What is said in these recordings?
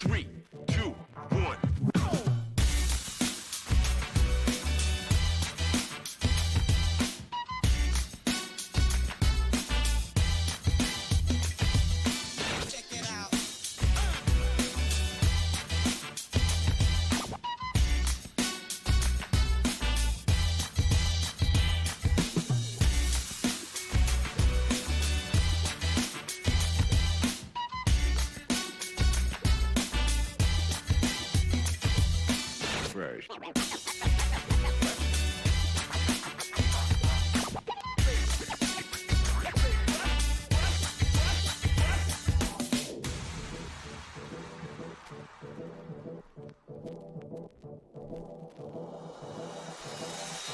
3, 2, 1, go! Check it out. First.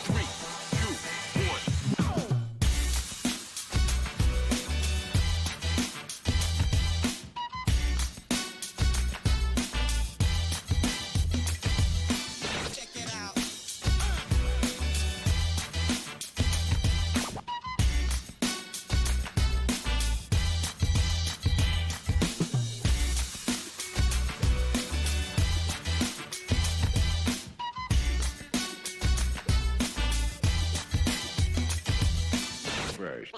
Three, two, one, go! Check it out. First.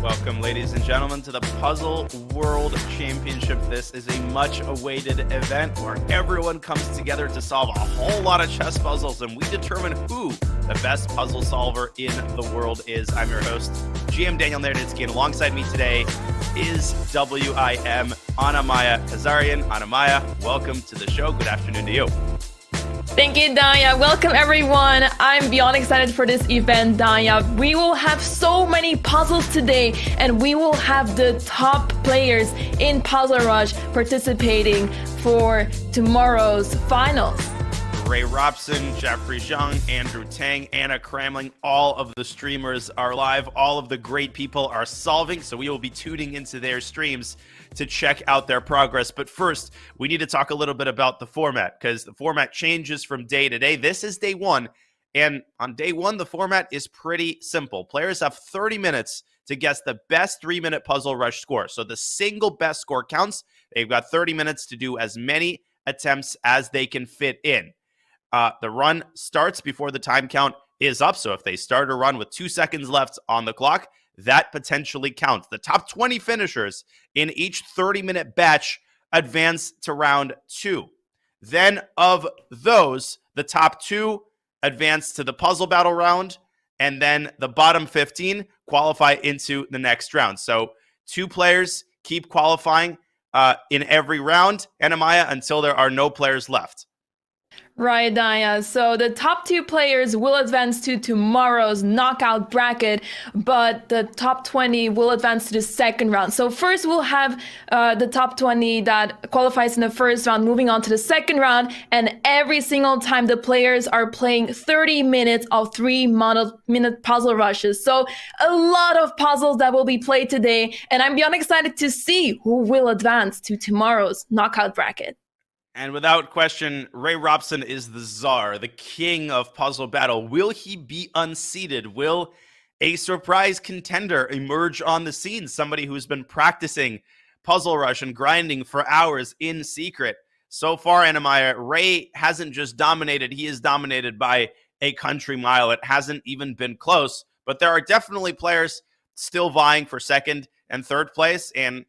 Welcome, ladies and gentlemen, to the Puzzle World Championship. This is a much-awaited event where everyone comes together to solve a whole lot of chess puzzles, and we determine who the best puzzle solver in the world is. I'm your host, GM Daniel Naroditsky, and alongside me today is WIM Anamaya Kazarian. Anamaya, welcome to the show. Good afternoon to you. Thank you, Danya. Welcome, everyone. I'm beyond excited for this event, Danya. We will have so many puzzles today, and we will have the top players in Puzzle Rush participating for tomorrow's finals. Ray Robson, Jeffrey Zhang, Andrew Tang, Anna Kramling, all of the streamers are live. All of the great people are solving, so we will be tuning into their streams to check out their progress. But first, we need to talk a little bit about the format, because the format changes from day to day. This is day one, and on day one, the format is pretty simple. Players have 30 minutes to guess the best 3-minute Puzzle Rush score. So the single best score counts. They've got 30 minutes to do as many attempts as they can fit in. The run starts before the time count is up. So if they start a run with 2 seconds left on the clock, that potentially counts. The top 20 finishers in each 30-minute batch advance to round 2. Then of those, the top 2 advance to the puzzle battle round, and then the bottom 15 qualify into the next round. So 2 players keep qualifying in every round, Anamaya, until there are no players left. Right, Daya. So the top two players will advance to tomorrow's knockout bracket, but the top 20 will advance to the second round. So first we'll have the top 20 that qualifies in the first round moving on to the second round. And every single time the players are playing 30 minutes of 3-minute puzzle rushes. So a lot of puzzles that will be played today. And I'm beyond excited to see who will advance to tomorrow's knockout bracket. And without question, Ray Robson is the czar, the king of puzzle battle. Will he be unseated? Will a surprise contender emerge on the scene? Somebody who's been practicing Puzzle Rush and grinding for hours in secret. So far, Anamaya, Ray hasn't just dominated. He is dominated by a country mile. It hasn't even been close. But there are definitely players still vying for second and third place. And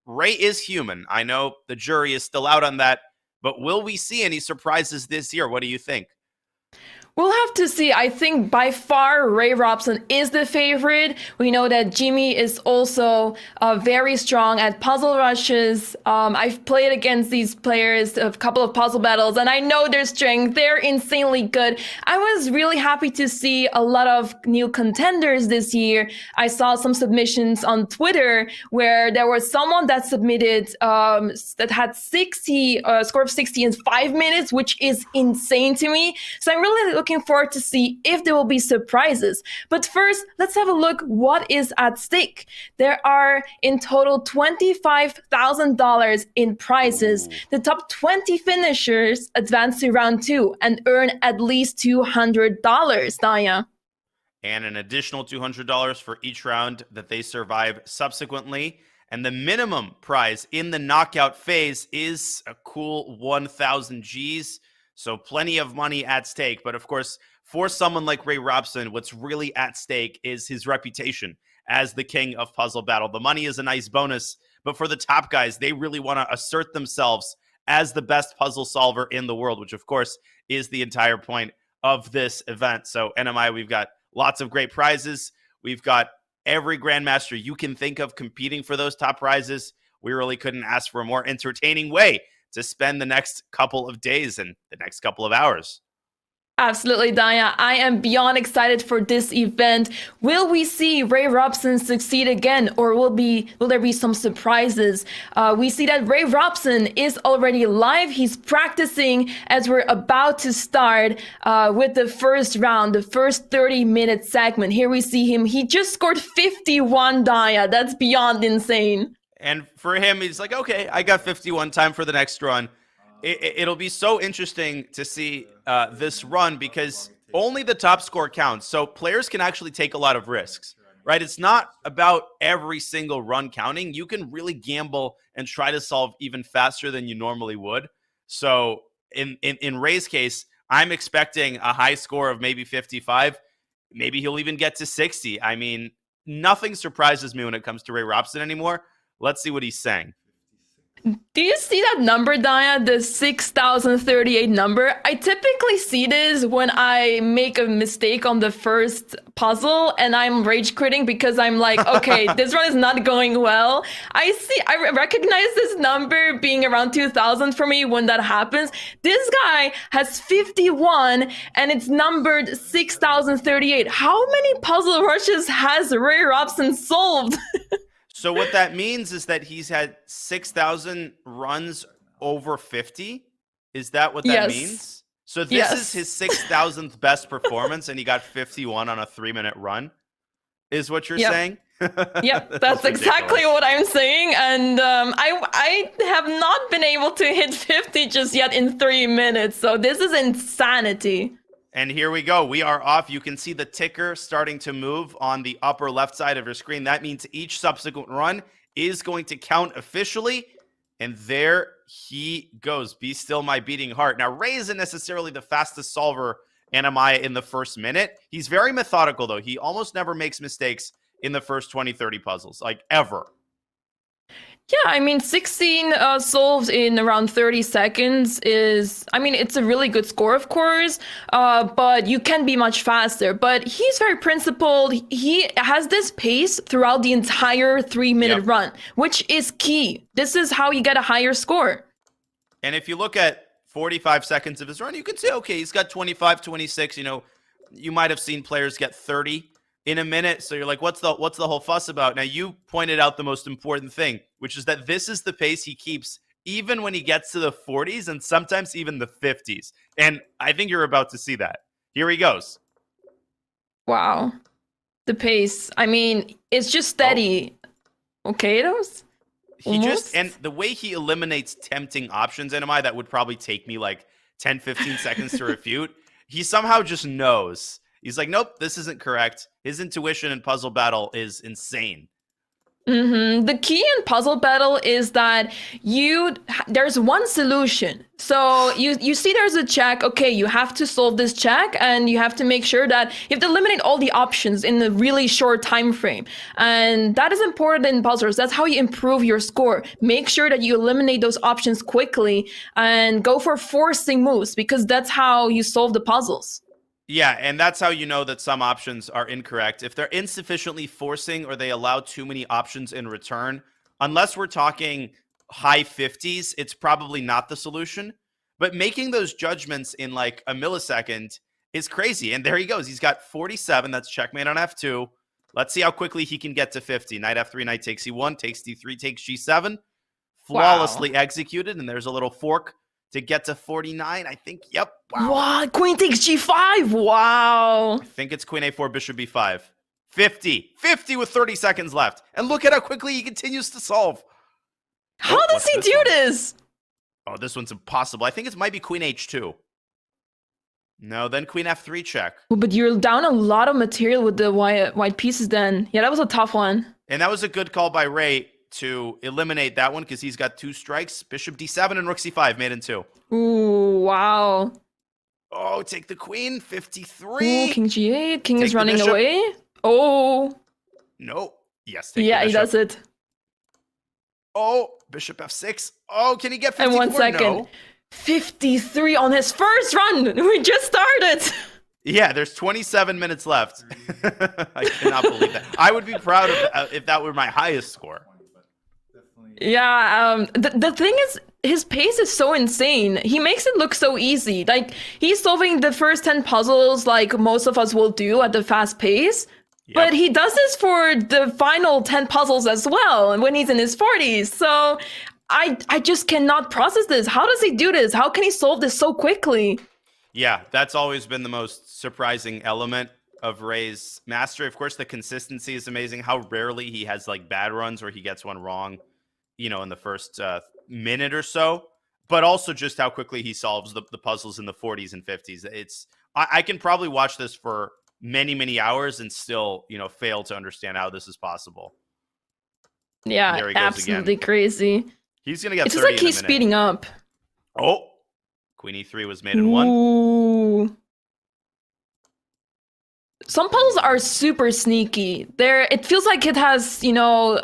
Ray is human. I know the jury is still out on that. But will we see any surprises this year? What do you think? We'll have to see. I think by far Ray Robson is the favorite. We know that Jimmy is also very strong at puzzle rushes. I've played against these players a couple of puzzle battles, and I know their strength. They're insanely good. I was really happy to see a lot of new contenders this year. I saw some submissions on Twitter where there was someone that submitted that had 60 score of 60 in 5 minutes, which is insane to me. So I'm really looking forward to see if there will be surprises. But first, let's have a look what is at stake. There are in total $25,000 in prizes. The top 20 finishers advance to round 2 and earn at least $200, Daya. And an additional $200 for each round that they survive subsequently. And the minimum prize in the knockout phase is a cool 1,000 Gs. So plenty of money at stake. But of course, for someone like Ray Robson, what's really at stake is his reputation as the king of puzzle battle. The money is a nice bonus, but for the top guys, they really want to assert themselves as the best puzzle solver in the world, which of course is the entire point of this event. So NMI, we've got lots of great prizes. We've got every grandmaster you can think of competing for those top prizes. We really couldn't ask for a more entertaining way to spend the next couple of days and the next couple of hours. Absolutely, Daya. I am beyond excited for this event. Will we see Ray Robson succeed again, or will there be some surprises? We see that Ray Robson is already live. He's practicing as we're about to start with the first round, the first 30-minute segment. Here we see him. He just scored 51, Daya. That's beyond insane. And for him, he's like, okay, I got 51, time for the next run. It'll be so interesting to see this run because only the top score counts. So players can actually take a lot of risks, right? It's not about every single run counting. You can really gamble and try to solve even faster than you normally would. So in Ray's case, I'm expecting a high score of maybe 55. Maybe he'll even get to 60. I mean, nothing surprises me when it comes to Ray Robson anymore. Let's see what he's saying. Do you see that number, Daya? The 6,038 number? I typically see this when I make a mistake on the first puzzle and I'm rage quitting because I'm like, okay, this run is not going well. I recognize this number being around 2,000 for me when that happens. This guy has 51 and it's numbered 6,038. How many puzzle rushes has Ray Robson solved? So what that means is that he's had 6,000 runs over 50. Is that what that means? So this is his 6,000th best performance, and he got 51 on a 3-minute run, is what you're saying? Yep, that's exactly what I'm saying. And I have not been able to hit 50 just yet in 3 minutes. So this is insanity. And here we go. We are off. You can see the ticker starting to move on the upper left side of your screen. That means each subsequent run is going to count officially. And there he goes. Be still my beating heart. Now, Ray isn't necessarily the fastest solver, Anamaya, in the first minute. He's very methodical, though. He almost never makes mistakes in the first 20, 30 puzzles, like ever. Yeah, I mean, 16 solves in around 30 seconds is, I mean, it's a really good score, of course, but you can be much faster. But he's very principled. He has this pace throughout the entire 3-minute run, which is key. This is how you get a higher score. And if you look at 45 seconds of his run, you can say, okay, he's got 25, 26. You know, you might have seen players get 30 in a minute. So you're like, what's the whole fuss about? Now, you pointed out the most important thing, which is that this is the pace he keeps even when he gets to the 40s and sometimes even the 50s. And I think you're about to see that. Here he goes. Wow. The pace. I mean, it's just steady. Okay, those. He just, and the way he eliminates tempting options, NMI, that would probably take me like 10, 15 seconds to refute. He somehow just knows. He's like, nope, this isn't correct. His intuition in Puzzle Battle is insane. The key in Puzzle Battle is that there's one solution. So you see there's a check. Okay, you have to solve this check, and you have to make sure that you have to eliminate all the options in a really short time frame. And that is important in puzzles. That's how you improve your score. Make sure that you eliminate those options quickly and go for forcing moves, because that's how you solve the puzzles. Yeah, and that's how you know that some options are incorrect. If they're insufficiently forcing or they allow too many options in return, unless we're talking high 50s, it's probably not the solution. But making those judgments in like a millisecond is crazy. And there he goes. He's got 47. That's checkmate on F2. Let's see how quickly he can get to 50. Knight F3, knight takes E1, takes D3, takes G7. Flawlessly executed. And there's a little fork to get to 49, I think. Yep. Wow. What? Queen takes G5. Wow. I think it's Queen A4, Bishop B5. 50. 50 with 30 seconds left. And look at how quickly he continues to solve. How does he do this? Oh, this one's impossible. I think it might be Queen H2. No, then Queen F3 check. Oh, but you're down a lot of material with the white pieces then. Yeah, that was a tough one. And that was a good call by Ray to eliminate that one because he's got 2 strikes. Bishop D7 and Rook C5 made in 2. Ooh, wow. Oh, take the queen. 53. Ooh, King G8. King is running away. Oh. No. Yes. Yeah, he does it. Oh, Bishop F6. Oh, can he get 54? And 1 second. No. 53 on his first run. We just started. Yeah, there's 27 minutes left. I cannot believe that. I would be proud of if that were my highest score. Yeah, the thing is, his pace is so insane. He makes it look so easy. Like, he's solving the first 10 puzzles like most of us will do at the fast pace. Yep. But he does this for the final 10 puzzles as well when he's in his 40s. So I just cannot process this. How does he do this? How can he solve this so quickly? Yeah, that's always been the most surprising element of Ray's mastery. Of course, the consistency is amazing. How rarely he has like bad runs where he gets one wrong, you know, in the first minute or so, but also just how quickly he solves the puzzles in the 40s and 50s. I can probably watch this for many, many hours and still, you know, fail to understand how this is possible. Yeah, absolutely crazy. He's going to get 30 in a minute. It's just like he's speeding up. Oh, Queen E3 was made in 1. Ooh. Some puzzles are super sneaky. It feels like it has, you know,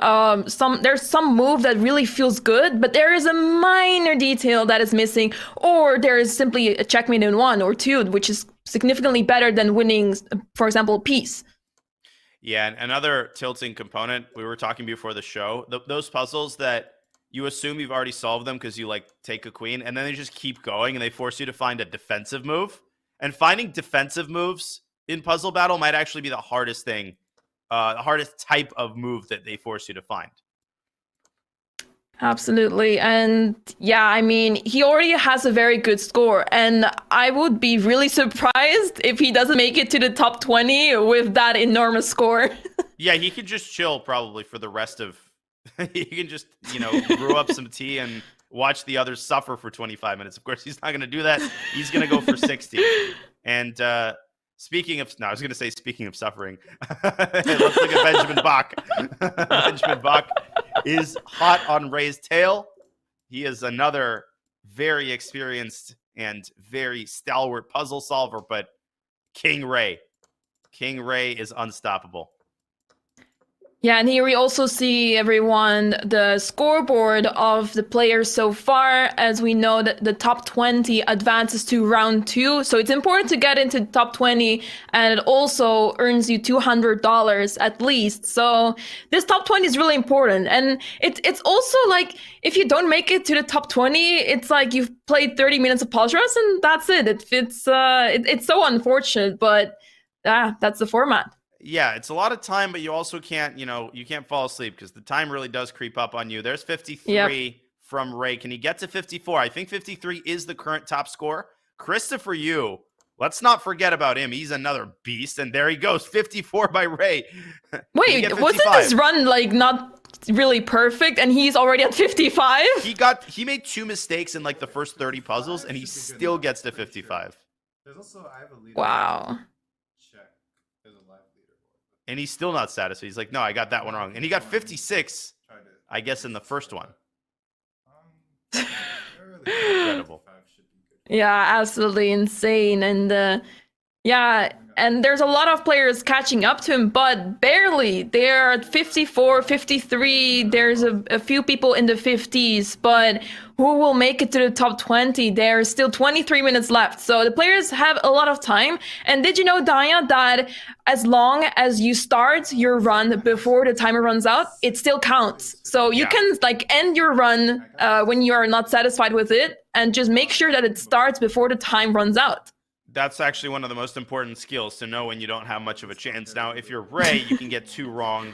there's some move that really feels good, but there is a minor detail that is missing, or there is simply a checkmate in 1 or 2, which is significantly better than winning, for example, a piece. Yeah, and another tilting component, we were talking before the show, those puzzles that you assume you've already solved them because you like take a queen, and then they just keep going and they force you to find a defensive move. And finding defensive moves in Puzzle Battle might actually be the hardest thing, the hardest type of move that they force you to find. Absolutely. And yeah, I mean, he already has a very good score, and I would be really surprised if he doesn't make it to the top 20 with that enormous score. Yeah, he could just chill probably for the rest of, he can just, you know, brew up some tea and watch the others suffer for 25 minutes. Of course, he's not going to do that. He's going to go for 60. And, speaking of suffering, let's look at Benjamin Bach. Benjamin Bach is hot on Ray's tail. He is another very experienced and very stalwart puzzle solver, but King Ray is unstoppable. Yeah, and here we also see everyone the scoreboard of the players so far. As we know that the top 20 advances to round 2, so it's important to get into the top 20, and it also earns you $200 at least. So this top 20 is really important, and it's also like if you don't make it to the top 20, it's like you've played 30 minutes of pause rush and that's it. It's so unfortunate, but that's the format. Yeah, it's a lot of time, but you also can't, you can't fall asleep because the time really does creep up on you. There's 53 from Ray. Can he get to 54? I think 53 is the current top score. Christopher Yu, let's not forget about him. He's another beast, and there he goes, 54 by Ray. Wait, wasn't this run like not really perfect, and he's already at 55? He made 2 mistakes in like the first 30 puzzles, and he still gets to 55. There's also I have a leader. Wow. Check. There's a live leaderboard. And he's still not satisfied. He's like, no, I got that one wrong. And he got 56, I guess, in the first one. Incredible. Yeah, absolutely insane. And and there's a lot of players catching up to him, but barely. They're at 54, 53. There's a few people in the 50s, but who will make it to the top 20? There's still 23 minutes left. So the players have a lot of time. And did you know, Daya, that as long as you start your run before the timer runs out, it still counts. So you can like end your run when you are not satisfied with it, and just make sure that it starts before the time runs out. That's actually one of the most important skills, to know when you don't have much of a chance. Now, if you're Ray, you can get 2 wrong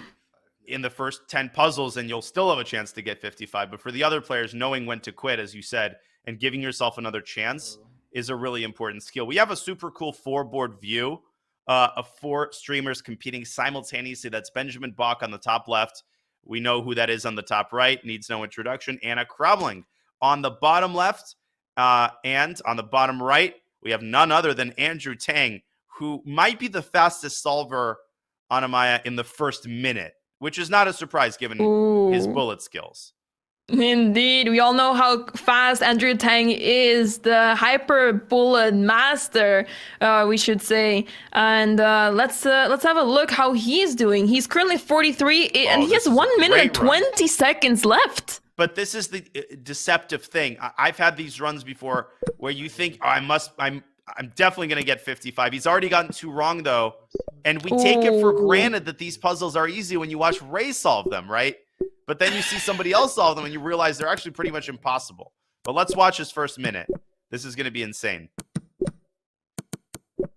in the first 10 puzzles and you'll still have a chance to get 55. But for the other players, knowing when to quit, as you said, and giving yourself another chance is a really important skill. We have a super cool 4-board view of 4 streamers competing simultaneously. That's Benjamin Bach on the top left. We know who that is on the top right. Needs no introduction. Anna Kraubling on the bottom left. And on the bottom right, we have none other than Andrew Tang, who might be the fastest solver on Amaya in the first minute, which is not a surprise given his bullet skills. Indeed, we all know how fast Andrew Tang is, the hyper bullet master, we should say. And let's have a look how he's doing. He's currently 43, and he has 1 minute and 20 seconds left. But this is the deceptive thing. I've had these runs before where you think, I'm definitely going to get 55. He's already gotten 2 wrong, though. And we take it for granted that these puzzles are easy when you watch Ray solve them, right? But then you see somebody else solve them and you realize they're actually pretty much impossible. But let's watch his first minute. This is going to be insane. Wow.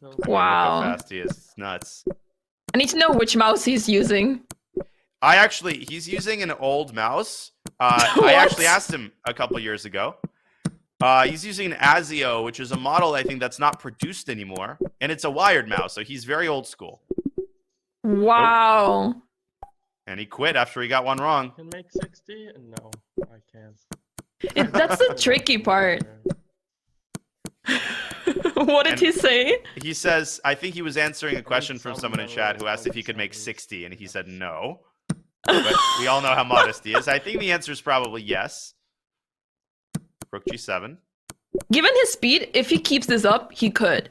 Look how fast he is. It's nuts. I need to know which mouse he's using. He's using an old mouse. I actually asked him a couple years ago. He's using an Azio, which is a model I think that's not produced anymore. And it's a wired mouse, so he's very old school. Wow. And he quit after he got 1 wrong. Can make 60? No, I can't. That's the tricky part. What did he say? He says, I think he was answering a question from someone in chat who asked if he could make 60, and he said no. But we all know how modest he is. I think the answer is probably yes. Rook G7. Given his speed, if he keeps this up, he could.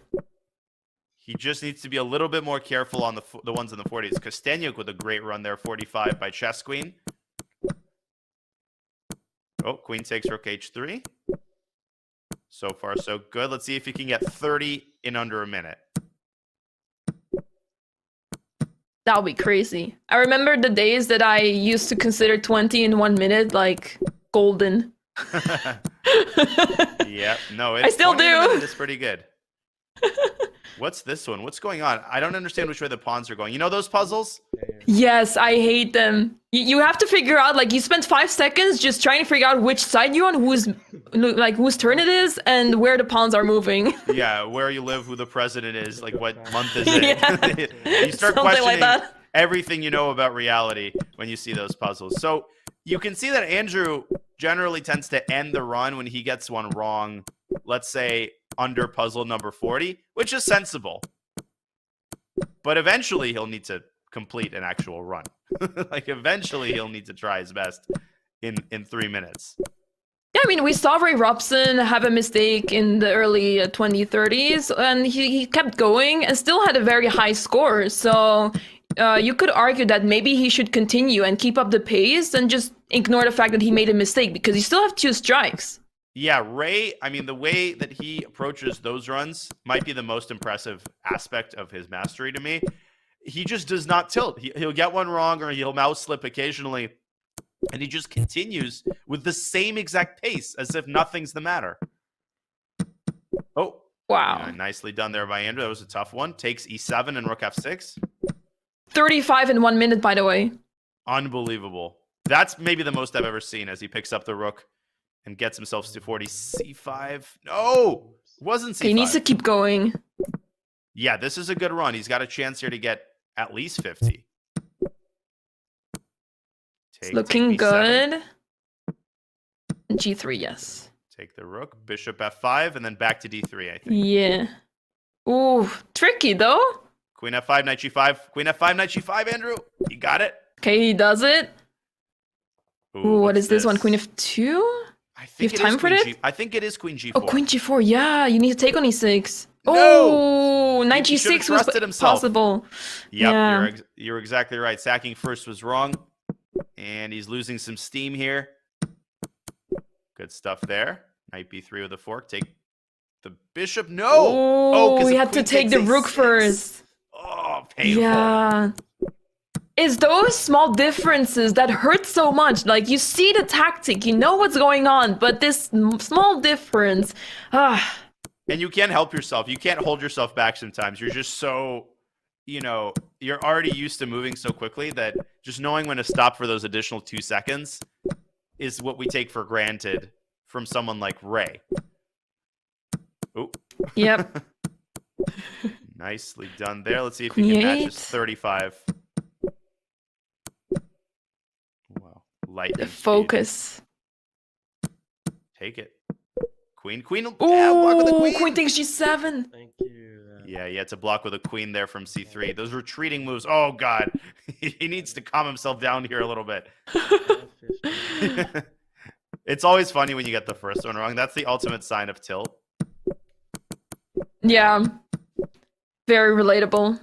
He just needs to be a little bit more careful on the ones in the 40s. Kostenjuk with a great run there, 45 by Chess Queen. Oh, Queen takes Rook H3. So far, so good. Let's see if he can get 30 in under a minute. That would be crazy. I remember the days that I used to consider 20 in 1 minute like golden. Yeah, no, I still do. It's pretty good. What's this one? What's going on? I don't understand which way the pawns are going. You know those puzzles? Yes, I hate them. You have to figure out, like, you spend 5 seconds just trying to figure out which side you're on, whose turn it is, and where the pawns are moving. Yeah, where you live, who the president is, like what month is it. Yeah. You start questioning everything you know about reality when you see those puzzles. So you can see that Andrew generally tends to end the run when he gets one wrong, let's say under puzzle number 40, which is sensible. But eventually he'll need to complete an actual run. Like eventually he'll need to try his best in 3 minutes. Yeah, I mean, we saw Ray Robson have a mistake in the early 2030s, and he kept going and still had a very high score. So you could argue that maybe he should continue and keep up the pace and just ignore the fact that he made a mistake because you still have 2 strikes. Yeah, Ray, I mean, the way that he approaches those runs might be the most impressive aspect of his mastery to me. He just does not tilt. He'll get one wrong or he'll mouse slip occasionally, and he just continues with the same exact pace as if nothing's the matter. Oh. Wow. Yeah, nicely done there by Andrew. That was a tough one. Takes e7 and rook f6. 35 in 1 minute, by the way. Unbelievable. That's maybe the most I've ever seen as he picks up the rook and gets himself to 40. C5. No! Wasn't C5. He needs to keep going. Yeah, this is a good run. He's got a chance here to get at least 50. It's looking B7. good. G3, yes. Take the rook, bishop f5, and then back to d3, I think. Yeah. Ooh, tricky though. Queen f5, knight g5. Queen f5, knight g5, Andrew. You got it. Okay, he does it. Ooh, what what's is this one? Queen f2? I think You have it is time for queen it? G- I think it is queen g4. Oh, queen g4. Yeah, you need to take on e6. No! Oh, knight He should've g6 was trusted himself. possible. Yep, Yeah. you're exactly right. Sacking first was wrong, and he's losing some steam here. Good stuff there. Knight b3 with a fork. Take the bishop. No! Oh, 'cause we the had to queen take takes the rook a6. first. Oh, painful. Yeah. It's those small differences that hurt so much. Like, you see the tactic, you know what's going on, but this small difference, And you can't help yourself. You can't hold yourself back sometimes. You're just so, you're already used to moving so quickly that just knowing when to stop for those additional 2 seconds is what we take for granted from someone like Ray. Oh, Yep. nicely done there. Let's see if he can match his 35. Wow. Lightning The speed. focus. Take it. Queen. Yeah, block with the Oh, queen. queen takes g7. Thank you. Yeah, you had to block with a queen there from c3. Those retreating moves. Oh, God. He needs to calm himself down here a little bit. It's always funny when you get the first one wrong. That's the ultimate sign of tilt. Yeah. Very relatable.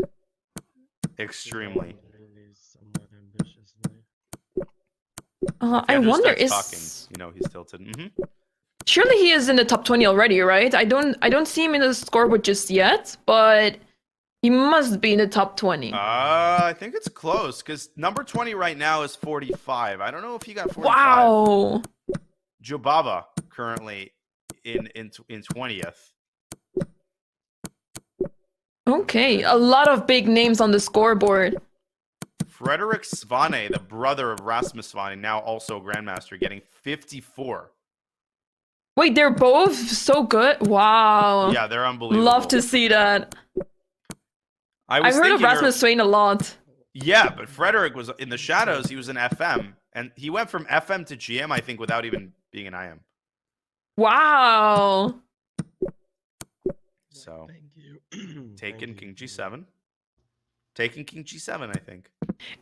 Extremely. Really somewhat ambitious now. If I Andrew wonder, starts is talking, he's tilted. surely he is in the top 20 already, right? I don't see him in the scoreboard just yet, but he must be in the top 20. I think it's close because number 20 right now is 45. I don't know if he got 45. Wow. Jobava currently in 20th. Okay, a lot of big names on the scoreboard. Frederick Svane, the brother of Rasmus Svane, now also Grandmaster, getting 54. Wait, they're both so good? Wow. Yeah, they're unbelievable. Love to see that. I've heard of Rasmus Swain a lot. Yeah, but Frederick was in the shadows. He was in FM, and he went from FM to GM, I think, without even being an IM. Wow. So, Thank you. taking Thank King you. G7. Taking King G7, I think.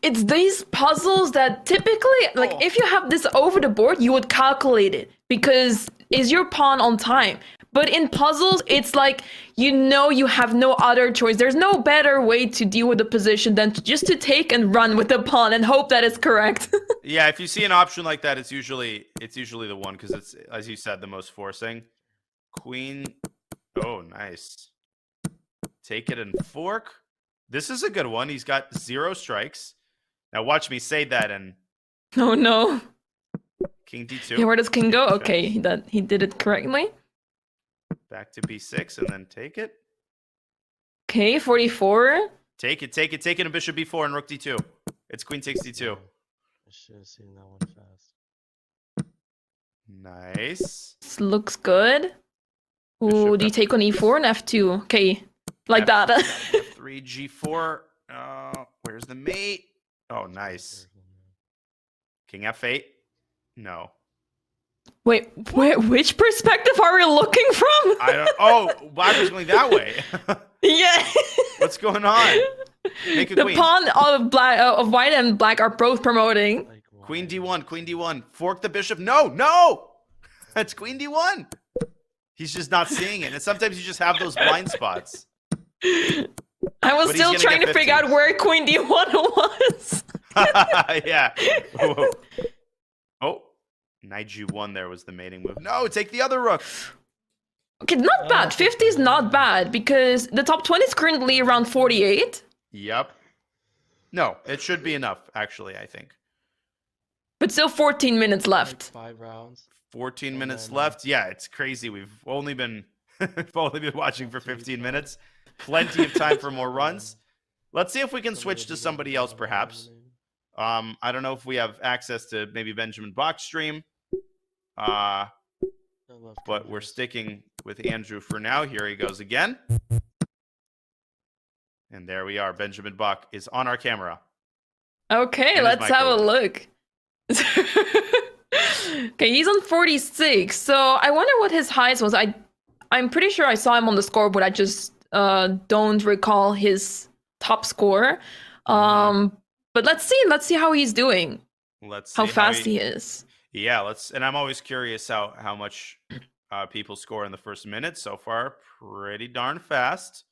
It's these puzzles that typically, like, if you have this over the board, you would calculate it because is your pawn on time? But in puzzles, it's like, you have no other choice. There's no better way to deal with the position than just to take and run with the pawn and hope that it's correct. Yeah, if you see an option like that, it's usually the one because it's, as you said, the most forcing. Queen. Oh, nice. Take it and fork. This is a good one. He's got 0 strikes. Now watch me say that and Oh no. King D2. Yeah, where does king go? Okay, he did it correctly. Back to B6 and then take it. Okay, 44. Take it, and bishop B4 and rook D2. It's queen takes D2. I should have seen that one fast. Nice. This looks good. Ooh, Bishop do you take on e4 and f2? Okay, like that. 3 G4. Where's the mate? Oh, nice. King F8. No. Wait, which perspective are we looking from? I don't. Oh, black is going that way. Yeah. What's going on? Make a The queen. pawn of white and black are both promoting. Like, why? Queen D1. Queen D1. Fork the bishop. No. That's Queen D1. He's just not seeing it. And sometimes you just have those blind spots. I was But he's still gonna trying get to figure 15. out where Queen D1 was. Yeah. Whoa. Oh, knight g1 there was the mating move. No, take the other rook. Okay, not bad. 50 is not bad because the top 20 is currently around 48. Yep. No, it should be enough, actually, I think. But still 14 minutes Like left. 5 rounds. 14 And minutes then- left. Yeah, it's crazy. We've only been watching for 15 minutes. Plenty of time for more runs. Let's see if we can switch to somebody else, perhaps. I don't know if we have access to maybe Benjamin Bach's stream. But we're sticking with Andrew for now. Here he goes again. And there we are. Benjamin Bach is on our camera. Okay, And his let's have a microwave. look. Okay, he's on 46. So I wonder what his highest was. I'm pretty sure I saw him on the scoreboard. I just don't recall his top score. But let's see how he's doing. Let's see How fast he is. Yeah, and I'm always curious how much people score in the first minute. So far, pretty darn fast.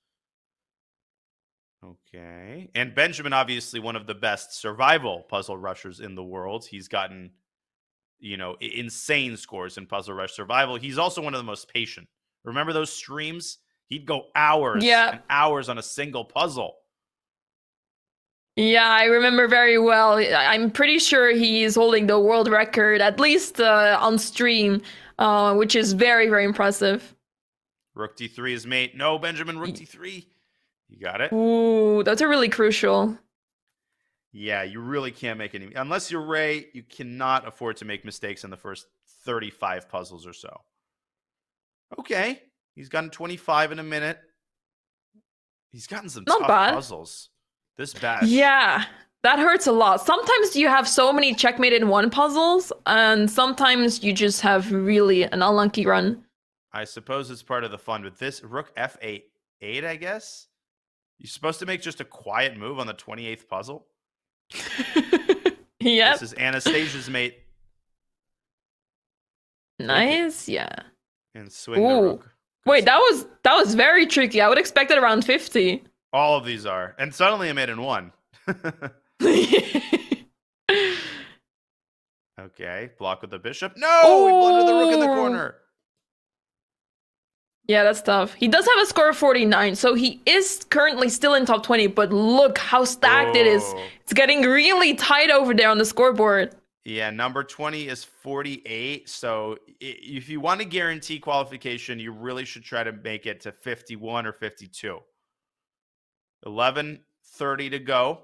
Okay. And Benjamin, obviously one of the best survival puzzle rushers in the world. He's gotten, insane scores in Puzzle Rush Survival. He's also one of the most patient. Remember those streams? He'd go hours and hours on a single puzzle. Yeah, I remember very well. I'm pretty sure he's holding the world record, at least on stream, which is very, very impressive. Rook d3 is mate. No, Benjamin, rook d3. You got it. Ooh, those are really crucial. Yeah, you really can't make any. Unless you're Ray, you cannot afford to make mistakes in the first 35 puzzles or so. Okay. He's gotten 25 in a minute. He's gotten some Not tough bad. puzzles. This bash. Yeah, that hurts a lot. Sometimes you have so many checkmate in one puzzles, and sometimes you just have really an unlucky run. I suppose it's part of the fun with this. Rook f8, I guess? You're supposed to make just a quiet move on the 28th puzzle? Yep. This is Anastasia's mate. Nice, yeah. And swing the Ooh. rook. Wait, that was very tricky. I would expect it around 50. All of these are. And suddenly I made in one. Okay, block with the bishop. No! We blundered the rook in the Ooh. corner. Yeah, that's tough. He does have a score of 49, so he is currently still in top 20, but look how stacked it is. Oh. It's getting really tight over there on the scoreboard. Yeah, number 20 is 48. So if you want to guarantee qualification, you really should try to make it to 51 or 52. 11:30 to go.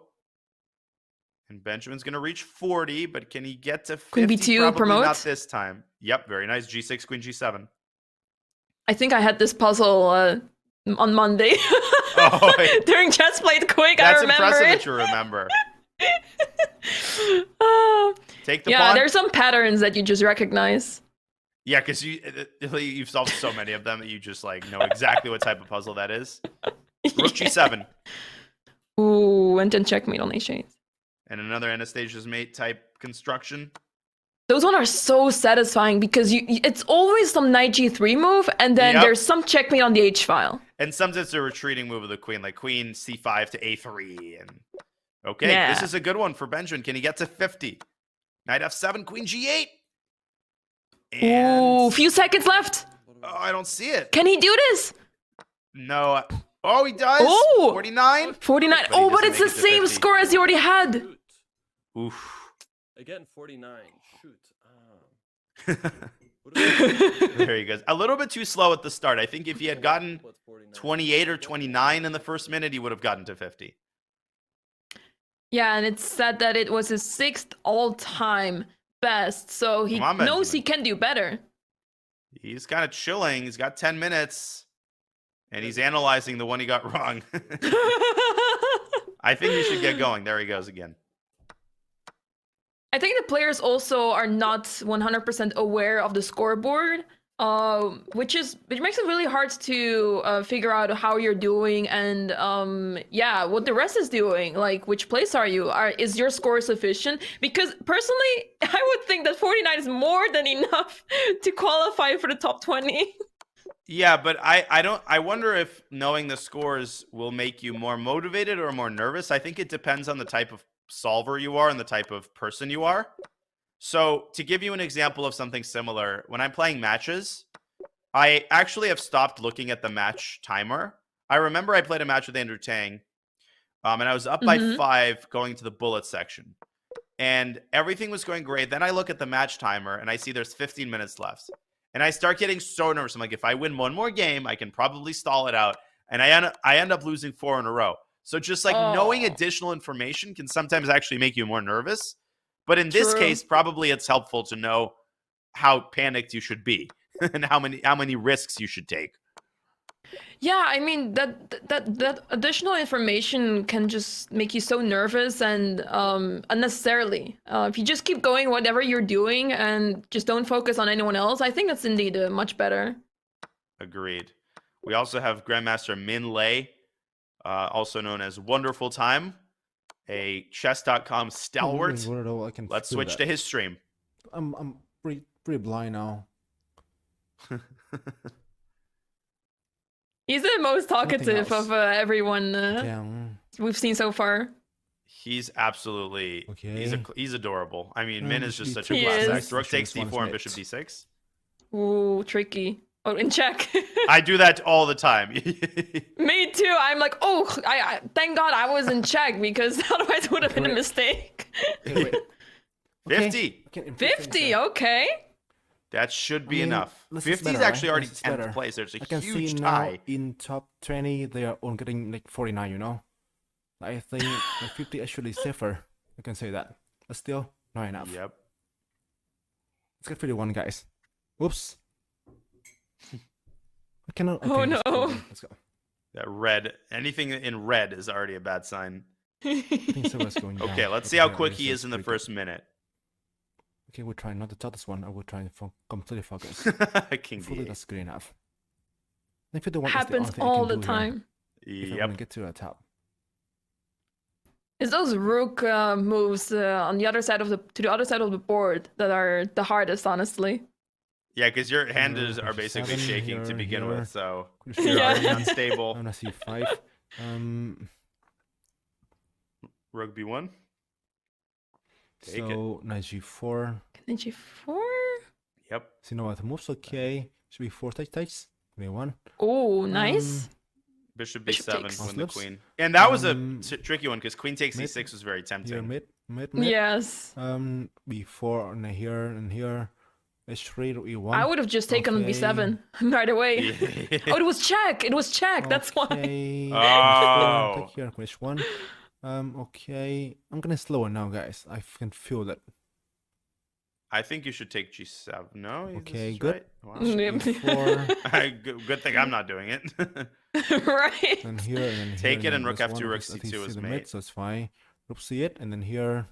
And Benjamin's going to reach 40, but can he get to 50? Queen B2 Probably promote? not this time. Yep, very nice. G6, Queen G7. I think I had this puzzle on Monday. Oh, wait. During Chess Played Quick, That's I remember impressive it. that you remember. Ah. Take the Yeah, pawn. there's some patterns that you just recognize. Yeah, because you've solved so many of them that you just know exactly what type of puzzle that is. Rook G7. Ooh, and then checkmate on H8. And another Anastasia's mate type construction. Those ones are so satisfying because it's always some knight G3 move, and then Yep. there's some checkmate on the H file. And sometimes it's a retreating move of the queen, like queen C5 to A3. And okay, Yeah. this is a good one for Benjamin. Can he get to 50? Knight F7, queen G8. And Ooh, few seconds left. oh, I don't see it. Can he do this? No. Oh, he does. Ooh. 49. 49. But he Oh, but doesn't it's make the it to same 50. score as he already had. Shoot. Oof. Again, 49. Shoot. What is There he goes. A little bit too slow at the start. I think if he had gotten What's 49? 28 or 29 in the first minute, he would have gotten to 50. Yeah, and it's said that it was his 6th all-time best, so he Come on, knows he Benjamin. can do better. He's kind of chilling. He's got 10 minutes. And he's analyzing the one he got wrong. I think he should get going. There he goes again. I think the players also are not 100% aware of the scoreboard, which makes it really hard to figure out how you're doing and what the rest is doing. Like, which place are you? Is your score sufficient? Because personally, I would think that 49 is more than enough to qualify for the top 20. Yeah, but I don't. I wonder if knowing the scores will make you more motivated or more nervous. I think it depends on the type of solver you are and the type of person you are. So, to give you an example of something similar, when I'm playing matches, I actually have stopped looking at the match timer. I remember I played a match with Andrew Tang, and I was up by 5 going to the bullet section. And everything was going great. Then I look at the match timer, and I see there's 15 minutes left. And I start getting so nervous. I'm like, if I win one more game, I can probably stall it out. And I end up losing 4 in a row. So just like knowing additional information can sometimes actually make you more nervous. But in this case, probably it's helpful to know how panicked you should be and how many risks you should take. Yeah, I mean that additional information can just make you so nervous and unnecessarily. If you just keep going whatever you're doing and just don't focus on anyone else, I think that's indeed much better. Agreed. We also have Grandmaster Min Lei, also known as Wonderful Time, a chess.com stalwart. Let's switch to his stream. I'm pretty blind now. He's the most talkative of everyone we've seen so far. He's absolutely he's adorable. I mean, Min is just such a He class is. act. Rook takes d4 and bishop d6. Ooh, tricky. Oh, in check. I do that all the time. Me too. I'm like, oh, I thank God I was in check because otherwise it would have been a mistake. Okay, wait. 50. 50, okay. That should be enough. this 50 is better, actually right? already This is 10th better. place. There's a I can huge see tie. now in top 20 they are all getting like 49, you know. I think like 50 actually safer. I can say that, but still not enough. Yep. Let's get 51, guys. Whoops. I cannot. Oh, okay, no. Let's go. That red, anything in red is already a bad sign. I think someone's going down. Okay, let's see how yeah, quick this he is in the pretty good. first minute. Okay, we'll try not to touch this one. I will try and completely focus. King Hopefully D8. that's good enough. I think 51 Happens is the only all thing the I can do here time. if I Yep. want to get to the top. It's those rook moves on the other side of the other side of the board that are the hardest, honestly. Yeah, because your hand are 57 basically shaking to here, begin here. with, so Could you're Yeah. already I'm unstable. gonna see 5. Rook B1. Take it. So knight g4. Knight g4. Yep. So now the moves okay. Should be 4 takes. Give me 1. Oh, nice. Bishop Bishop B7, takes. win the Slips. queen. And that was a Um, tricky one because queen takes mid- c6 was very Here tempting. mid. Yes. B4 and here and here. H3 to E1. I would have just taken Okay. b7 right away. Oh, it was check. It was check. That's why. Okay. Oh. Take here, H1. Okay. I'm gonna slow it now, guys. I can feel that. I think you should take g7. No? This Okay, is good. right? Wow. Yep. E4. Good thing I'm not doing it. Right. and here and then Take here, it and then rook this f2, one, rook I think c2 see is the mate. mid, so it's fine. Rook c8 and then here.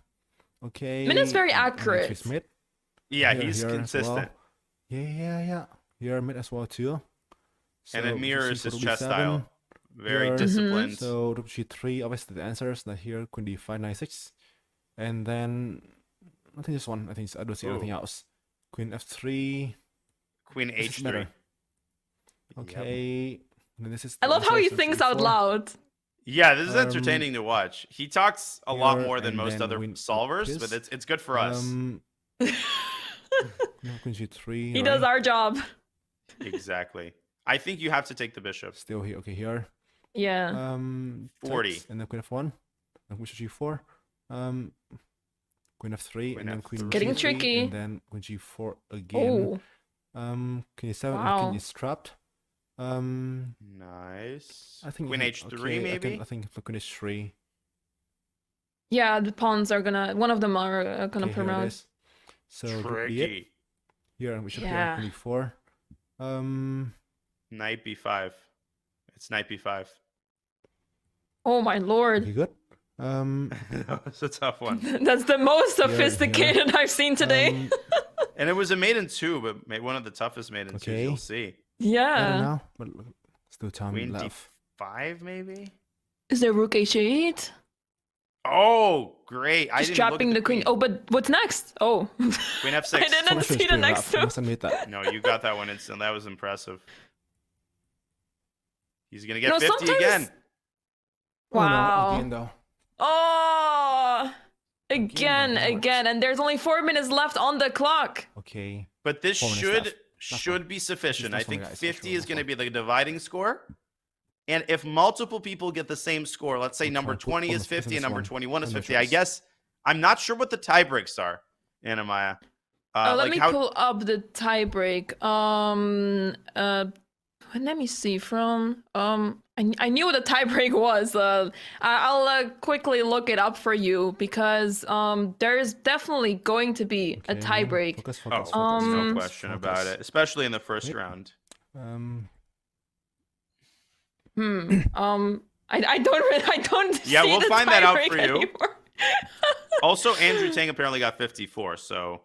Okay. Min is very and accurate. he's mid. Yeah, Here, he's here as consistent. well. Yeah. Here mid as well too. And it So, mirrors c4, his rook chess b7. style. Very Here. disciplined. So rook g3, obviously the answers that here queen d5, knight 6, and then I think this one. I don't see anything Ooh. else. Queen f3. Queen This is h3. better. Yep. Okay. And then this is I the love how he answers, thinks e4. out loud. Yeah, this is entertaining to watch. He talks a lot here, more than and most then other win solvers, this. but it's good for us. No, queen g3. He does right? our job. Exactly. I think you have to take the bishop. Still here. Okay, here. Yeah. 40. Takes, and then queen f1. And queen g4. Queen f3 Queen and then queen F3. Getting g3, tricky. and then queen g4 again. Oh. Queen e7 Wow. and queen is trapped. Nice. I think Queen you h3 can- okay, maybe? I think queen h3. Yeah, the pawns are gonna. One of them are gonna Okay, here it promote. is. So rook e8. Tricky. Here we should Yeah. queen e4. Knight b5. It's knight b5. Oh my lord. Okay, good. That was a tough one. That's the most Here, sophisticated I've seen today. And it was a maiden 2, but one of the toughest maiden 2s Okay. you'll see. I don't Yeah. know, but still time Queen left. d5 maybe? Is there rook h8? Oh, great. I Just didn't look dropping at the queen. Oh, but what's next? Oh. Queen f6. I didn't Someone should see the speed it next up. I one. must admit that. No, you got that one instant. That was impressive. He's gonna get No, 50 sometimes- again. Oh, no, Wow. again though. Oh, Again, again, and there's only 4 minutes left on the clock. Okay. But this 4 minutes should left. That's should be sufficient. That's I think fine, guys. 50 That's is going to fine. be the dividing score. And if multiple people get the same score, let's say I'm number trying to put 20 all is the faith in 50 and this number one. 21 is And no 50, I choice. guess I'm not sure what the tie breaks are, Anamaya. Let like me how pull up the tie break. Let me see from I knew what the tie break was. I'll quickly look it up for you because there's definitely going to be a Okay, tie break. Focus, Oh, focus, there's no Um, question about focus. it, especially in the first Wait. round. I don't Yeah, see we'll the find that tie out break for you. anymore. Also, Andrew Tang apparently got 54, so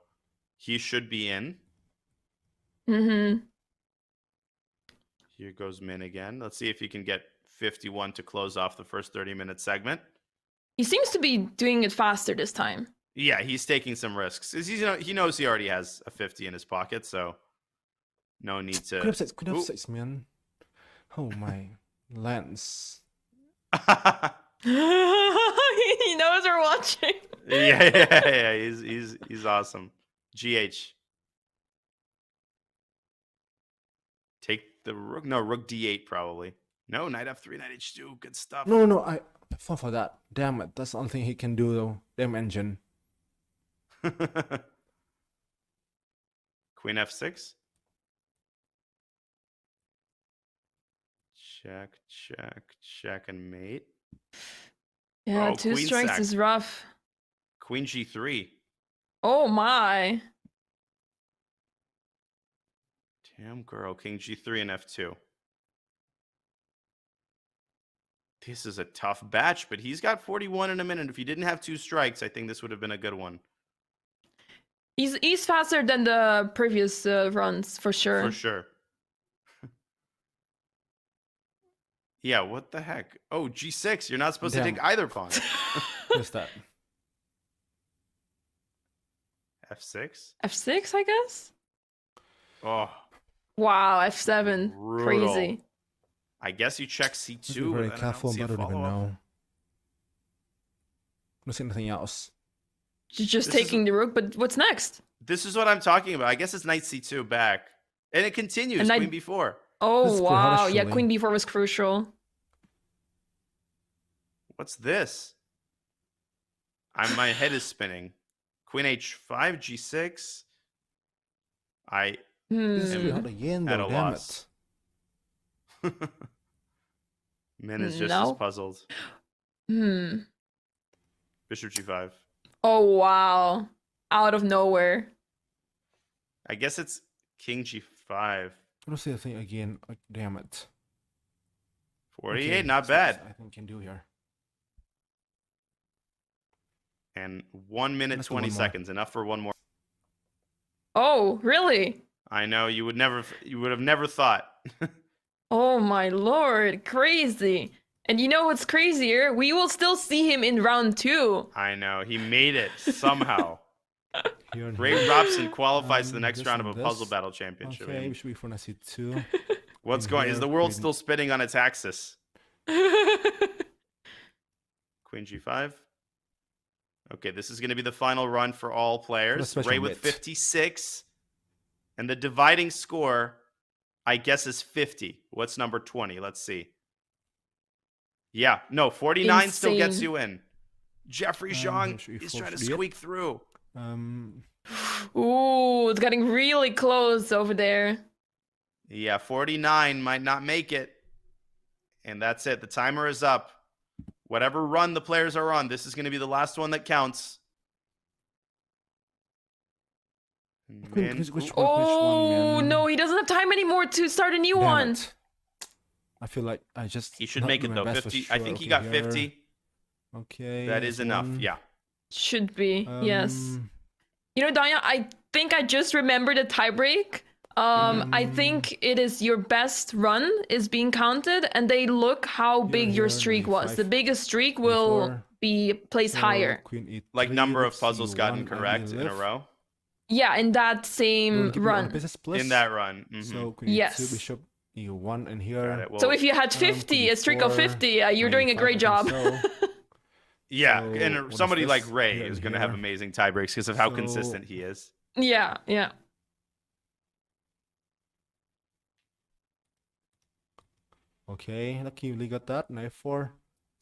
he should be in. Mm-hmm. Here goes Min again. Let's see if he can get 51 to close off the first 30-minute segment. He seems to be doing it faster this time. Yeah, he's taking some risks. He knows he already has a 50 in his pocket, so no need to. Could have Ooh. 6, man. Oh my lens. He knows we're watching. yeah. He's awesome. GH. Take the rook. No, rook D8 probably. No, knight F3, knight H2. Good stuff. No, I fell for that. Damn it, that's the only thing he can do though. Damn engine. Queen F6. Check, and mate. Yeah, Oh, 2 queen strikes sack. is rough. Queen G3. Oh my. Damn girl. King G3 and F2. This is a tough batch, but he's got 41 in a minute. If he didn't have 2 strikes, I think this would have been a good one. He's faster than the previous runs for sure. For sure. Yeah, what the heck? Oh, G6. You're not supposed Damn. to take either pawn. What's that? F6? F6, I guess. Oh, Wow, F7, Brutal. crazy. I guess you check Just be C2. very but I careful, don't see but a I don't even follow-up. know. Don't see anything else. Just This is- taking the rook, but what's next? This is what I'm talking about. I guess it's knight C2 back. And it continues. And Queen B4. Oh This is pretty hard, wow, yeah, actually. Queen B4 was crucial. What's this? My head is spinning. Queen H5, G6. This is pretty Hmm. hard again At though, a damn loss. it. Min is just as No. puzzled. Hmm. Bishop G5. Oh wow, out of nowhere. I guess it's King G5. I don't see the thing again. Like, damn it. 48, Okay, not so that's- bad. I think can do here. And 1 minute, Let's do 20 one more. seconds. Enough for one more. Oh really? I know you would have never thought. Oh my lord, crazy. And you know what's crazier? We will still see him in round 2. I know. He made it somehow. Here and Ray here. Robson qualifies to the next this round of and a puzzle this. battle championship. I Okay, mean, we should be for C2. what's in going? Is here, the world queen- still spinning on its axis? Queen G5. Okay, this is going to be the final run for all players. special Ray with bit. 56. And the dividing score, I guess, is 50. What's number 20? Let's see. Yeah, no, 49 still gets Insane. you in. Jeffrey Zhang should we is force trying to it? squeak through. Ooh, it's getting really close over there. Yeah, 49 might not make it. And that's it. The timer is up. Whatever run the players are on, this is going to be the last one that counts. Min- Which one, Oh man? no, he doesn't have time anymore to start a new Damn one. it. I feel like I just. He should not make do it my though. best for 50. I think he sure. got Okay, here. 50. Okay. That is this enough. one. Yeah. Should be, yes. Um, You know, Danya, I think I just remembered a tiebreak. I think it is your best run is being counted, and they look how big your here, streak was. D5, The biggest streak will D4, be placed So, higher. Queen E3, Like number of rook puzzles gotten C1, I correct in a live. row. Yeah, in that Will same give you one run. business plus. In that run. Mhm. So Queen Yes. E2, Bishop you 1 in here. Got it. So Well, if you had 50, a streak of 50, you're doing a great job. yeah, so and what somebody is like this? Ray Here is and going to have here. amazing tie breaks because of how So- consistent he is. Yeah, yeah. Okay, lucky you got that. Knight 4.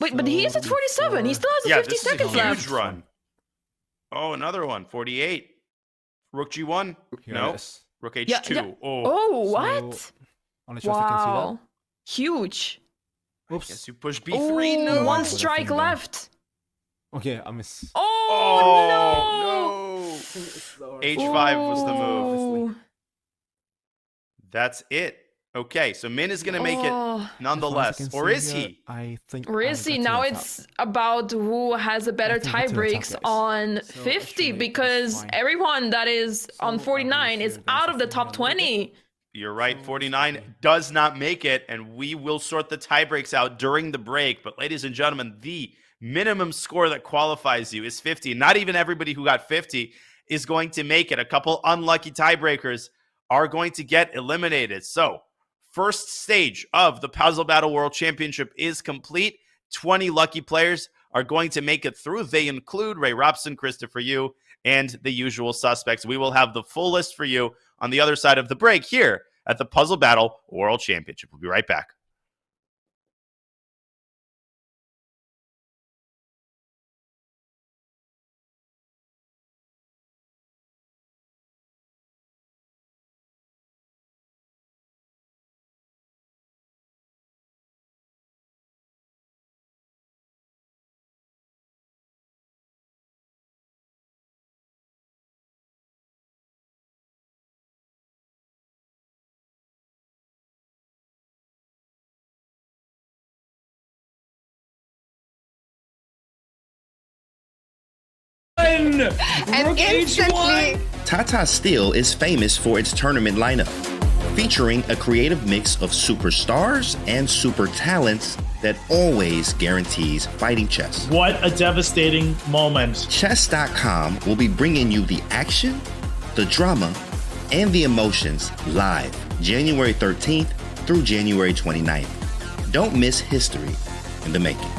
Wait, but he is at 47. He still has Yeah, 50 this is a seconds huge left. run. Oh, another one. 48. Rook G1. No. Rook H2. Yeah, yeah. Oh, Oh, what? Only chance I can see Wow. Huge. that. Oops. guess you push B3. Oh, No. one But I strike think, left. Okay, I miss. Oh, no. H5 was the move. Ooh. That's it. Okay, so Min is going to make it Oh. nonetheless. Or is he? I think. Or is he? Now it's about who has a better I think tie that's an attack, breaks guys. on So 50 actually, it's because fine. everyone that is on So, 49 is obviously, out there's of the a top thing a little 20. You're right. 49 does not make it, and we will sort the tie breaks out during the break. But, ladies and gentlemen, the minimum score that qualifies you is 50. Not even everybody who got 50 is going to make it. A couple unlucky tiebreakers are going to get eliminated. So, first stage of the Puzzle Battle World Championship is complete. 20 lucky players are going to make it through. They include Ray Robson, Christopher Yu, and the usual suspects. We will have the full list for you on the other side of the break here at the Puzzle Battle World Championship. We'll be right back. And instantly, Tata Steel is famous for its tournament lineup, featuring a creative mix of superstars and super talents that always guarantees fighting chess. What a devastating moment. Chess.com will be bringing you the action, the drama, and the emotions live January 13th through January 29th. Don't miss history in the making.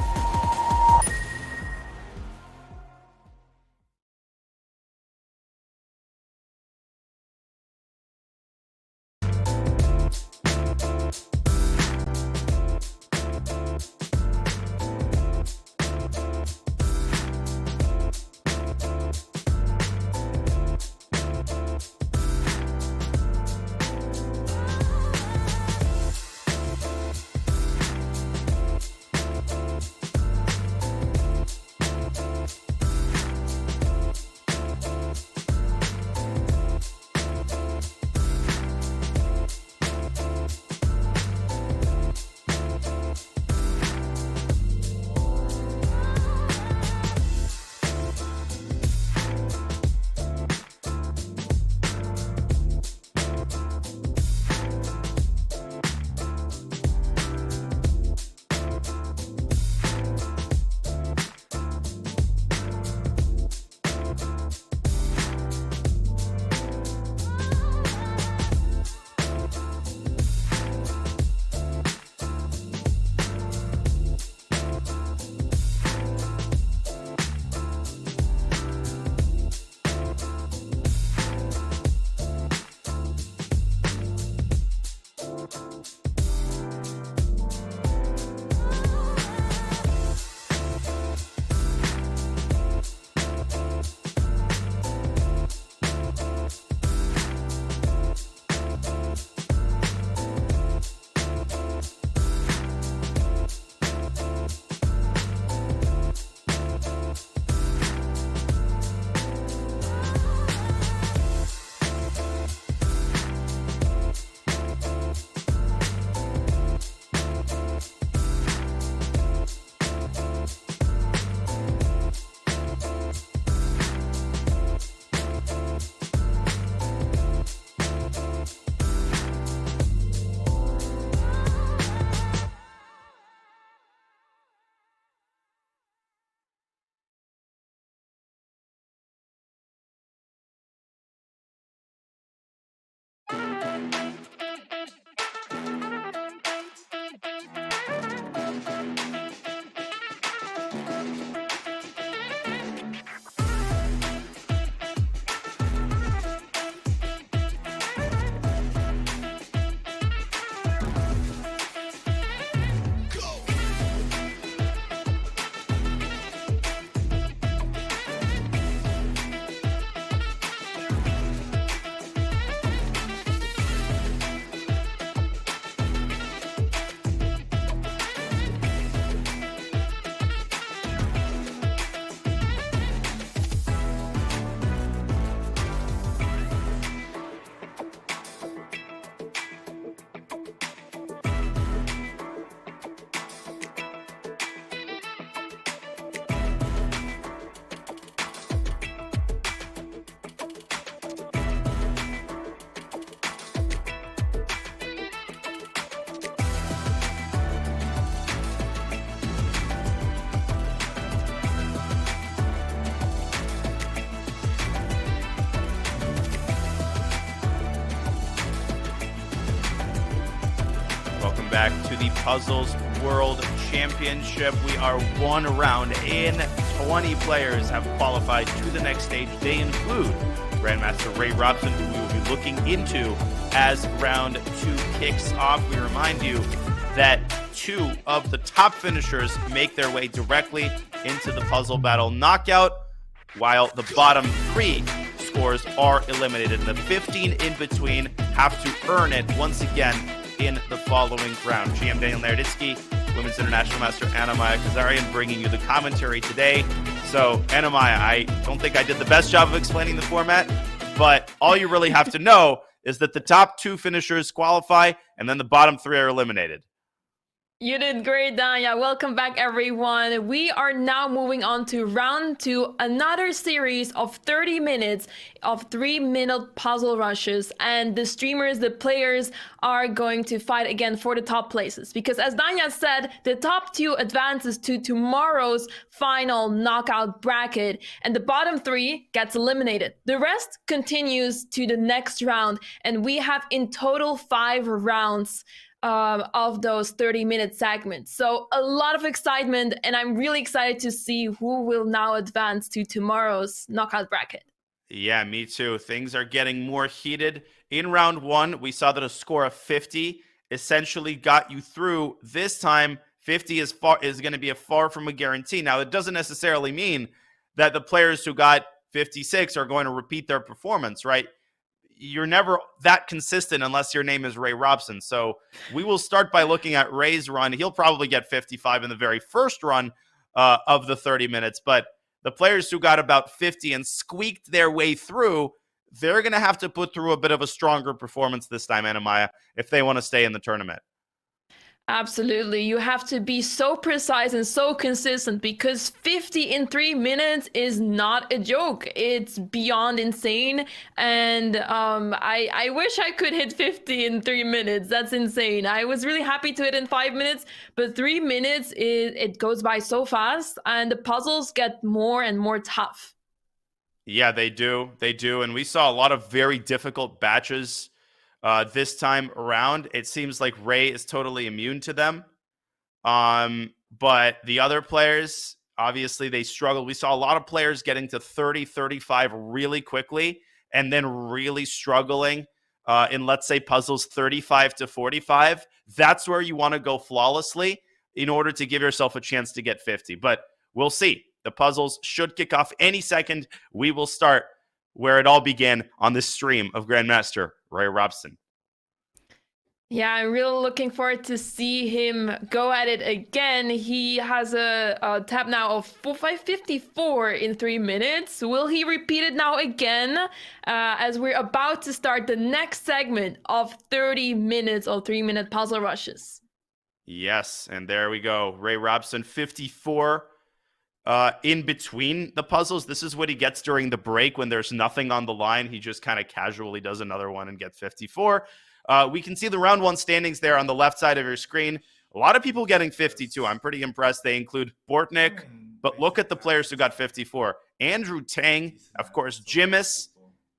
back to the Puzzles World Championship. We are one round in. 20 players have qualified to the next stage. They include Grandmaster Ray Robson, who we will be looking into as round 2 kicks off. We remind you that 2 of the top finishers make their way directly into the Puzzle Battle Knockout, while the bottom 3 scores are eliminated. And the 15 in between have to earn it once again in the following round. GM Daniel Naroditsky, Women's International Master Anamaya Kazarian bringing you the commentary today. So, Anamaya, I don't think I did the best job of explaining the format, but all you really have to know is that the top 2 finishers qualify, and then the bottom 3 are eliminated. You did great, Danya. Welcome back, everyone. We are now moving on to round 2, another series of 30 minutes of 3-minute puzzle rushes. And the streamers, the players, are going to fight again for the top places. Because as Danya said, the top 2 advances to tomorrow's final knockout bracket, and the bottom 3 gets eliminated. The rest continues to the next round, and we have in total 5 rounds of those 30-minute segments. So a lot of excitement, and I'm really excited to see who will now advance to tomorrow's knockout bracket. Yeah, me too. Things are getting more heated. In round 1, we saw that a score of 50 essentially got you through. This time, 50 is going to be far from a guarantee. Now, it doesn't necessarily mean that the players who got 56 are going to repeat their performance, right? You're never that consistent unless your name is Ray Robson. So we will start by looking at Ray's run. He'll probably get 55 in the very first run of the 30 minutes. But the players who got about 50 and squeaked their way through, they're going to have to put through a bit of a stronger performance this time, Anamaya, if they want to stay in the tournament. Absolutely. You have to be so precise and so consistent, because 50 in 3 minutes is not a joke. It's beyond insane. And I wish I could hit 50 in 3 minutes. That's insane. I was really happy to hit in 5 minutes, but 3 minutes, it goes by so fast, and the puzzles get more and more tough. Yeah, they do. They do. And we saw a lot of very difficult batches this time around. It seems like Ray is totally immune to them. But the other players, obviously, they struggle. We saw a lot of players getting to 30, 35 really quickly, and then really struggling in, let's say, puzzles 35 to 45. That's where you want to go flawlessly in order to give yourself a chance to get 50. But we'll see. The puzzles should kick off any second. We will start where it all began on this stream of Grandmaster Ray Robson. Yeah, I'm really looking forward to see him go at it again. He has a tap now of 554 in 3 minutes. Will he repeat it now again as we're about to start the next segment of 30 minutes or 3-minute puzzle rushes? Yes, and there we go. Ray Robson, 54 in between the puzzles. This is what he gets during the break when there's nothing on the line. He just kind of casually does another one and gets 54. We can see the round 1 standings there on the left side of your screen. A lot of people getting 52. I'm pretty impressed. They include Bortnyk, but look at the players who got 54. Andrew Tang, of course, Jimis.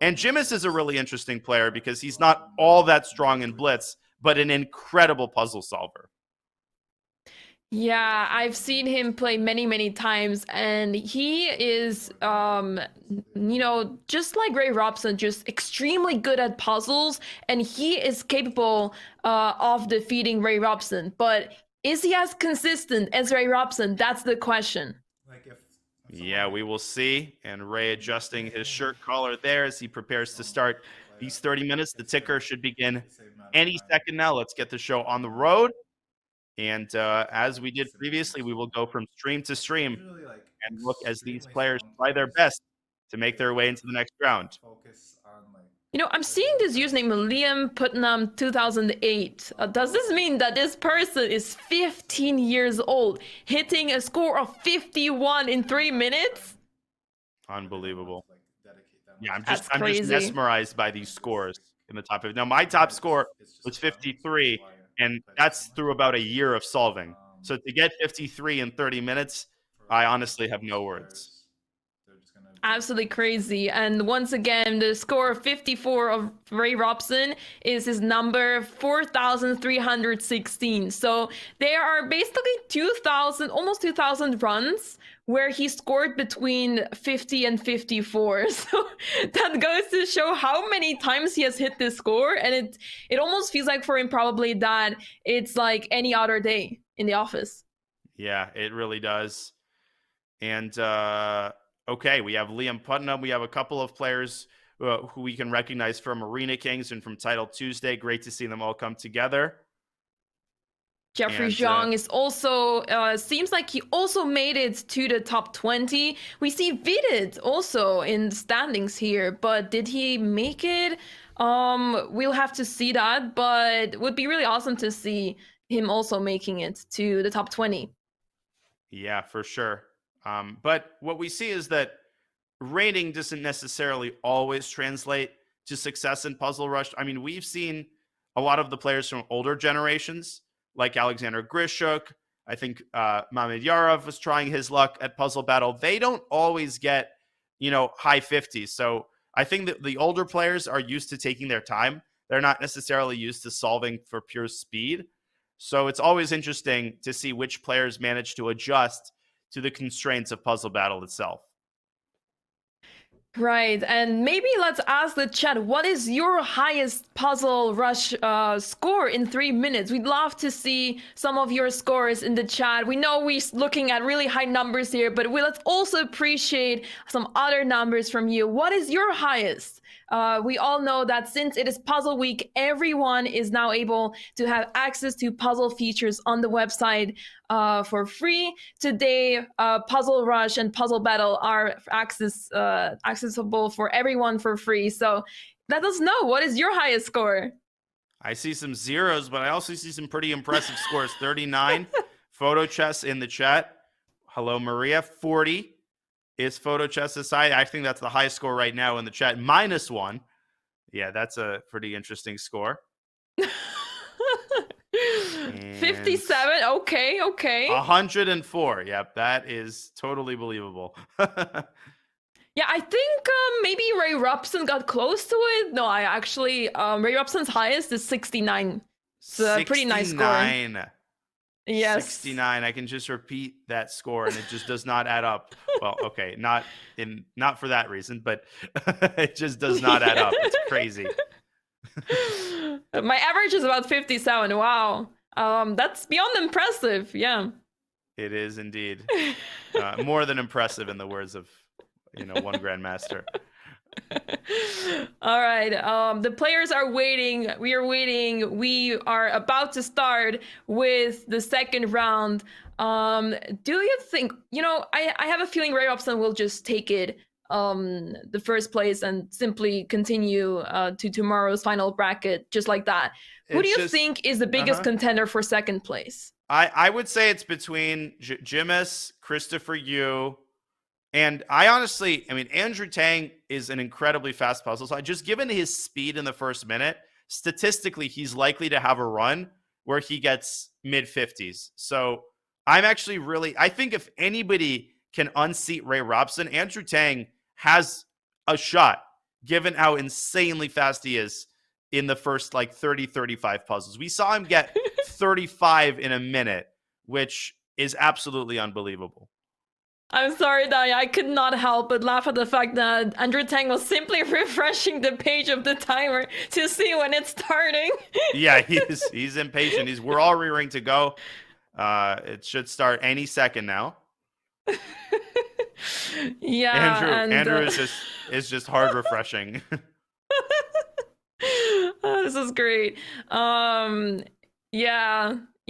And Jimis is a really interesting player because he's not all that strong in Blitz, but an incredible puzzle solver. Yeah, I've seen him play many, many times, and he is, just like Ray Robson, just extremely good at puzzles, and he is capable of defeating Ray Robson. But is he as consistent as Ray Robson? That's the question. Yeah, we will see. And Ray adjusting his shirt collar there as he prepares to start these 30 minutes. The ticker should begin any second now. Let's get the show on the road. And as we did previously, we will go from stream to stream and look as these players try their best to make their way into the next round. I'm seeing this username Liam Putnam 2008. Does this mean that this person is 15 years old, hitting a score of 51 in 3 minutes? Unbelievable. Yeah, I'm just mesmerized by these scores in the top 50. Now, my top score was 53. And that's through about a year of solving. So to get 53 in 30 minutes, I honestly have no words. gonna be Absolutely crazy. And once again, the score of 54 of Ray Robson is his number 4,316. So there are basically 2,000, almost 2,000 runs where he scored between 50 and 54. So that goes to show how many times he has hit this score. And it almost feels like for him probably that it's like any other day in the office. Yeah, it really does. And okay, we have Liam Putnam. We have a couple of players who we can recognize from Arena Kings and from Title Tuesday. Great to see them all come together. Jeffrey And, Zhang is also, seems like he also made it to the top 20. We see Vidit also in the standings here, but did he make it? We'll have to see that, but it would be really awesome to see him also making it to the top 20. Yeah, for sure. But what we see is that rating doesn't necessarily always translate to success in Puzzle Rush. I mean, we've seen a lot of the players from older generations, like Alexander Grishuk. I think Mamed Yarov was trying his luck at Puzzle Battle. They don't always get, high 50s. So I think that the older players are used to taking their time. They're not necessarily used to solving for pure speed. So it's always interesting to see which players manage to adjust to the constraints of Puzzle Battle itself. Right, and maybe let's ask the chat, what is your highest Puzzle Rush score in 3 minutes? We'd love to see some of your scores in the chat. We know we're looking at really high numbers here, but let's also appreciate some other numbers from you. What is your highest? We all know that since it is Puzzle Week, everyone is now able to have access to puzzle features on the website for free. Today, Puzzle Rush and Puzzle Battle are accessible for everyone for free. So let us know, what is your highest score? I see some zeros, but I also see some pretty impressive scores. 39, Photo Chess in the chat. Hello, Maria. 40. Is Photo Chess aside? I think that's the highest score right now in the chat. -1. Yeah, that's a pretty interesting score. 57. Okay. 104. Yep, that is totally believable. Yeah, I think maybe Ray Robson got close to it. No, I actually, Ray Robson's highest is 69. It's a pretty nice score. 69. Yes. 69. I can just repeat that score and it just does not add up. Well, okay, not for that reason, but it just does not add up. It's crazy. My average is about 57. Wow. That's beyond impressive. Yeah. It is indeed. More than impressive in the words of, one grandmaster. All right. The players are waiting. We are waiting. We are about to start with the second round. Do you think, I have a feeling Ray Robson will just take it, the first place and simply continue to tomorrow's final bracket just like that. Who do you think is the biggest contender for second place? I would say it's between Jimis, Christopher Yu, and Andrew Tang is an incredibly fast puzzle. So just given his speed in the first minute, statistically, he's likely to have a run where he gets mid-50s. So I think if anybody can unseat Ray Robson, Andrew Tang has a shot, given how insanely fast he is in the first 30, 35 puzzles. We saw him get 35 in a minute, which is absolutely unbelievable. I'm sorry, Daya. I could not help but laugh at the fact that Andrew Tang was simply refreshing the page of the timer to see when it's starting. Yeah, he's impatient. We're all rearing to go. It should start any second now. Yeah, Andrew is just hard refreshing. Oh, this is great.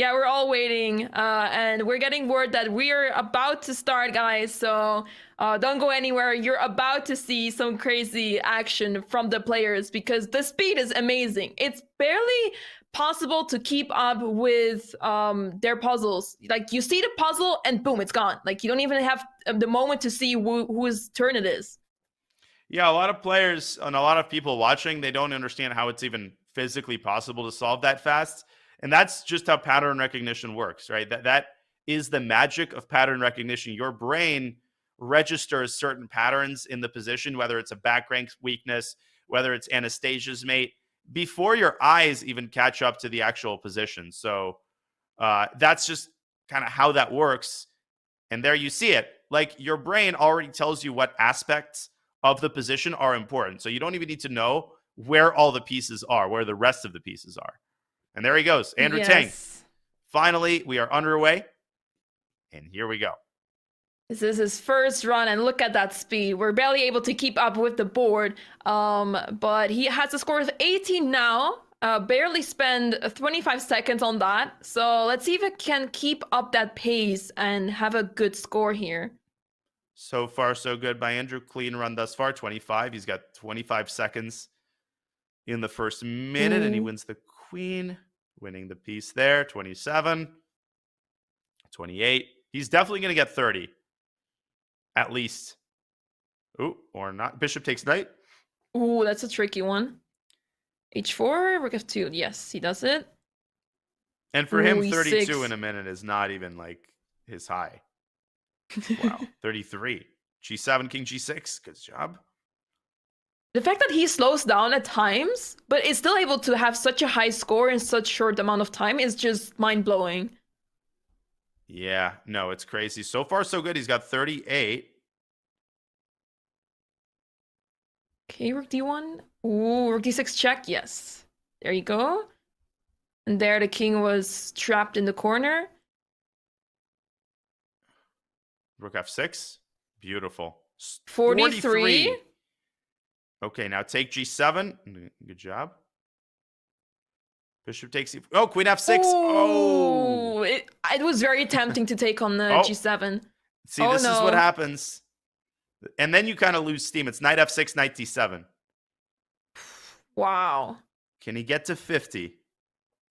Yeah, we're all waiting, and we're getting word that we're about to start, guys. So don't go anywhere. You're about to see some crazy action from the players because the speed is amazing. It's barely possible to keep up with their puzzles. Like, you see the puzzle and boom, it's gone. Like, you don't even have the moment to see whose turn it is. Yeah, a lot of players and a lot of people watching, they don't understand how it's even physically possible to solve that fast. And that's just how pattern recognition works, right? That is the magic of pattern recognition. Your brain registers certain patterns in the position, whether it's a back rank weakness, whether it's Anastasia's mate, before your eyes even catch up to the actual position. So that's just kind of how that works. And there you see it. Like, your brain already tells you what aspects of the position are important. So you don't even need to know where all the pieces are, where the rest of the pieces are. And there he goes, Andrew Tang. Finally, we are underway. And here we go. This is his first run, and look at that speed. We're barely able to keep up with the board, but he has a score of 18 now. Barely spend 25 seconds on that. So let's see if it can keep up that pace and have a good score here. So far, so good by Andrew. Clean run thus far, 25. He's got 25 seconds in the first minute, and he wins the queen, winning the piece there, 27, 28. He's definitely going to get 30, at least. Ooh, or not. Bishop takes knight. Ooh, that's a tricky one. H4, rook f2. Yes, he does it. And for him, Ooh, 32 E6. in a minute is not even like his high. Wow, 33. G7, king G6. Good job. The fact that he slows down at times, but is still able to have such a high score in such short amount of time is just mind-blowing. Yeah, no, it's crazy. So far, so good. He's got 38. Okay, rook d1. Ooh, rook d6 check. Yes. There you go. And there the king was trapped in the corner. Rook f6. Beautiful. 43. Okay, now take g7. Good job. Bishop takes e. Oh, queen f6. Oh, it was very tempting to take on the g7. See, this is what happens. And then you kind of lose steam. It's knight f6, knight d7. Wow. Can he get to 50?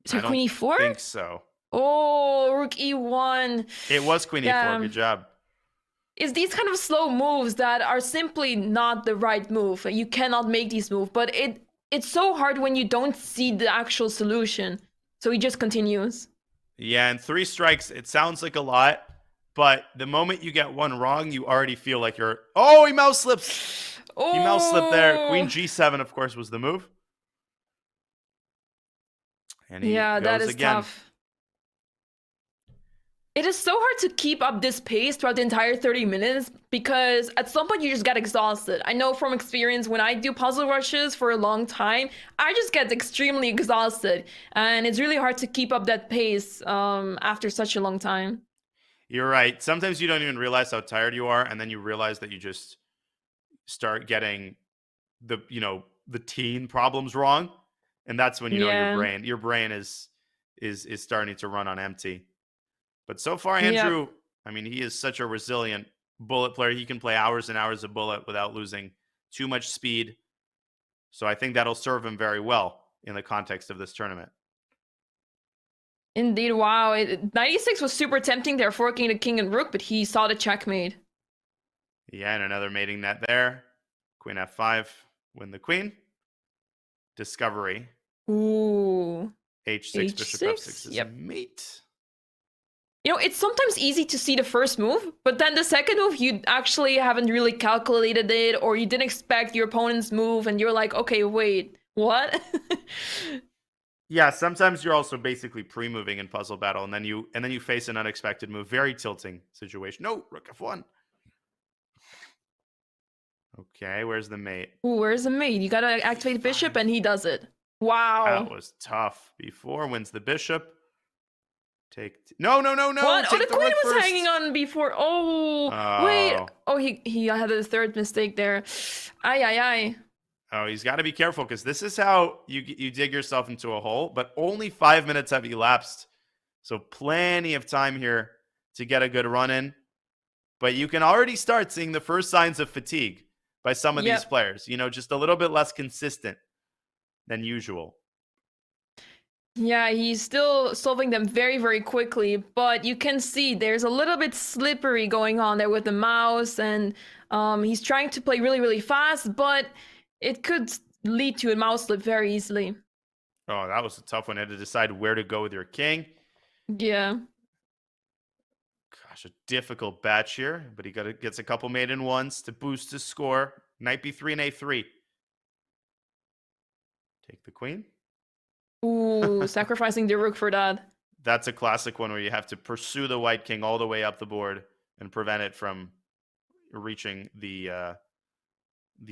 Is it queen e4? I think so. Oh, rook e1. It was queen e4. Good job. It's these kind of slow moves that are simply not the right move. You cannot make these moves, but it's so hard when you don't see the actual solution. So he just continues. Yeah, and 3 strikes, it sounds like a lot, but the moment you get one wrong, you already feel like you're... Oh, he mouse slips! Oh. He mouse slipped there. Queen g7, of course, was the move. And he goes that is again. tough. It is so hard to keep up this pace throughout the entire 30 minutes because at some point you just get exhausted. I know from experience when I do puzzle rushes for a long time, I just get extremely exhausted. And it's really hard to keep up that pace after such a long time. You're right. Sometimes you don't even realize how tired you are, and then you realize that you just start getting the teen problems wrong. And that's when you know your brain is starting to run on empty. But so far, Andrew, I mean, he is such a resilient bullet player. He can play hours and hours of bullet without losing too much speed. So I think that'll serve him very well in the context of this tournament. Indeed, wow. 96 was super tempting there, forking the king and rook, but he saw the checkmate. Yeah, and another mating net there. Queen f5, win the queen. Discovery. Ooh. H6, bishop f6 is a mate. You know, it's sometimes easy to see the first move, but then the second move, you actually haven't really calculated it, or you didn't expect your opponent's move, and you're like, okay, wait, what? Yeah, sometimes you're also basically pre-moving in Puzzle Battle, and then you face an unexpected move. Very tilting situation. No, rook f1. Okay, where's the mate? Ooh, where's the mate? You gotta activate bishop, and he does it. Wow. That was tough. B4 wins the bishop. No. What? Take the queen was first. hanging on before. Oh, wait. Oh, he had a third mistake there. Ay. Oh, he's got to be careful because this is how you dig yourself into a hole. But only 5 minutes have elapsed, so plenty of time here to get a good run in. But you can already start seeing the first signs of fatigue by some of these players. You know, just a little bit less consistent than usual. Yeah, he's still solving them very, very quickly, but you can see there's a little bit slippery going on there with the mouse, and he's trying to play really, really fast, but it could lead to a mouse slip very easily. Oh, that was a tough one. I had to decide where to go with your king. Yeah. Gosh, a difficult batch here, but he gets a couple maiden ones to boost his score. Knight b3 and a3. Take the queen. Ooh, sacrificing the rook for that. That's a classic one where you have to pursue the white king all the way up the board and prevent it from reaching the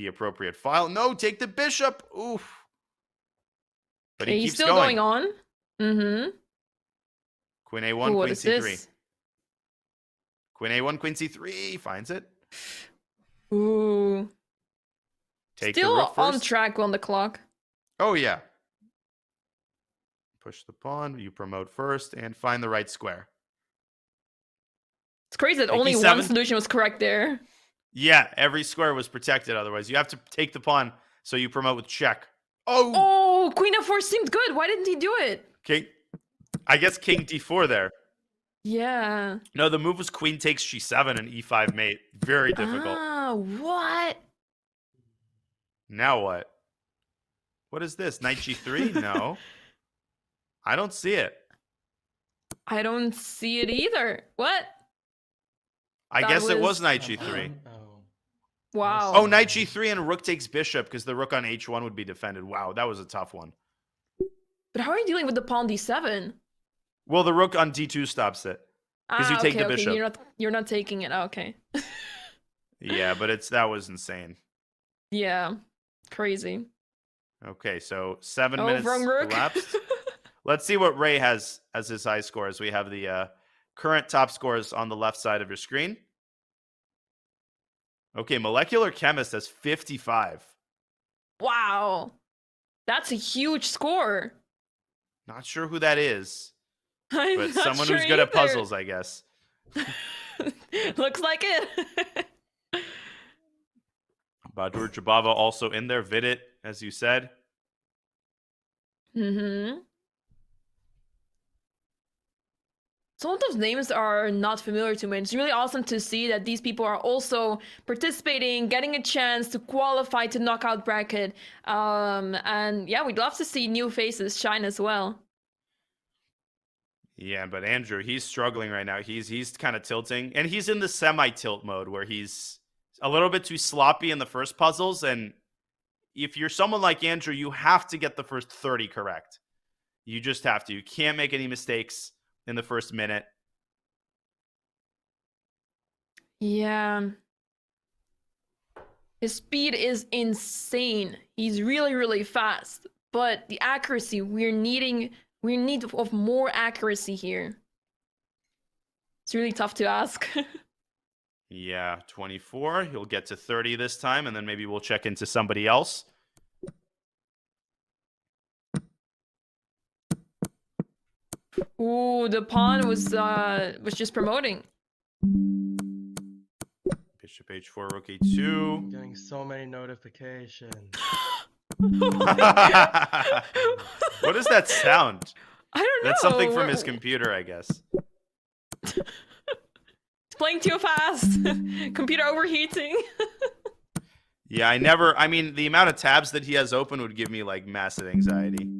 appropriate file. No, take the bishop. Oof. But Okay, he he's keeps still going. on. Mm-hmm. Queen a1, Ooh, what queen is c3. this? Queen a1, queen c3. Finds it. Ooh. Take the Still rook on first. track on the clock. Oh, yeah. Push the pawn. You promote first and find the right square. It's crazy that Take only E7. one solution was correct there. Yeah, every square was protected otherwise. You have to take the pawn, so you promote with check. Oh! Oh, queen f4 seemed good. Why didn't he do it? King. I guess king d4 there. Yeah. No, the move was queen takes g7 and e5 mate. Very difficult. Ah, what? Now what? What is this? Knight g3? No. I don't see it. I don't see it either. What? I That guess it was- was knight g3. Oh. Wow. Oh, knight g3 and rook takes bishop because the rook on h1 would be defended. Wow, that was a tough one. But how are you dealing with the pawn d7? Well, the rook on d2 stops it. 'Cause you take okay, the bishop. You're not taking it. Okay. Yeah, but that was insane. Yeah. Crazy. Okay, so 7 Oh, minutes wrong rook. elapsed. Let's see what Ray has as his high scores. We have the current top scores on the left side of your screen. Okay, Molecular Chemist has 55. Wow. That's a huge score. Not sure who that is, I'm but not someone sure who's good at either. puzzles, I guess. Looks like it. Badur Jabava also in there. Vidit, as you said. Mm-hmm. Some of those names are not familiar to me. It's really awesome to see that these people are also participating, getting a chance to qualify to knockout bracket. And yeah, we'd love to see new faces shine as well. Yeah, but Andrew, he's struggling right now. He's kind of tilting, and he's in the semi-tilt mode where he's a little bit too sloppy in the first puzzles. And if you're someone like Andrew, you have to get the first 30 correct. You just have to. You can't make any mistakes in the first minute. Yeah. His speed is insane. He's really, really fast. But the accuracy, we need of more accuracy here. It's really tough to ask. Yeah, 24. He'll get to 30 this time, and then maybe we'll check into somebody else. Ooh, the pawn was just promoting. Bishop h4, rook e2. I'm getting so many notifications. What is that sound? I don't know. That's something from his computer, I guess. It's playing too fast. Computer overheating. Yeah, I mean, the amount of tabs that he has open would give me like massive anxiety.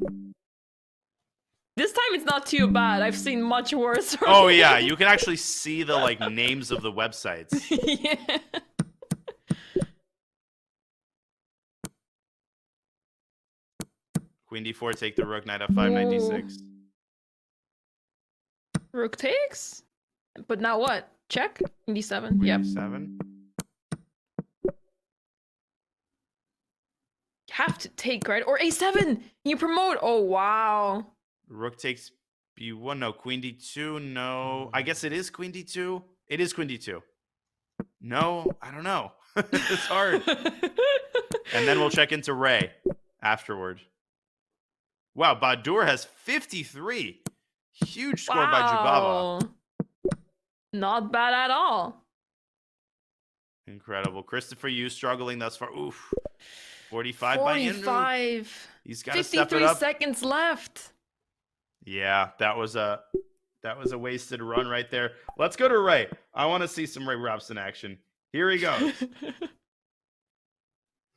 This time it's not too bad. I've seen much worse. Oh yeah, you can actually see the like names of the websites. Yeah. Queen d4, take the rook, knight f5, knight d6. Rook takes. But now what? Check. Queen d7. Queen Yep. d7. Have to take, right? Or a7. You promote. Oh wow. Rook takes b1. No, queen d2. No, I guess it is queen d2. It is queen d2. No, I don't know. It's hard. And then we'll check into Ray afterward. Wow, Badur has 53. Huge score by Jubava. Wow. Not bad at all. Incredible. Christopher Yu struggling thus far. Oof. 45 by Andrew. 45. He's got to step it 53 up. seconds left. Yeah, that was a wasted run right there. Let's go to Ray. I want to see some Ray Robson action. Here he goes.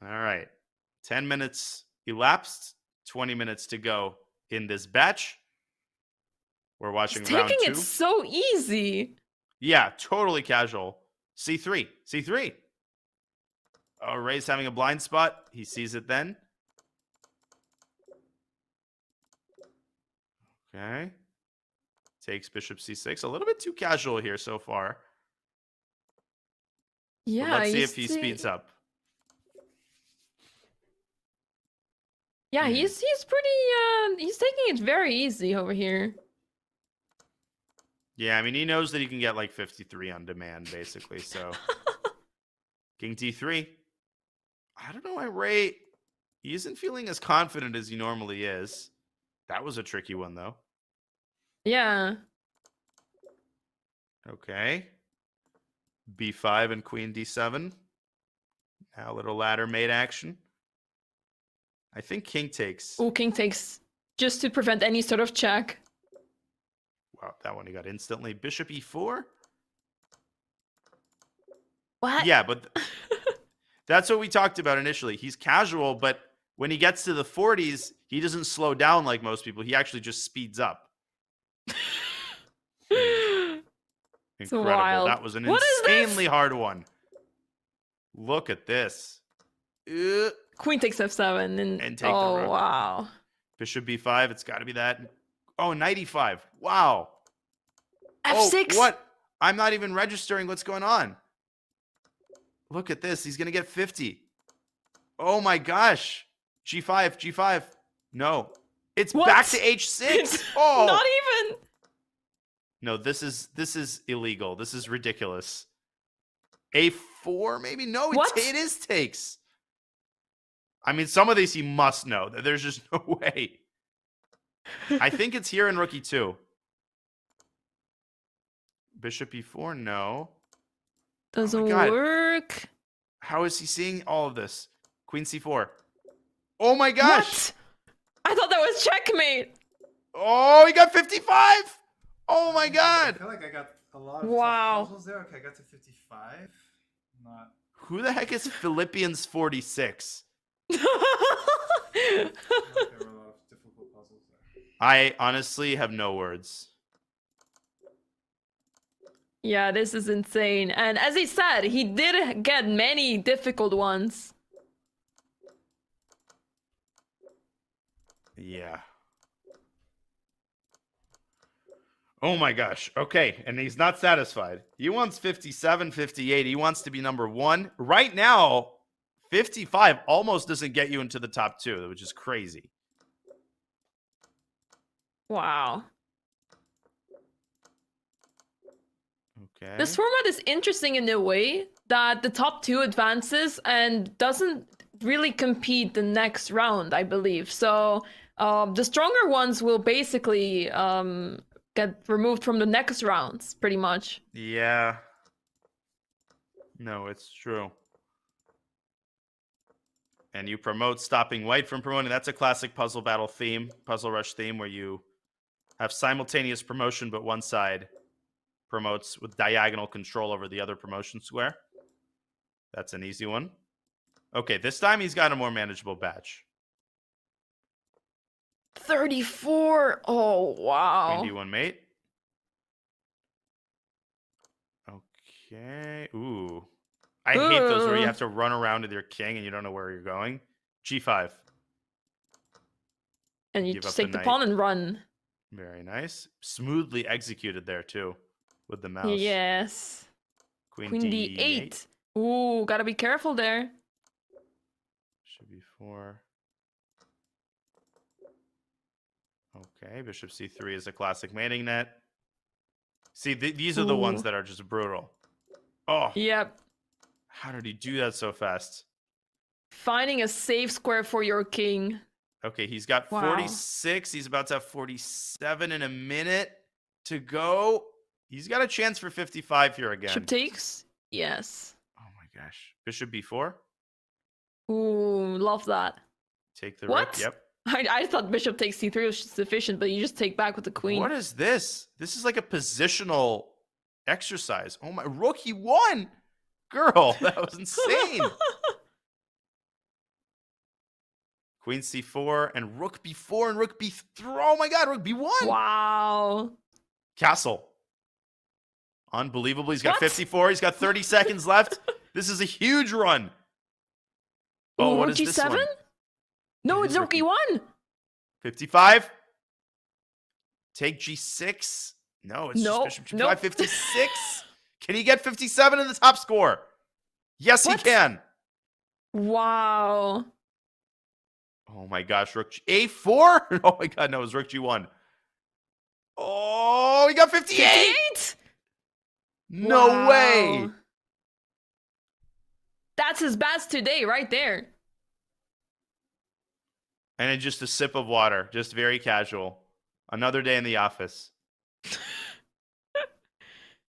All right. 10 minutes elapsed. 20 minutes to go in this batch. We're watching He's round taking 2. it so easy. Yeah, totally casual. C3. C3. Oh, Ray's having a blind spot. He sees it then. Okay. Takes bishop C6. A little bit too casual here so far. But Yeah, let's see if he speeds up. Yeah, he's pretty he's taking it very easy over here. Yeah, I mean, he knows that he can get like 53 on demand, basically. So, King D3. I don't know why Ray, he isn't feeling as confident as he normally is. That was a tricky one, though. Yeah. Okay. B5 and Queen D7. Now a little ladder mate action. I think King takes. Oh, King takes just to prevent any sort of check. Wow, that one he got instantly. Bishop E4. What? Yeah, but that's what we talked about initially. He's casual, but when he gets to the 40s, he doesn't slow down like most people. He actually just speeds up. Incredible. Wild. That was an What is this? insanely hard one. Look at this. Queen takes F7 and take the oh rook. wow. Bishop B5. It's got to be that. Oh, knight E5. Wow. F6. Oh, what? I'm not even registering what's going on. Look at this. He's going to get 50. Oh my gosh. G5, G5. No. It's What? back to H6. Oh. Not even. No, this is illegal. This is ridiculous. A4 maybe? No, What? it is takes. I mean, some of these he must know. There's just no way. I think it's here in rook E2. Bishop E4, no. Doesn't God. work. How is he seeing all of this? Queen C4. Oh my gosh. What? I thought that was checkmate. Oh, he got 55. Oh my I God. feel like I got a lot of Wow. puzzles there. Okay, I got to 55. Not. Who the heck is Philippians 46? There were a lot of difficult puzzles there. I honestly have no words. Yeah, this is insane. And as he said, he did get many difficult ones. Yeah. Oh my gosh. Okay. And he's not satisfied. He wants 57, 58. He wants to be number one. Right now, 55 almost doesn't get you into the top two, which is crazy. Wow. Okay. This format is interesting in a way that the top two advances and doesn't really compete the next round, I believe. So the stronger ones will basically get removed from the next rounds, pretty much. Yeah. No, it's true. And you promote stopping white from promoting. That's a classic puzzle battle theme, puzzle rush theme, where you have simultaneous promotion, but one side promotes with diagonal control over the other promotion square. That's an easy one. Okay, this time he's got a more manageable batch. 34. Oh, wow. Queen D1 mate. Okay. Ooh. I hate those where you have to run around with your king and you don't know where you're going. G5. And you Give just up take the the pawn and run. Very nice. Smoothly executed there, too, with the mouse. Yes. Queen Queen D8. Ooh, gotta be careful there. Should be 4. Okay, bishop C3 is a classic mating net. See, these are the ones that are just brutal. Oh. Yep. How did he do that so fast? Finding a safe square for your king. Okay, he's got 46. He's about to have 47 in a minute to go. He's got a chance for 55 here again. Bishop takes? Yes. Oh my gosh. Bishop B4. Ooh, love that. Take the What? rook. Yep. I thought bishop takes c3 was sufficient, but you just take back with the queen. What is this? This is like a positional exercise. Oh my, rook, he won! Girl, that was insane. Queen C4 and rook B4 and rook B3. Oh my god, rook B1. Wow. Castle. Unbelievable. He's got What? 54. He's got 30 seconds left. This is a huge run. Oh, what Rook is this G7? one? No, It it's is Rook Rook E1. 55. Take G6. No, it's No, just Bishop G5. nope. 56. Can he get 57 in the top score? Yes, What? he can. Wow. Oh my gosh, Rook A4? Oh my god, no, it was Rook G1. Oh, he got 58. 58? No Wow. way. That's his best today, right there. And then just a sip of water, just very casual. Another day in the office.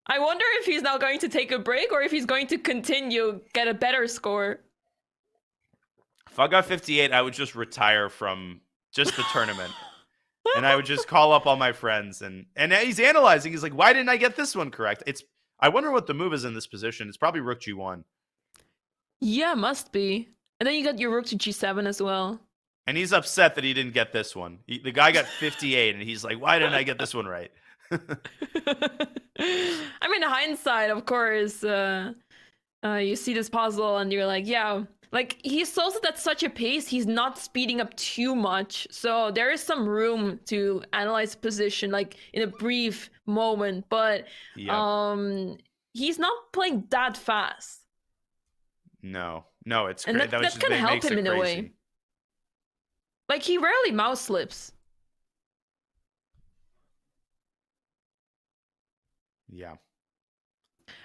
I wonder if he's now going to take a break or if he's going to continue, get a better score. If I got 58, I would just retire from just the tournament. And I would just call up all my friends and he's analyzing. He's like, why didn't I get this one correct? I wonder what the move is in this position. It's probably Rook G1. Yeah, must be. And then you got your Rook to G7 as well. And he's upset that he didn't get this one. The guy got 58 and he's like, why didn't I get this one right? I mean, in hindsight, of course, you see this puzzle and you're like, yeah, like he solves it at such a pace, he's not speeding up too much. So there is some room to analyze the position, like in a brief moment, but Yep. he's not playing that fast. No, it's And great. that can help him in a way. Like he rarely mouse slips. Yeah.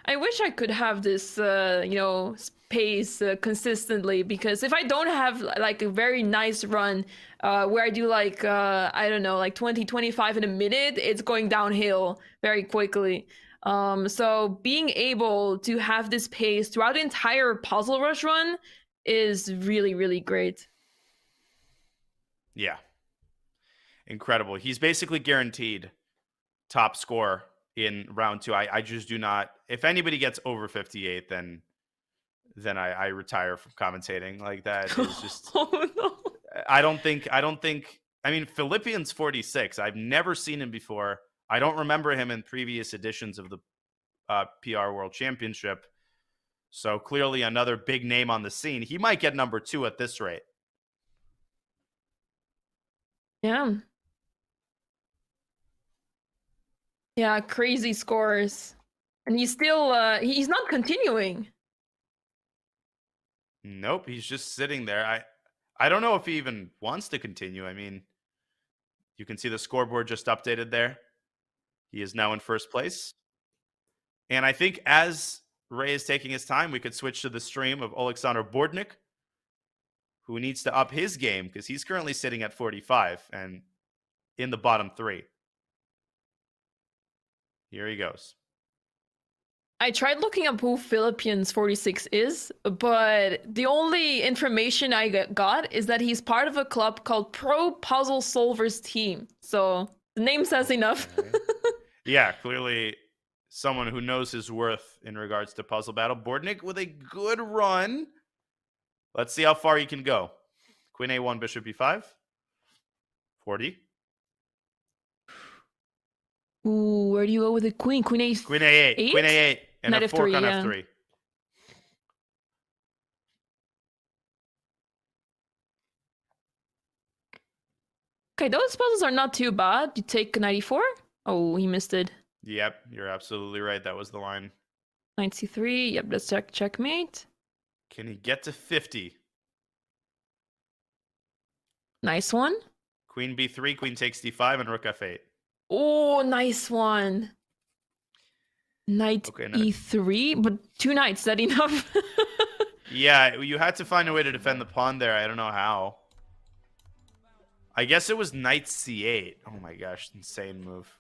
I wish I could have this, pace consistently, because if I don't have like a very nice run where I do like, I don't know, like 20, 25 in a minute, it's going downhill very quickly. So being able to have this pace throughout the entire Puzzle Rush run is really, really great. Yeah. Incredible. He's basically guaranteed top score in round 2. I just do not. If anybody gets over 58, then I retire from commentating. Like that is just. Oh no. I don't think. I mean, Philippians 46. I've never seen him before. I don't remember him in previous editions of the PR World Championship. So clearly another big name on the scene. He might get number 2 at this rate. Yeah. Yeah, crazy scores. And he's still, he's not continuing. Nope, he's just sitting there. I don't know if he even wants to continue. I mean, you can see the scoreboard just updated there. He is now in first place. And I think as Ray is taking his time, we could switch to the stream of Alexander Bortnyk, who needs to up his game because he's currently sitting at 45 and in the bottom 3. Here he goes. I tried looking up who Philippians 46 is, but the only information I got is that he's part of a club called Pro Puzzle Solvers Team. So the name says enough. Yeah, clearly someone who knows his worth in regards to Puzzle Battle. Bortnyk with a good run. Let's see how far he can go. Queen A1, Bishop B5. 40. Ooh, where do you go with the queen? Queen A8. Queen A8. Queen A8. And Knight a fork F3, on yeah. F3. Okay, those puzzles are not too bad. You take 94. Oh, he missed it. Yep, you're absolutely right. That was the line. Knight C3. Yep, that's checkmate. Can he get to 50? Nice one. Queen B3, Queen takes D5, and Rook F8. Oh, nice one. Knight E3, but 2 knights, is that enough? Yeah, you had to find a way to defend the pawn there. I don't know how. I guess it was Knight C8. Oh my gosh, insane move.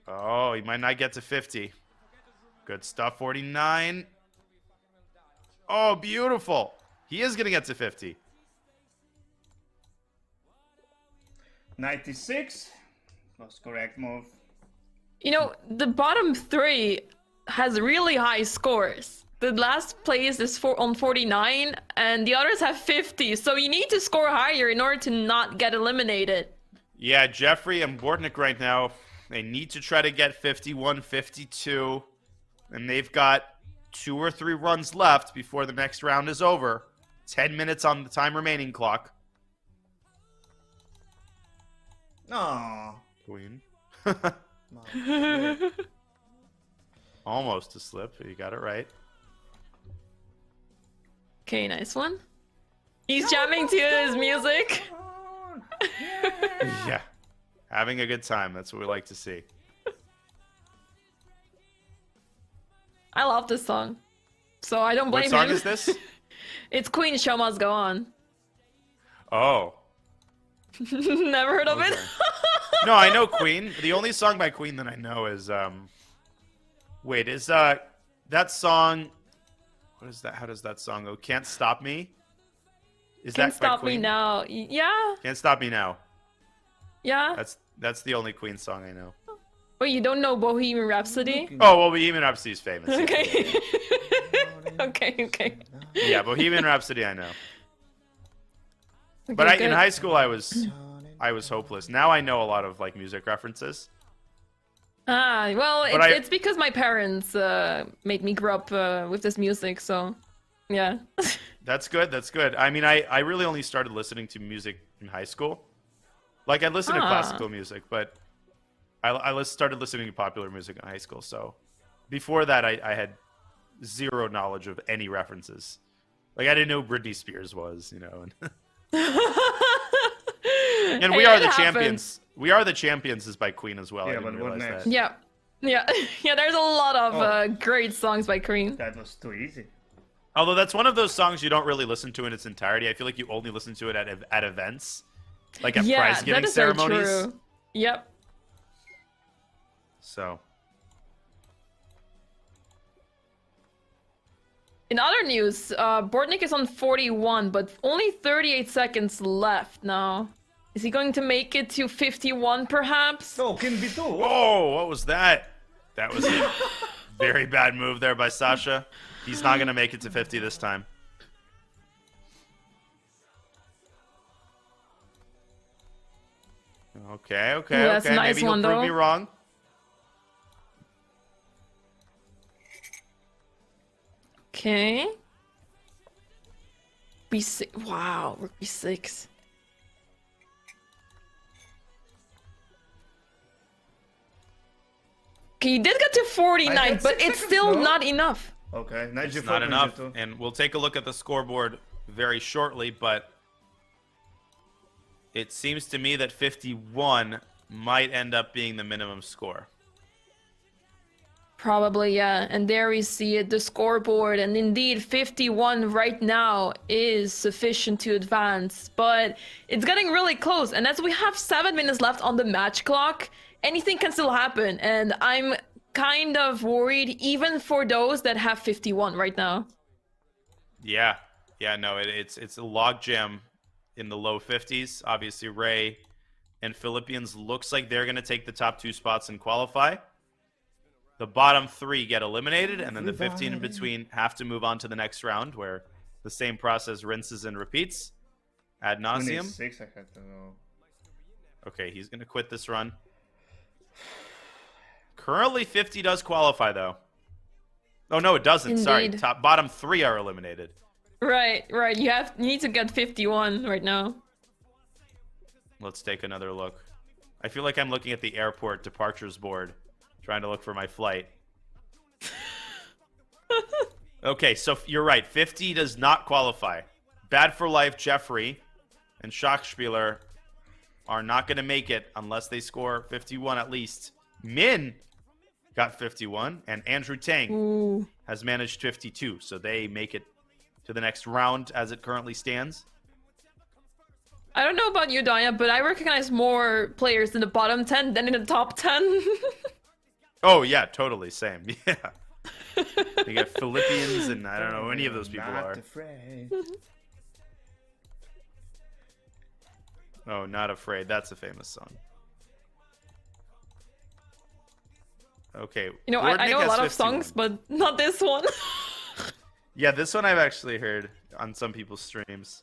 Oh, he might not get to 50. Good stuff, 49. Oh, beautiful. He is going to get to 50. 96. Most correct move. You know, the bottom 3 has really high scores. The last place is on 49, and the others have 50. So you need to score higher in order to not get eliminated. Yeah, Jeffrey and Bortnyk right now, They need to try to get 51, 52, and they've got 2 or 3 runs left before the next round is over. 10 minutes on the time remaining clock. No. Queen. No. Almost a slip. You got it right. Okay, nice one. He's jamming to his music. Yeah. Having a good time. That's what we like to see. I love this song. So I don't blame What song him. is this? It's Queen, Show Must Go On. Oh. Never heard of it? No, I know Queen. The only song by Queen that I know is wait, is that song, what is that? How does that song go? Can't Stop Me? Is Can't that by Stop Me Queen? Now. Yeah. Can't Stop Me Now. Yeah. That's the only Queen song I know. Wait, you don't know Bohemian Rhapsody? Oh, well, Bohemian Rhapsody is famous. Okay. okay. Yeah, Bohemian Rhapsody I know. Okay, But in good. high school I was hopeless. Now I know a lot of like music references. Ah, well, But it's because my parents made me grow up with this music, so yeah. That's good. That's good. I mean, I really only started listening to music in high school. Like I listened to classical music, but I started listening to popular music in high school. So before that, I had zero knowledge of any references. Like I didn't know who Britney Spears was, you know. And We Hey, Are it the happens. Champions. We Are the Champions is by Queen as well. Yeah, I didn't but what realize next? that. Yeah. Yeah, there's a lot of Oh. great songs by Queen. That was too easy. Although that's one of those songs you don't really listen to in its entirety. I feel like you only listen to it at events, like at Yeah, prize that giving is very ceremonies. true. Yep. So In other news, Bortnyk is on 41, but only 38 seconds left now. Is he going to make it to 51, perhaps? No, King B2. oh, what was that? That was a very bad move there by Sasha. He's not gonna make it to 50 this time. Okay, Ooh, that's a nice Maybe he'll one, prove though. me wrong. Okay. B6. Wow, rook B6. Okay, he did get to 49, had but 6 it's seconds, still no? not enough. Okay, It's not enough, and we'll take a look at the scoreboard very shortly, but it seems to me that 51 might end up being the minimum score. Probably, yeah. And there we see it, the scoreboard. And indeed, 51 right now is sufficient to advance. But it's getting really close. And as we have 7 minutes left on the match clock, anything can still happen. And I'm kind of worried, even for those that have 51 right now. Yeah, no, it's a logjam in the low 50s. Obviously, Ray and Philippians looks like they're going to take the top 2 spots and qualify. The bottom 3 get eliminated, and then the 15 in between have to move on to the next round, where the same process rinses and repeats ad nauseum. 26, I had to know. Okay, he's going to quit this run. Currently, 50 does qualify, though. Oh, no, it doesn't. Sorry, Indeed. bottom 3 are eliminated. Right. You need to get 51 right now. Let's take another look. I feel like I'm looking at the airport departures board, trying to look for my flight. Okay, so you're right. 50 does not qualify. Bad for Life, Jeffrey, and Schachspieler are not going to make it unless they score 51 at least. Min got 51, and Andrew Tang Ooh. has managed 52, so they make it to the next round as it currently stands. I don't know about you, Danya, but I recognize more players in the bottom 10 than in the top 10. Oh, yeah, totally. Same. Yeah. You got Philippians, and I don't know who any of those people Not are. afraid. Oh, Not Afraid. That's a famous song. Okay. You know, I Bortnyk know a has lot of 51. songs, but not this one. Yeah, this one I've actually heard on some people's streams.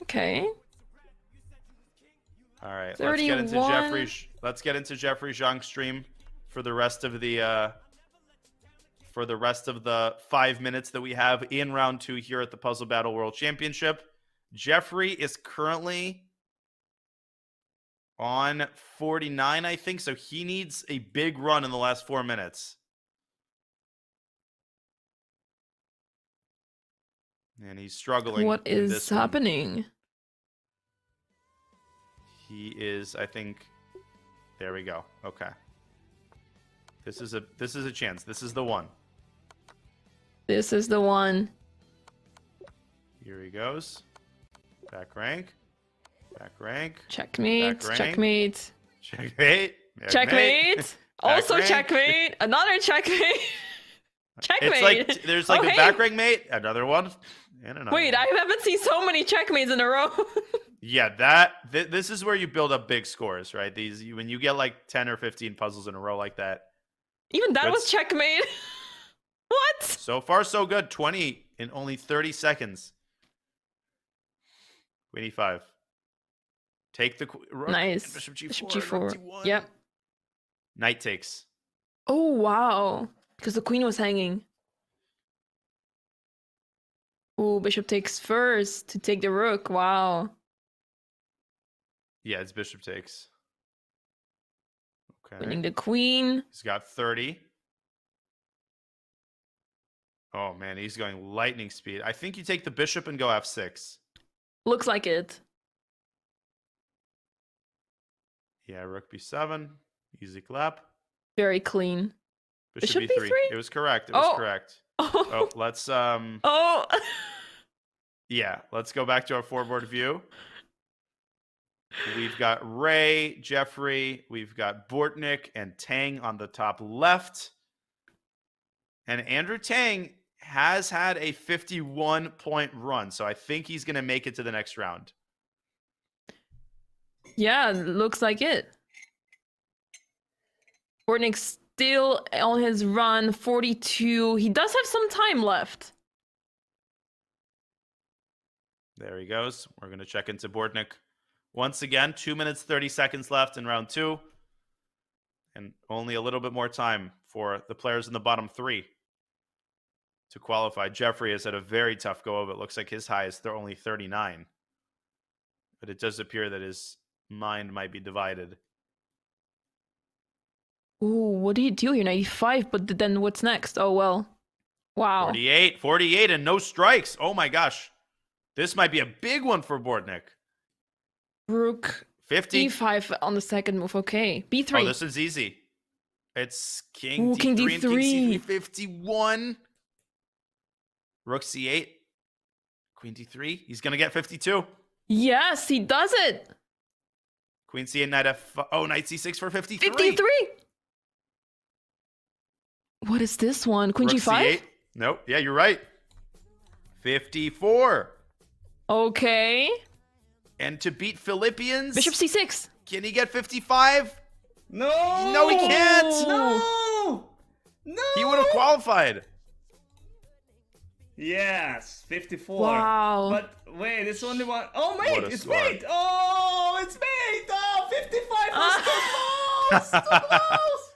Okay. All right, 31. Let's get into Jeffrey Zhang's stream for the rest of the 5 minutes that we have in round 2 here at the Puzzle Battle World Championship. Jeffrey is currently on 49, I think, so he needs a big run in the last 4 minutes. And he's struggling. What in is this one. happening? He is, I think. There we go. Okay. This is a chance. This is the one. This is the one. Here he goes. Back rank. Back rank. Checkmate. Back rank. Checkmate. Checkmate. Checkmate. Also rank. checkmate. Another checkmate. Checkmate. It's like there's like Oh, a hey. back rank mate, another one, and another. Wait, one. I haven't seen so many checkmates in a row. Yeah, this is where you build up big scores, right? When you get like 10 or 15 puzzles in a row like that. Even that was That's- checkmate. What? So far, so good. 20 in only 30 seconds. 25. Take the rook. Nice. And Bishop Bishop G4. rook G4. D1. Yep. Knight takes. Oh, wow. Because the queen was hanging. Oh, bishop takes first to take the rook. Wow. Yeah, it's bishop takes. Okay. Winning the queen. He's got 30. Oh, man, he's going lightning speed. I think you take the bishop and go f6. Looks like it. Yeah, rook b7. Easy clap. Very clean. Bishop Bishop b3. B3? It was correct. It was Oh. correct. Oh. Oh, let's Oh. yeah, let's go back to our four-board view. We've got Ray, Jeffrey, we've got Bortnyk and Tang on the top left. And Andrew Tang has had a 51-point run, so I think he's going to make it to the next round. Yeah, looks like it. Bortnyk still on his run, 42. He does have some time left. There he goes. We're going to check into Bortnyk. Once again, 2 minutes, 30 seconds left in round 2. And only a little bit more time for the players in the bottom 3 to qualify. Jeffrey has had a very tough go of it. Looks like his high is only 39. But it does appear that his mind might be divided. Ooh, what do you do here? 95, but then what's next? Oh, well. Wow. 48 and no strikes. Oh my gosh. This might be a big one for Bortnyk. Rook 50. E5 on the second move. Okay. B3. Oh, this is easy. It's king Ooh, D3 king and king D3. C3, 51. Rook C8. Queen D3. He's going to get 52. Yes, he does it. Queen C8, knight F. Oh, knight C6 for 53. 53. What is this one? Queen Rook G5? C8. Nope. Yeah, you're right. 54. Okay. And to beat Philippians. Bishop C6. Can he get 55? No! No, he can't. No! No! He would have qualified. Yes, 54. Wow. But wait, it's only one. Oh, What mate, a it's score. mate. Oh, it's mate. Oh, 55 was too close. Too close.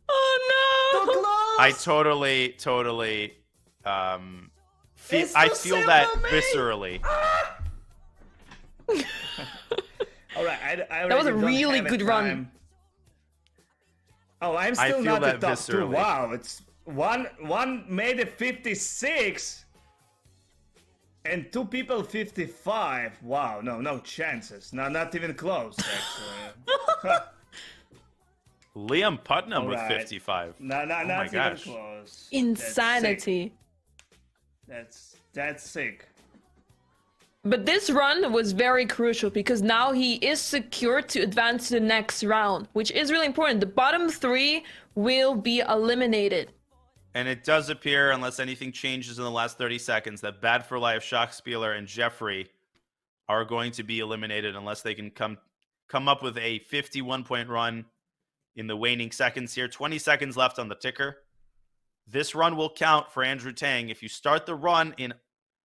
Oh, Too no. close. I totally It's I too feel simple, that mate. viscerally. All right, I That was a already don't really have good time. run. Oh, I'm I still feel not that the top 2. viscerally. Wow, it's one made it 56 and 2 people 55. Wow, no chances. No, not even close actually. Liam Putnam All with right. 55. No, my not even gosh. close. Insanity. That's sick. But this run was very crucial because now he is secure to advance to the next round, which is really important. The bottom 3 will be eliminated. And it does appear, unless anything changes in the last 30 seconds, that Bad for Life, Schachspieler, and Jeffrey are going to be eliminated unless they can come up with a 51-point run in the waning seconds here. 20 seconds left on the ticker. This run will count for Andrew Tang. If you start the run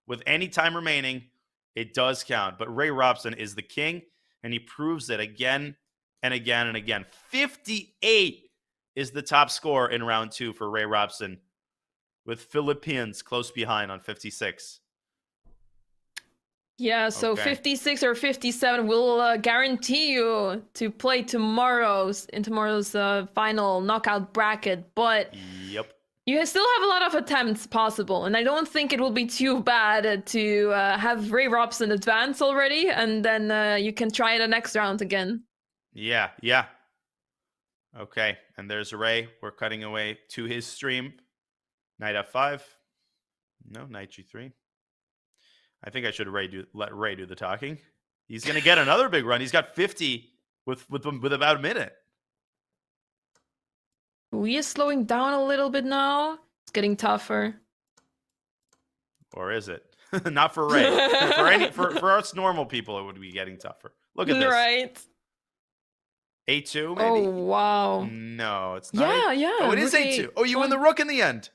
with any time remaining, It does count, but Ray Robson is the king, and he proves it again and again and again. 58 is the top score in round 2 for Ray Robson, with Philippines close behind on 56. Yeah, so Okay. 56 or 57 will guarantee you to play tomorrow's final knockout bracket, but Yep. you still have a lot of attempts possible, and I don't think it will be too bad to have Ray Robson advance already, and then you can try the next round again. Yeah. Okay, and there's Ray. We're cutting away to his stream. Knight F5. No, Knight G3. I think I should let Ray do the talking. He's going to get another big run. He's got 50 with about a minute. We is slowing down a little bit now. It's getting tougher. Or is it? Not for Ray. for us normal people, it would be getting tougher. Look at this. Right. A2, maybe? Oh, wow. No, it's not. Yeah. Oh, it is Rook A2. Oh, you win the rook in the end.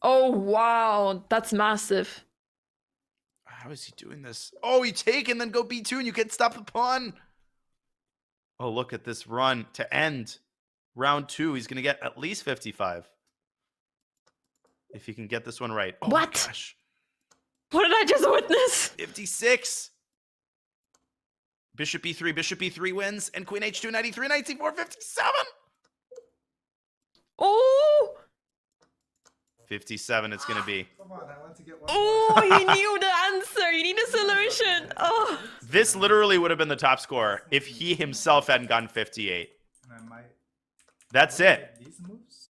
Oh, wow. That's massive. How is he doing this? Oh, you take and then go B2 and you can't stop the pawn. Oh, look at this run to end round 2. He's going to get at least 55. If he can get this one right. Oh, What? My gosh. What did I just witness? 56. Bishop B3 wins. And Queen H2, knight E3, knight C4, 57. Oh! 57 it's going to be. Come on, I want to get one. Oh, you knew the answer. You need a solution. Oh. This literally would have been the top score if he himself hadn't gotten 58. And I might. That's it. These moves?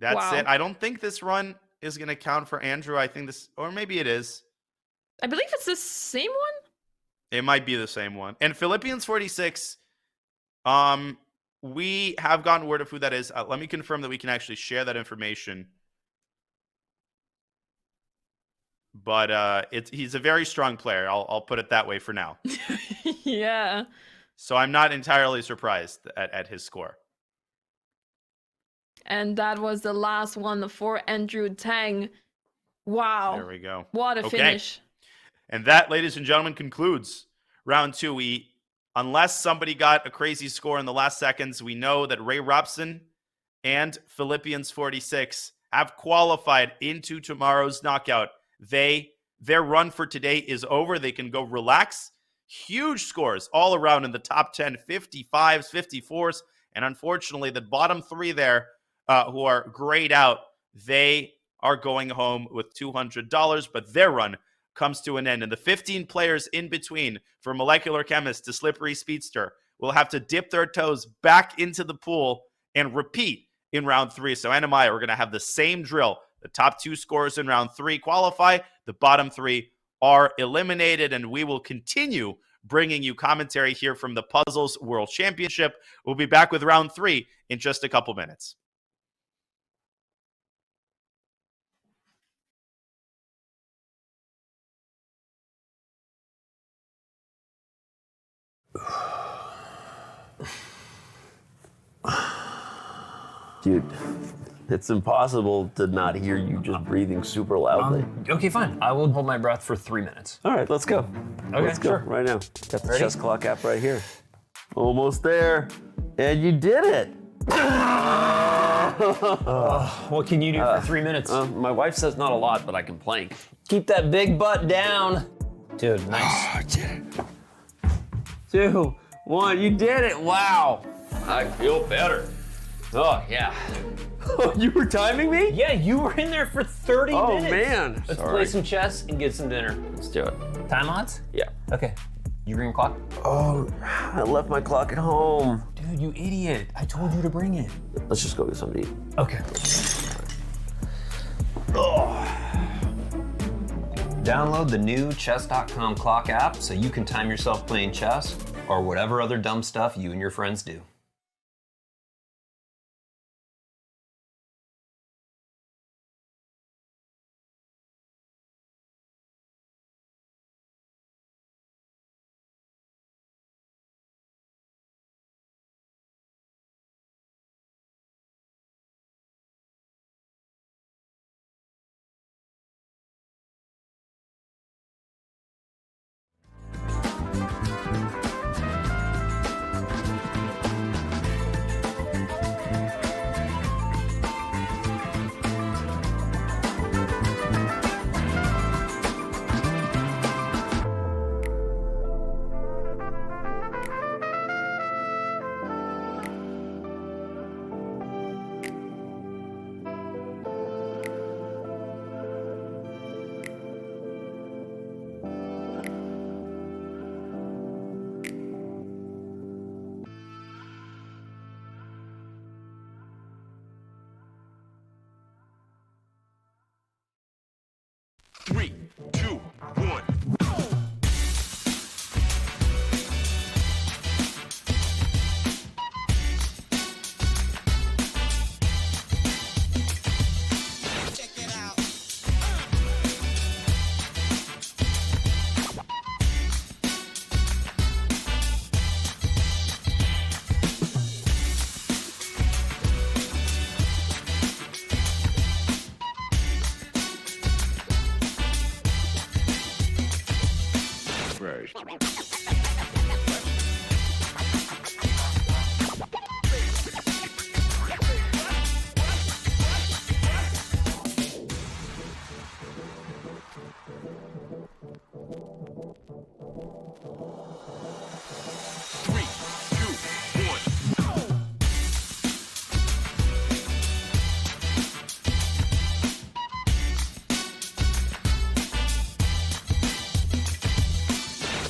That's Wow. it. I don't think this run is going to count for Andrew. I think this, or maybe it is. I believe it's the same one. It might be the same one. And Philippians 46, we have gotten word of who that is. Let me confirm that we can actually share that information. But he's a very strong player. I'll put it that way for now. Yeah. So I'm not entirely surprised at his score. And that was the last one for Andrew Tang. Wow. There we go. What a Okay. finish. And that, ladies and gentlemen, concludes round 2. Unless somebody got a crazy score in the last seconds, we know that Ray Robson and Philippians 46 have qualified into tomorrow's knockout. Their run for today is over. They can go relax. Huge scores all around in the top 10, 55s, 54s. And unfortunately, the bottom 3 there who are grayed out, they are going home with $200, but their run comes to an end. And the 15 players in between, from Molecular Chemist to Slippery Speedster, will have to dip their toes back into the pool and repeat in round 3. So Anna Maya, we're going to have the same drill. The top 2 scorers in round 3 qualify. The bottom 3 are eliminated, and we will continue bringing you commentary here from the Puzzles World Championship. We'll be back with round 3 in just a couple minutes. Dude, it's impossible to not hear you just breathing super loudly. Okay, fine. I will hold my breath for 3 minutes. All right, let's go. Okay, Let's go sure. right now. Got the Ready? chess clock app right here. Almost there. And you did it. What can you do for 3 minutes? My wife says not a lot, but I can plank. Keep that big butt down. Dude, nice. 2, 1, you did it. Wow. I feel better. Oh, yeah. You were timing me? Yeah, you were in there for 30 minutes. Oh, man. Let's Sorry. play some chess and get some dinner. Let's do it. Time odds? Yeah. Okay. You bring your clock? Oh, I left my clock at home. Dude, you idiot. I told you to bring it. Let's just go get something to eat. Okay. Download the new chess.com clock app so you can time yourself playing chess or whatever other dumb stuff you and your friends do. 3, 2, 1. Check it out. Fresh. Three, two, one.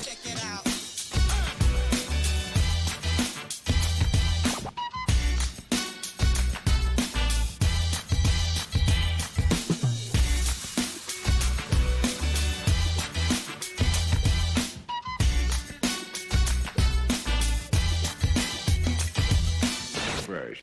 Check it out. Fresh.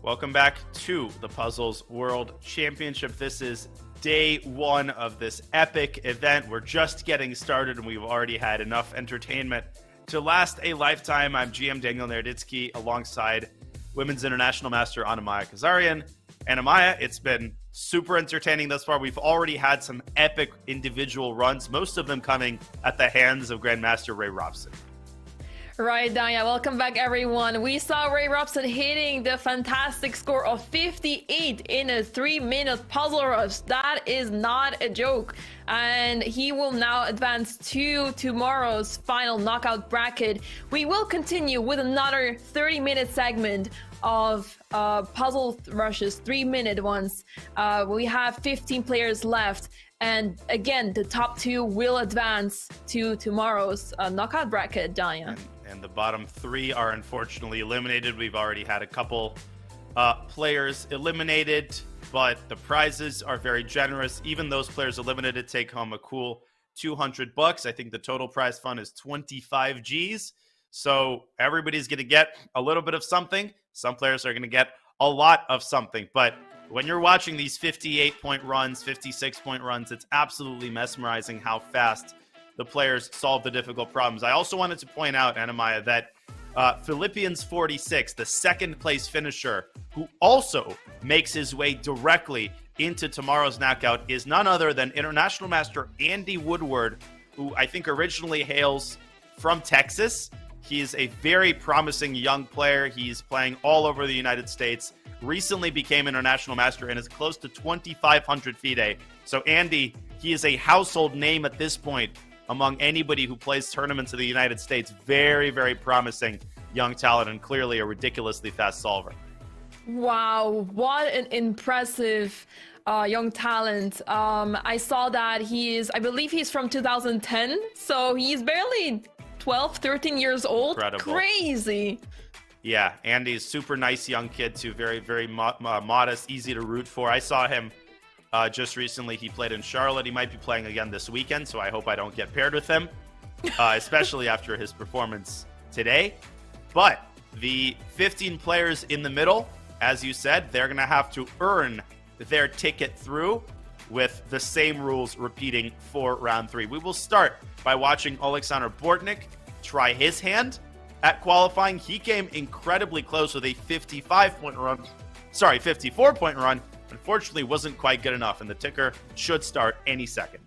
Welcome back to the Puzzles World Championship. This is day one of this epic event. We're just getting started and we've already had enough entertainment to last a lifetime. I'm GM Daniel Naroditsky alongside Women's International Master Anamaya Kazarian. And Amaya, it's been super entertaining thus far. We've already had some epic individual runs, most of them coming at the hands of Grandmaster Ray Robson. Right, Danya. Welcome back, everyone. We saw Ray Robson hitting the fantastic score of 58 in a 3-minute puzzle rush. That is not a joke. And he will now advance to tomorrow's final knockout bracket. We will continue with another 30-minute segment of puzzle rushes, 3-minute ones. We have 15 players left. And again, the top 2 will advance to tomorrow's knockout bracket, Danya. And the bottom 3 are unfortunately eliminated. We've already had a couple players eliminated, but the prizes are very generous. Even those players eliminated take home a cool $200. I think the total prize fund is 25 Gs. So everybody's going to get a little bit of something. Some players are going to get a lot of something. But when you're watching these 58-point runs, 56-point runs, it's absolutely mesmerizing how fast the players solve the difficult problems. I also wanted to point out, Anamaya, that Philippians 46, the second place finisher, who also makes his way directly into tomorrow's knockout, is none other than International Master Andy Woodward, who I think originally hails from Texas. He is a very promising young player. He's playing all over the United States. Recently became International Master and is close to 2,500 FIDE. So Andy, he is a household name at this point among anybody who plays tournaments in the United States. Very, very promising young talent and clearly a ridiculously fast solver. Wow, what an impressive young talent. I saw that I believe he's from 2010, so he's barely 12, 13 years old. Incredible. Crazy. Yeah, Andy's super nice young kid too. Very, very modest, easy to root for. I saw him just recently. He played in Charlotte. He might be playing again this weekend, so I hope I don't get paired with him, especially after his performance today. But the 15 players in the middle, as you said, they're going to have to earn their ticket through with the same rules repeating for round 3. We will start by watching Alexander Bortnyk try his hand at qualifying. He came incredibly close with a 54-point run. Unfortunately, wasn't quite good enough, and the ticker should start any second.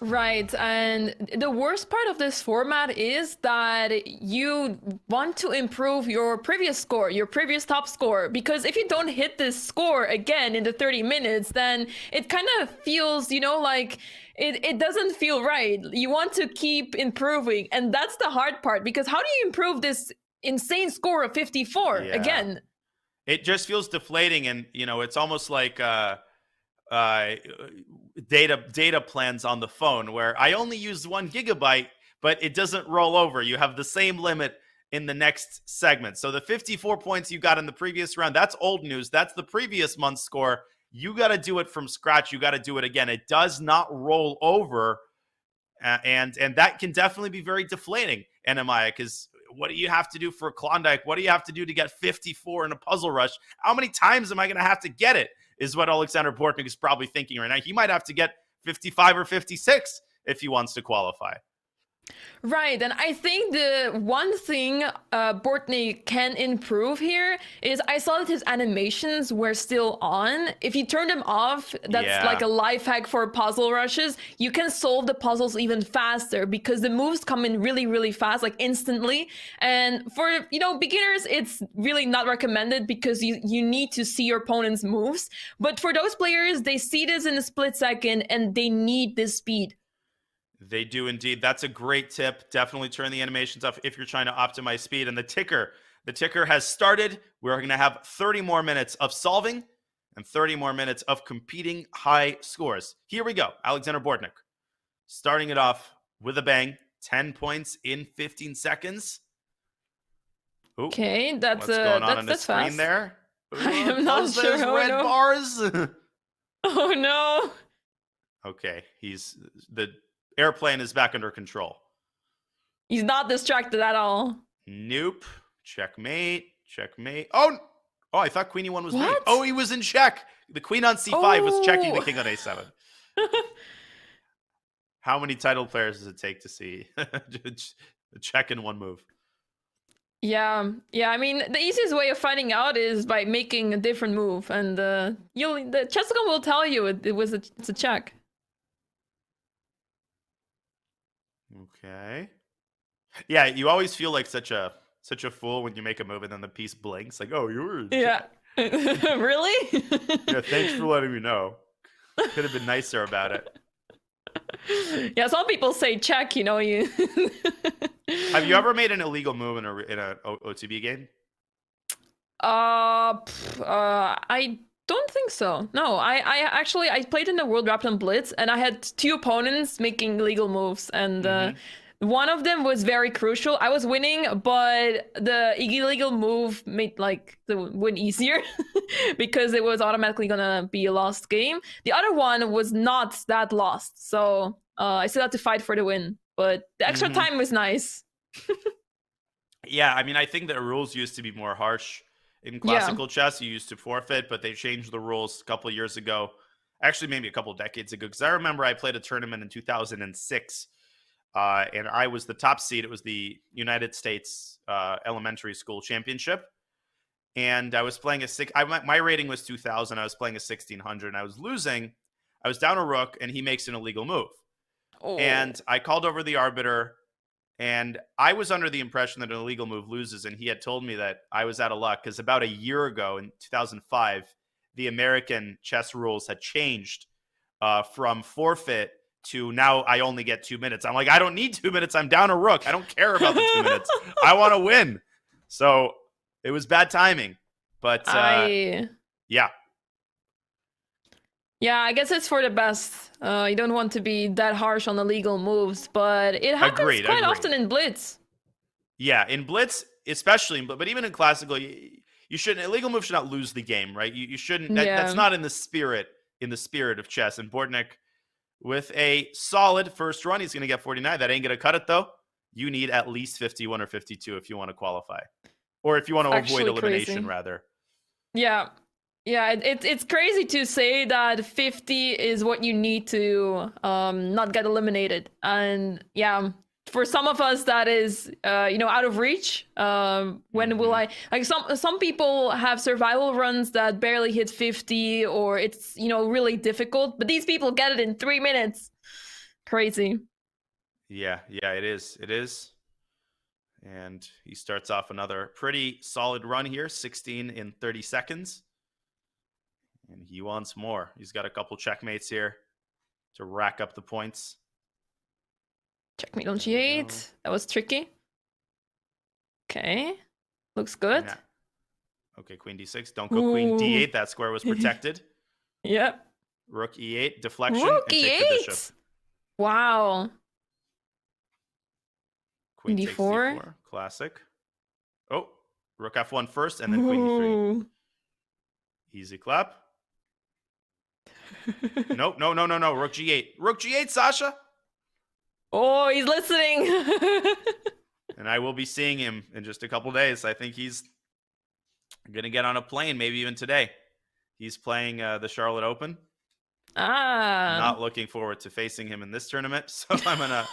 Right, and the worst part of this format is that you want to improve your previous score, your previous top score, because if you don't hit this score again in the 30 minutes, then it kind of feels, like it doesn't feel right. You want to keep improving, and that's the hard part, because how do you improve this insane score of 54 again? It just feels deflating, and, it's almost like data plans on the phone where I only use 1 gigabyte, but it doesn't roll over. You have the same limit in the next segment. So the 54 points you got in the previous round, that's old news. That's the previous month's score. You got to do it from scratch. You got to do it again. It does not roll over. And that can definitely be very deflating, Anamaya, because what do you have to do for Klondike? What do you have to do to get 54 in a puzzle rush? How many times am I going to have to get it? Is what Alexander Bortnyk is probably thinking right now. He might have to get 55 or 56 if he wants to qualify. Right, and I think the one thing Bortnyk can improve here is I saw that his animations were still on. If you turn them off, that's like a life hack for puzzle rushes. You can solve the puzzles even faster because the moves come in really, really fast, like instantly. And for, beginners, it's really not recommended because you need to see your opponent's moves. But for those players, they see this in a split second and they need this speed. They do indeed. That's a great tip. Definitely turn the animations off if you're trying to optimize speed. And the ticker has started. We're going to have 30 more minutes of solving and 30 more minutes of competing high scores. Here we go. Alexander Bortnyk starting it off with a bang. 10 points in 15 seconds. Ooh, okay, that's what's going on the screen fast. there? Ooh, I am not sure. Those red bars. Oh no. Okay, the airplane is back under control. He's not distracted at all. Nope. Checkmate. Oh, I thought queen e1 was what? mate. Oh, he was in check. The queen on c5 was checking the king on a7. How many title players does it take to see a check in one move? Yeah. I mean, the easiest way of finding out is by making a different move, and the chess.com will tell you it's a check. Okay. Yeah, you always feel like such a fool when you make a move and then the piece blinks. Like, oh, you were. Yeah. Really? Yeah. Thanks for letting me know. Could have been nicer about it. Yeah, some people say check. You. Have you ever made an illegal move in a OTB game? I don't think so. No, I actually I played in the World Raptor Blitz, and I had 2 opponents making illegal moves, and one of them was very crucial. I was winning, but the illegal move made like the win easier because it was automatically gonna be a lost game. The other one was not that lost, so I still had to fight for the win. But the extra time was nice. Yeah, I mean, I think the rules used to be more harsh. In classical chess, you used to forfeit, but they changed the rules a couple of years ago. Actually, maybe a couple of decades ago. Because I remember I played a tournament in 2006, and I was the top seed. It was the United States Elementary School Championship. And I was playing my rating was 2,000. I was playing a 1,600, and I was losing. I was down a rook, and he makes an illegal move. Oh. And I called over the arbiter. And I was under the impression that an illegal move loses, and he had told me that I was out of luck because about a year ago in 2005, the American chess rules had changed from forfeit to now I only get 2 minutes. I'm like, I don't need 2 minutes. I'm down a rook. I don't care about the 2 minutes. I want to win. So it was bad timing. But yeah. Yeah, I guess it's for the best. You don't want to be that harsh on illegal moves, but it happens quite often in Blitz. Yeah, in Blitz, especially, but even in classical, you shouldn't. Illegal moves should not lose the game, right? You shouldn't. That's not in the spirit of chess. And Bortnyk, with a solid first run, he's going to get 49. That ain't going to cut it though. You need at least 51 or 52 if you want to qualify, or if you want to avoid elimination, rather. Yeah. Yeah, it's crazy to say that 50 is what you need to not get eliminated. And yeah, for some of us that is out of reach. When will I some people have survival runs that barely hit 50, or it's really difficult, but these people get it in 3 minutes. Crazy. Yeah, it is. And he starts off another pretty solid run here, 16 in 30 seconds. And he wants more. He's got a couple checkmates here to rack up the points. Checkmate on G8. That was tricky. Okay. Looks good. Yeah. Okay, Queen D6. Don't go Queen D8. That square was protected. Yep. Rook E8. Deflection. Rook and E8? take the bishop. Wow. Queen D4. takes D4. Classic. Oh, Rook F1 first, and then Queen E3. Easy clap. Nope, no. Rook G8. Rook G8, Sasha. Oh, he's listening. And I will be seeing him in just a couple days. I think he's going to get on a plane, maybe even today. He's playing the Charlotte Open. Not looking forward to facing him in this tournament, so I'm going to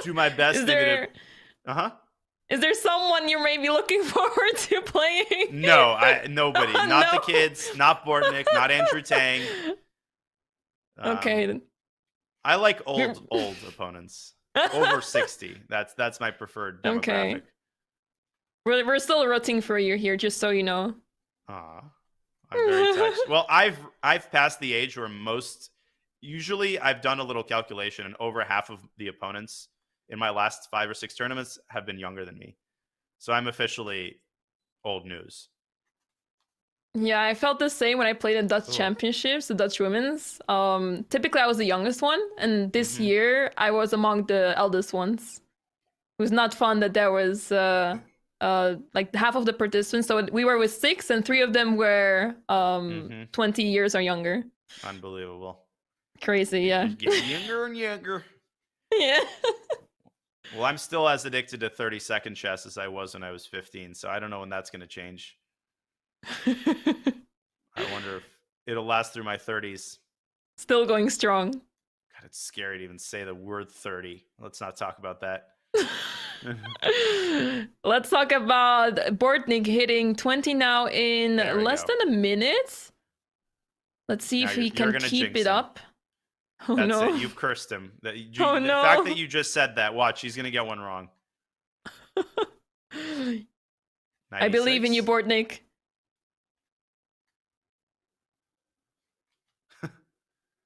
do my best. Is there someone you're maybe looking forward to playing? No, nobody. Not the kids, not Bortnyk, not Andrew Tang. Okay. I like old opponents. Over 60. That's my preferred demographic. Okay. We're still rooting for you here, just so you know. Aw. I'm very touched. Well, I've passed the age where usually I've done a little calculation, and over half of the opponents in my last 5 or 6 tournaments have been younger than me. So I'm officially old news. Yeah, I felt the same when I played in Dutch championships, the Dutch women's. Typically, I was the youngest one, and this year I was among the eldest ones. It was not fun that there was like half of the participants. So we were with 6, and 3 of them were 20 years or younger. Unbelievable. Crazy, yeah. Getting younger and younger. Yeah. Well, I'm still as addicted to 30-second chess as I was when I was 15, so I don't know when that's going to change. I wonder if it'll last through my 30s. Still going strong. God, it's scary to even say the word 30. Let's not talk about that. Let's talk about Bortnyk hitting 20 now in less than a minute. Let's see if he can keep it up. Oh, That's no. it. You've cursed him. The no. fact that you just said that, watch, he's going to get one wrong. I believe in you, Bortnyk.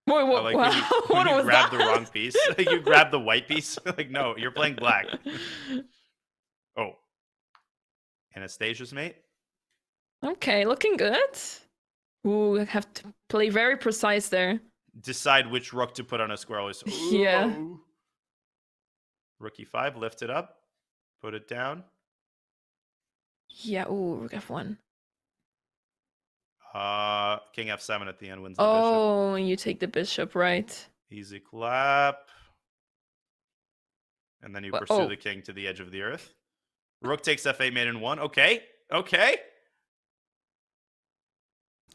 Wait, what? Like Wow. when you was grab that? the wrong piece. Like you grab the white piece. Like, no, you're playing black. Oh. Anastasia's mate? Okay, looking good. Ooh, I have to play very precise there. Decide which rook to put on a square. Always. Yeah. Ooh. Rook e5, lift it up, put it down. Yeah, ooh, rook f1. King f7 at the end wins the bishop. Oh, you take the bishop, right? Easy clap. And then you pursue the king to the edge of the earth. Rook takes f8, mate in 1. Okay. Okay.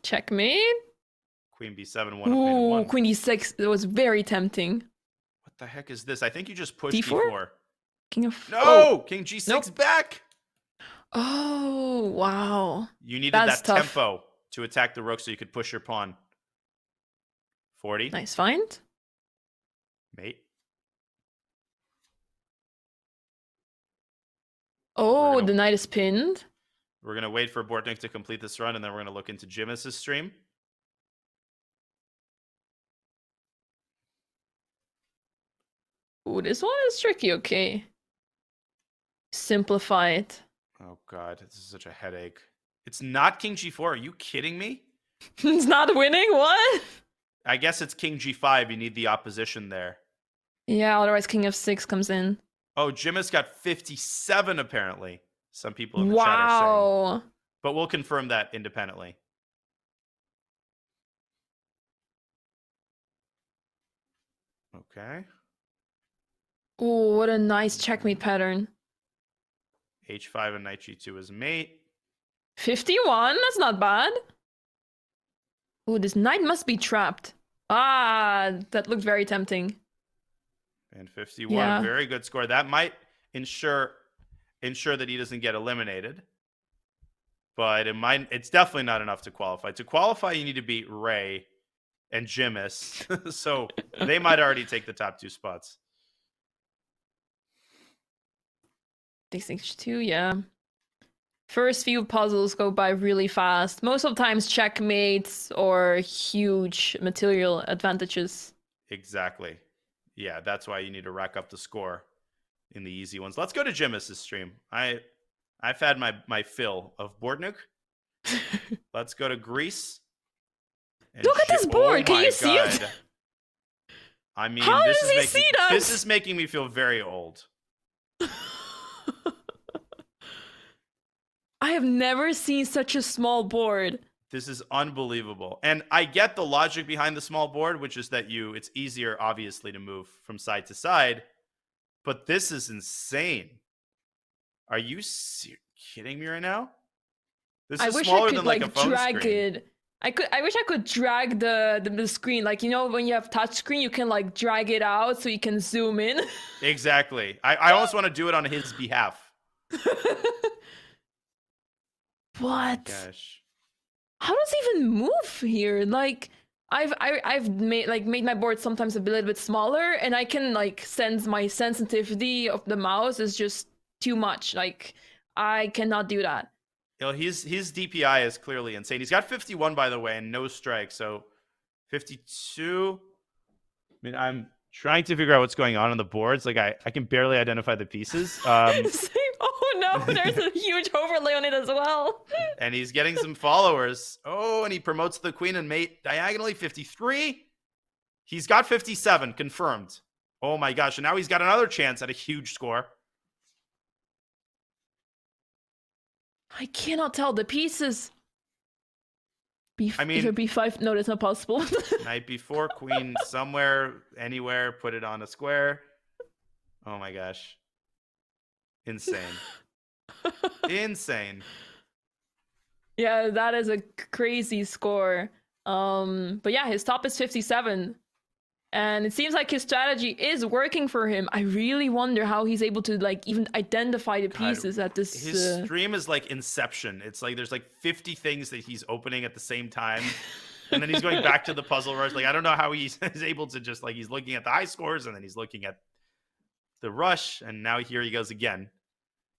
Checkmate. Queen b7, 1 up, mate in Ooh, 1. queen e6. It was very tempting. What the heck is this? I think you just pushed D4? d4. King of... No! Oh. King g6 Nope. back! Oh, wow. You needed That's that tough. tempo to attack the rook so you could push your pawn. 40. Nice find. Mate. Oh, the knight is pinned. We're going to wait for Bortnyk to complete this run, and then we're going to look into Jimis's stream. Ooh, this one is tricky, okay. Simplify it. Oh, God. This is such a headache. It's not King g4. Are you kidding me? It's not winning? What? I guess it's King g5. You need the opposition there. Yeah, otherwise King f6 comes in. Oh, Jimis got 57, apparently. Some people in the chat are saying. Wow. But we'll confirm that independently. Okay. Ooh, what a nice checkmate pattern. H5 and knight g2 is mate. 51? That's not bad. Ooh, this knight must be trapped. Ah, that looked very tempting. And 51, Yeah. a very good score. That might ensure that he doesn't get eliminated. But it's definitely not enough to qualify. To qualify, you need to beat Ray and Jimis. So they might already take the top 2 spots. D6, yeah. First few puzzles go by really fast. Most of the times checkmates or huge material advantages. Exactly. Yeah, that's why you need to rack up the score in the easy ones. Let's go to Jimis's stream. I've had my fill of Bortnyk. Let's go to Greece. And Look at this board. Can you see it? I mean, How does he see that? This is making me feel very old. I have never seen such a small board. This is unbelievable. And I get the logic behind the small board, which is that it's easier, obviously, to move from side to side. But this is insane. Are you kidding me right now? This is smaller than like a phone drag screen. it. I wish I could drag the screen. Like, you know, when you have touch screen, you can like drag it out so you can zoom in. Exactly. I almost want to do it on his behalf. What? Gosh. How does it even move here? Like, I've made my board sometimes a little bit smaller, and I can like sense my sensitivity of the mouse is just too much. Like, I cannot do that. You know, his DPI is clearly insane. He's got 51, by the way, and no strikes. So 52. I mean, I'm trying to figure out what's going on the boards. Like, I can barely identify the pieces. Same. Oh no, there's a huge overlay on it as well. And he's getting some followers. Oh, and he promotes the queen and mate diagonally. 53. He's got 57 confirmed. Oh my gosh. And now he's got another chance at a huge score. I cannot tell the pieces. I mean, B5. No, that's not possible. Knight b4, queen somewhere, anywhere, put it on a square. Oh my gosh. Insane. Insane. Yeah, that is a crazy score. But yeah, his top is 57. And it seems like his strategy is working for him. I really wonder how he's able to like even identify the pieces at this. His stream is like Inception. It's like there's like 50 things that he's opening at the same time. And then he's going back to the puzzle rush. Like, I don't know how he's able to just like, he's looking at the high scores and then he's looking at the rush. And now here he goes again.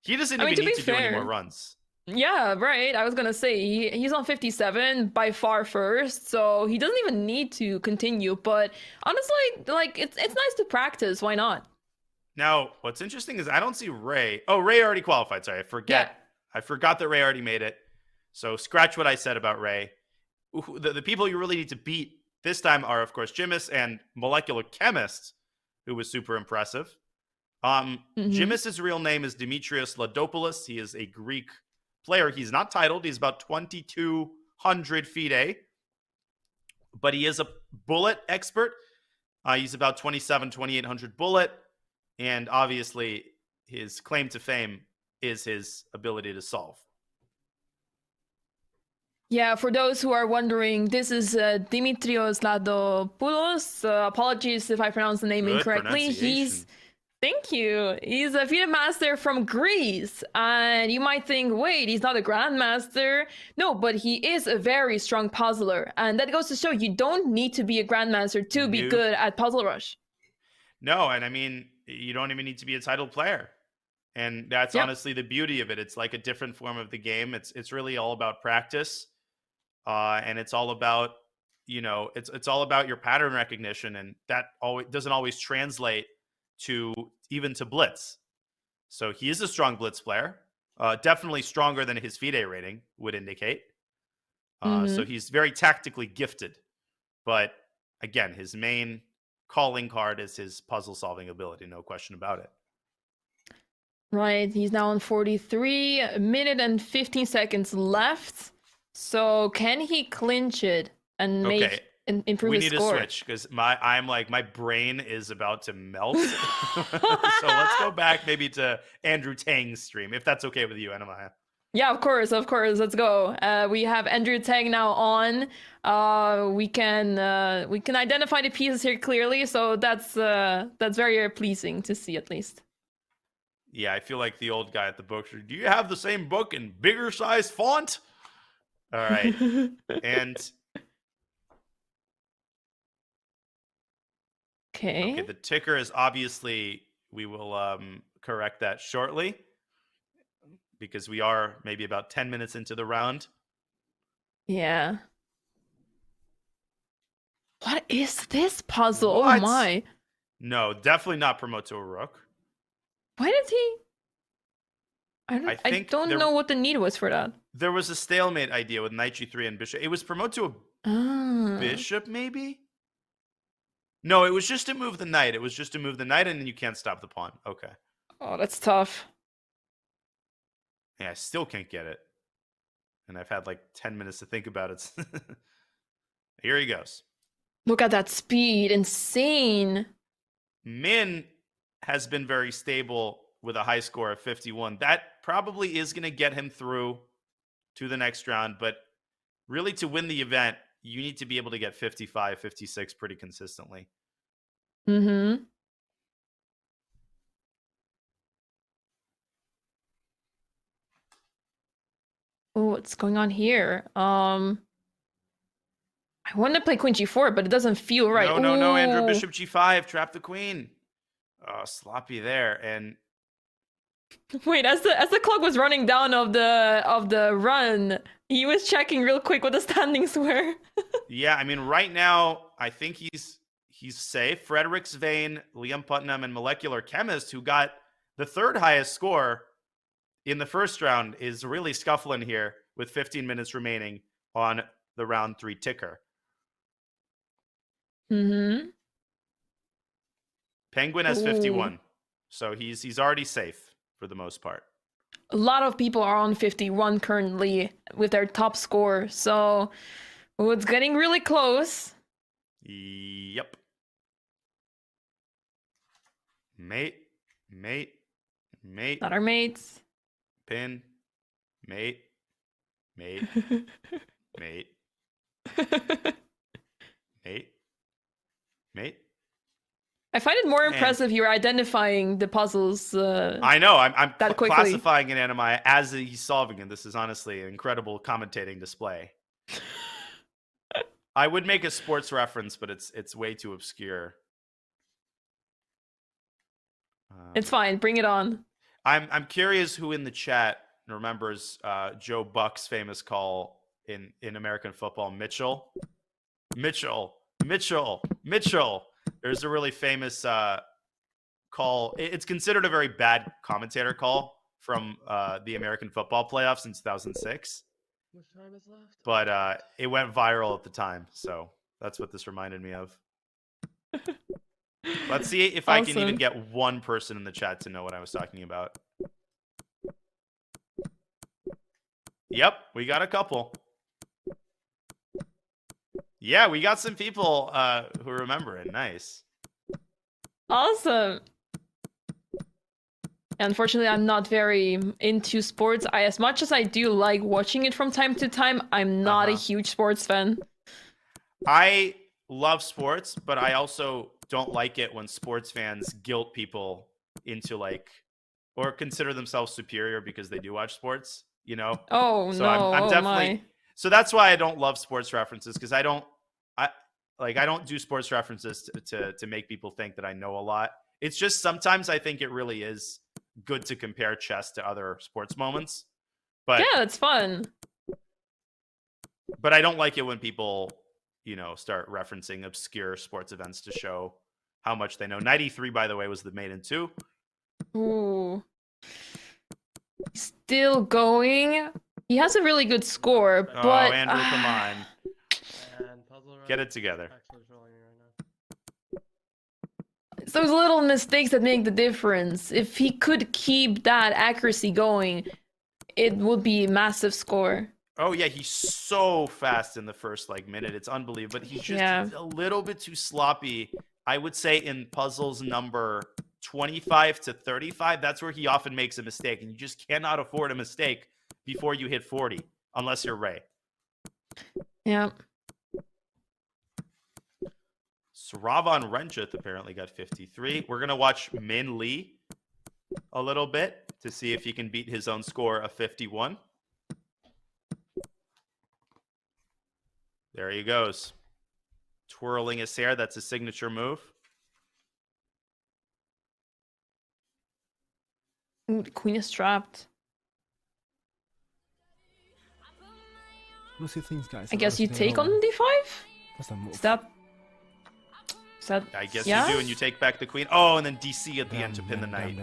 He doesn't even need to do any more runs. Yeah, right. I was gonna say he's on 57 by far first, so he doesn't even need to continue. But honestly, like it's nice to practice. Why not? Now, what's interesting is I don't see Ray. Oh, Ray already qualified. Sorry, I forgot that Ray already made it. So scratch what I said about Ray. The people you really need to beat this time are, of course, Jimis and Molecular Chemist, who was super impressive. Jimis's real name is Dimitrios Ladopoulos. He is a Greek player. He's not titled. He's about 2,200 FIDE, but he is a bullet expert. He's about 2,800 bullet, and obviously his claim to fame is his ability to solve. Yeah, for those who are wondering, this is Dimitrios Ladopoulos. Apologies if I pronounce the name Good incorrectly. Thank you. He's a FIDE master from Greece. And you might think, wait, he's not a grandmaster. No, but he is a very strong puzzler. And that goes to show you don't need to be a grandmaster to be good at Puzzle Rush. No, and I mean, you don't even need to be a titled player. And that's honestly the beauty of it. It's like a different form of the game. It's really all about practice. And it's all about, it's all about your pattern recognition. And that doesn't always translate to blitz. So he is a strong blitz player, definitely stronger than his FIDE rating would indicate. So he's very tactically gifted, but again, his main calling card is his puzzle solving ability. No question about it. Right. He's now on 43, a minute and 15 seconds left. So can he clinch it and improve his score? We need to switch because my brain is about to melt. So let's go back maybe to Andrew Tang's stream, if that's okay with you, Anamaya. Yeah, of course. Let's go. We have Andrew Tang now on. We can identify the pieces here clearly, so that's very pleasing to see at least. Yeah, I feel like the old guy at the bookstore. Do you have the same book in bigger size font? All right, and. Okay, the ticker is obviously, we will correct that shortly because we are maybe about 10 minutes into the round. Yeah. What is this puzzle? What? Oh my. No, definitely not promote to a rook. Why did he? I don't know what the need was for that. There was a stalemate idea with knight g3 and bishop. It was promote to a bishop, maybe? No, it was just to move the knight. It was just to move the knight, and then you can't stop the pawn. Okay. Oh, that's tough. Yeah, I still can't get it. And I've had like 10 minutes to think about it. Here he goes. Look at that speed. Insane. Min has been very stable with a high score of 51. That probably is going to get him through to the next round. But really, to win the event, you need to be able to get 55, 56 pretty consistently. Mm-hmm. Oh, what's going on here? I want to play Queen G4, but it doesn't feel right. No, Andrew. Bishop G5, trap the queen. Oh, sloppy there. And wait, as the clock was running down of the run, he was checking real quick what the standings were. Yeah, I mean, right now, I think he's safe. Fredericks Vane, Liam Putnam, and Molecular Chemist, who got the third highest score in the first round, is really scuffling here with 15 minutes remaining on the round 3 ticker. Mm-hmm. Penguin has 51, so he's already safe for the most part. A lot of people are on 51 currently with their top score, so it's getting really close. Yep. Mate. Not our mates. Pin. Mate. Mate. I find it more impressive you're identifying the puzzles. I know. I'm that quickly. Classifying an anime as he's solving it. This is honestly an incredible commentating display. I would make a sports reference, but it's way too obscure. It's fine. Bring it on. I'm curious who in the chat remembers Joe Buck's famous call in American football, Mitchell. There's a really famous call. It's considered a very bad commentator call from the American football playoffs in 2006. much time is left? but it went viral at the time, so that's what this reminded me of. Let's see if I can even Awesome. get one person in the chat to know what I was talking about. Yep, we got a couple. Yeah, we got some people who remember it. Nice. Awesome. Unfortunately, I'm not very into sports. As much as I do like watching it from time to time, I'm not a huge sports fan. I love sports, but I also don't like it when sports fans guilt people into like, or consider themselves superior because they do watch sports, you know? Oh, So no. I'm Oh, definitely, my. so that's why I don't love sports references, because I don't do sports references to make people think that I know a lot. It's just sometimes I think it really is good to compare chess to other sports moments. But Yeah, it's fun. But I don't like it when people, you know, start referencing obscure sports events to show how much they know. 93, by the way, was the maiden 2. Ooh. Still going. He has a really good score, but Oh, Andrew, come on. And puzzle Get it together. actually showing me right now. it's those little mistakes that make the difference. If he could keep that accuracy going, it would be a massive score. Oh yeah, he's so fast in the first like minute. It's unbelievable. But he's just a little bit too sloppy. I would say in puzzles number 25 to 35, that's where he often makes a mistake. And you just cannot afford a mistake before you hit 40, unless you're Ray. Yeah. Sravan Renjith apparently got 53. We're going to watch Min Lee a little bit to see if he can beat his own score of 51. There he goes. Twirling his hair. That's his signature move. Ooh, the queen is trapped. Let's see things, guys. I guess you Let's take see on how- d5? What's the move? Is that... I guess yeah? you do, and you take back the queen. Oh, and then DC at the end to pin the knight.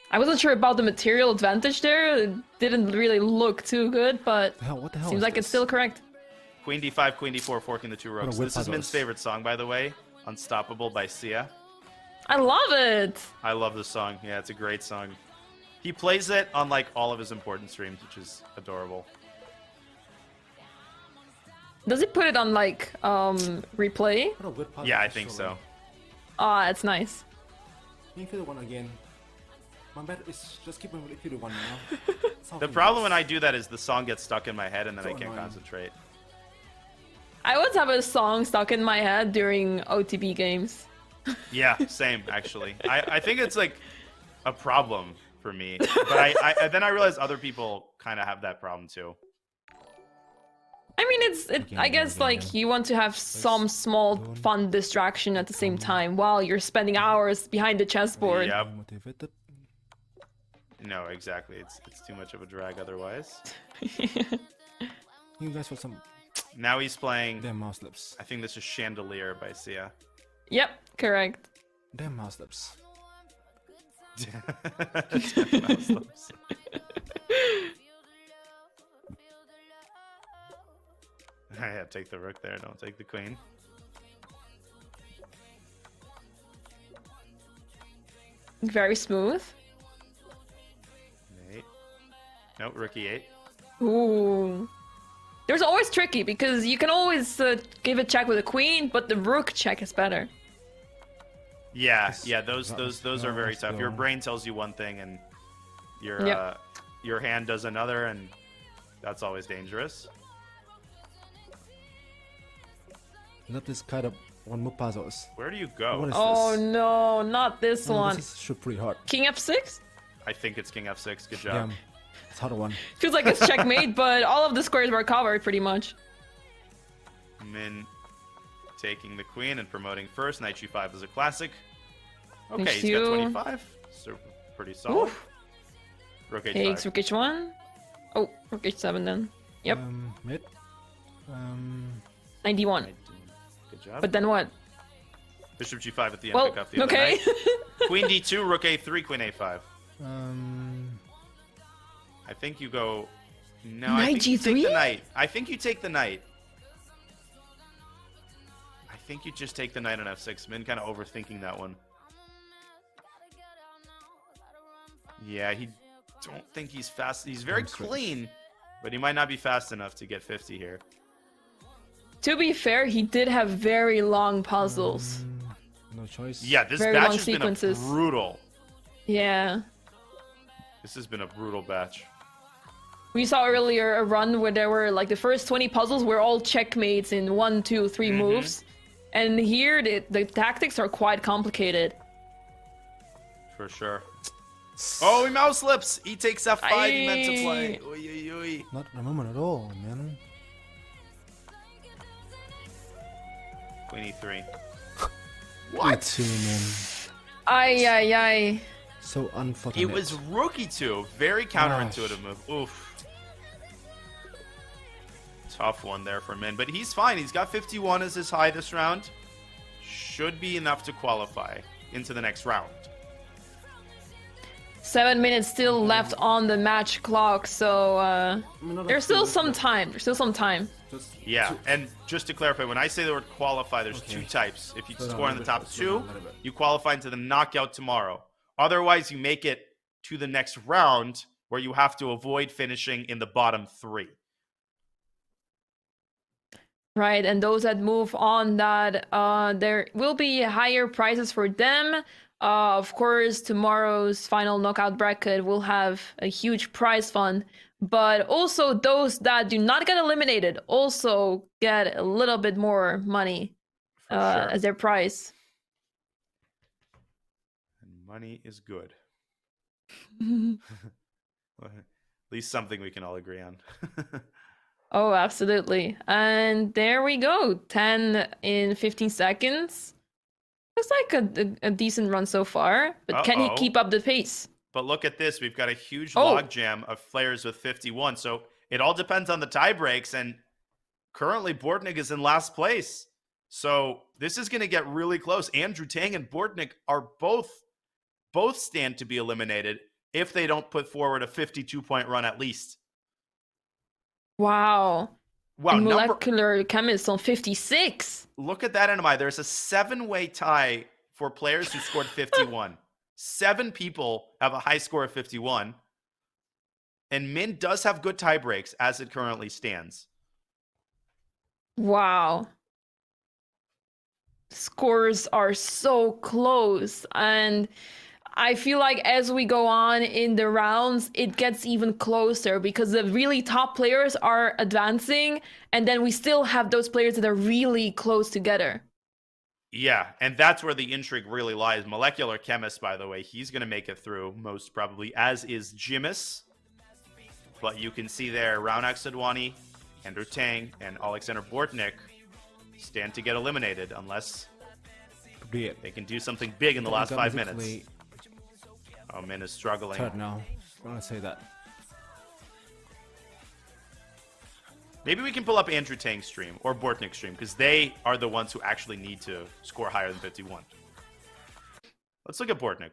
I wasn't sure about the material advantage there. It didn't really look too good, but what the hell seems is like it's still correct. Queen D5, Queen D4, forking the 2 rooks. whip This is are Min's those? favorite song, by the way. Unstoppable by Sia. I love it. I love this song. Yeah, it's a great song. He plays it on like all of his important streams, which is adorable. Does he put it on like replay? Yeah, I think so. Ah, it's nice. You can do one again. My bet is just keep on if you do one now. The problem when I do that is the song gets stuck in my head and then I can't annoying. concentrate. I always have a song stuck in my head during OTB games. Yeah, same actually. I think it's like a problem for me, but I then I realize other people kind of have that problem too. I mean, I guess like you want to have some small fun distraction at the same time while you're spending hours behind the chessboard. Yep. Motivated. No, exactly. It's too much of a drag otherwise. You guys for some Now he's playing. damn mouse lips. I think this is Chandelier by Sia. Yep, correct. Damn mouse lips. Mouse lips. Yeah, take the rook there. Don't take the queen. Very smooth. 8. No, rook E8. Ooh. There's always tricky because you can always give a check with a queen, but the rook check is better. Yeah, yeah. Those are very let's tough. Your go. brain tells you one thing and Yep. your hand does another, and that's always dangerous. Not this kind of one move puzzles. Where do you go? What is Oh this? no, not this Oh, one. This is shoot pretty hard. King f6? I think it's King F6. Good job. Damn. It's hard one. Feels like it's checkmate, but all of the squares were covered pretty much. Min taking the queen and promoting first. Knight G5 is a classic. Okay, Thank he's got you. 25. So pretty solid. Oof. Rook Takes H5. rook h1. Oh, rook h7 then. Yep, Mid. 91. Good job. But then what? Bishop G5 at the end. Well, Pick up the other okay. knight. Queen D2, Rook A3, Queen A5. I think you go No, I Knight think you take the G3? knight. I think you take the knight. I think you just take the knight on f6. Min kind of overthinking that one. Yeah, he don't think he's fast. He's very clean, but he might not be fast enough to get 50 here. To be fair, he did have very long puzzles. No choice. Yeah, this Very batch long has sequences. been a brutal. Yeah. This has been a brutal batch. We saw earlier a run where there were like the first 20 puzzles were all checkmates in 1, 2, 3 moves. And here the tactics are quite complicated. For sure. Oh, he mouse slips. He takes f5. He meant to play. Oy, oy, oy. Not the moment at all, man. Queen e3. What? Too, man. Ay. So unfortunate. It was rook e2. Very counterintuitive move. Oof. Tough one there for Min. But he's fine. He's got 51 as his high this round. Should be enough to qualify into the next round. 7 minutes still left on the match clock, so there's still some time. Yeah, and just to clarify, when I say the word qualify, there's two types. If you score in the top 2, you qualify into the knockout tomorrow. Otherwise, you make it to the next round where you have to avoid finishing in the bottom 3. Right, and those that move on, that there will be higher prizes for them. Of course, tomorrow's final knockout bracket will have a huge prize fund, but also those that do not get eliminated also get a little bit more money as their prize. And money is good. At least something we can all agree on. Oh, absolutely. And there we go. 10 in 15 seconds. Looks like a decent run so far, but can he keep up the pace? But look at this. We've got a huge logjam of players with 51. So it all depends on the tie breaks. And currently, Bortnyk is in last place. So this is going to get really close. Andrew Tang and Bortnyk are both stand to be eliminated if they don't put forward a 52-point run at least. Wow. And Molecular Chemist on 56. Look at that, NMI. There's a 7-way tie for players who scored 51. 7 people have a high score of 51. And Min does have good tie breaks as it currently stands. Wow. Scores are so close. And I feel like as we go on in the rounds, it gets even closer because the really top players are advancing, and then we still have those players that are really close together. Yeah, and that's where the intrigue really lies. Molecular Chemist, by the way, he's going to make it through, most probably, as is Jimis. But you can see there, Raunak Sadwani, Andrew Tang, and Alexander Bortnyk stand to get eliminated unless they can do something big in the last 5 minutes. Oh, Min is struggling. Third now. I want to say that. Maybe we can pull up Andrew Tang's stream or Bortnyk's stream because they are the ones who actually need to score higher than 51. Let's look at Bortnyk.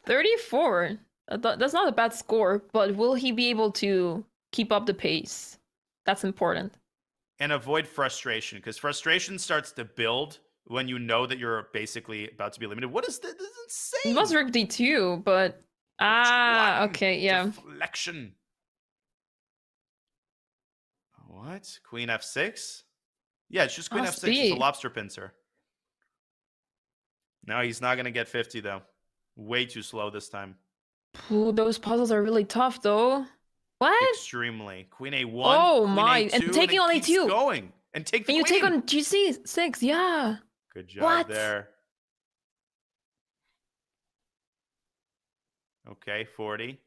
34. That's not a bad score, but will he be able to keep up the pace? That's important. And avoid frustration, because frustration starts to build when you know that you're basically about to be eliminated. What is this? This is insane. It was Rook D2, but okay, yeah. Deflection. What? Queen F6? Yeah, it's just Queen F6. It's a lobster pincer. No, he's not going to get 50, though. Way too slow this time. Ooh, those puzzles are really tough, though. What? Extremely. Queen A1. Oh, Queen my. A2, and taking on A2. Going. And take the And you queen. take on GC6, yeah. Good job there. Okay, 40.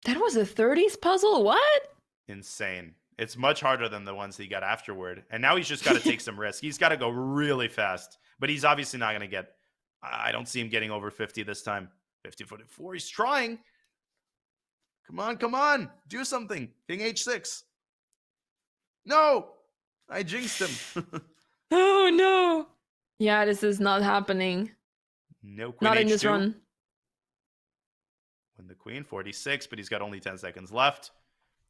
That was a 30s puzzle? What? Insane. It's much harder than the ones he got afterward. And now he's just got to take some risk. He's got to go really fast. But he's obviously not going to get... I don't see him getting over 50 this time. 50-44. He's trying. Come on, come on. Do something. King H6. No! I jinxed him. Oh, no. Yeah, this is not happening. No Queen Not in H2. this run. Win the queen, 46, but he's got only 10 seconds left.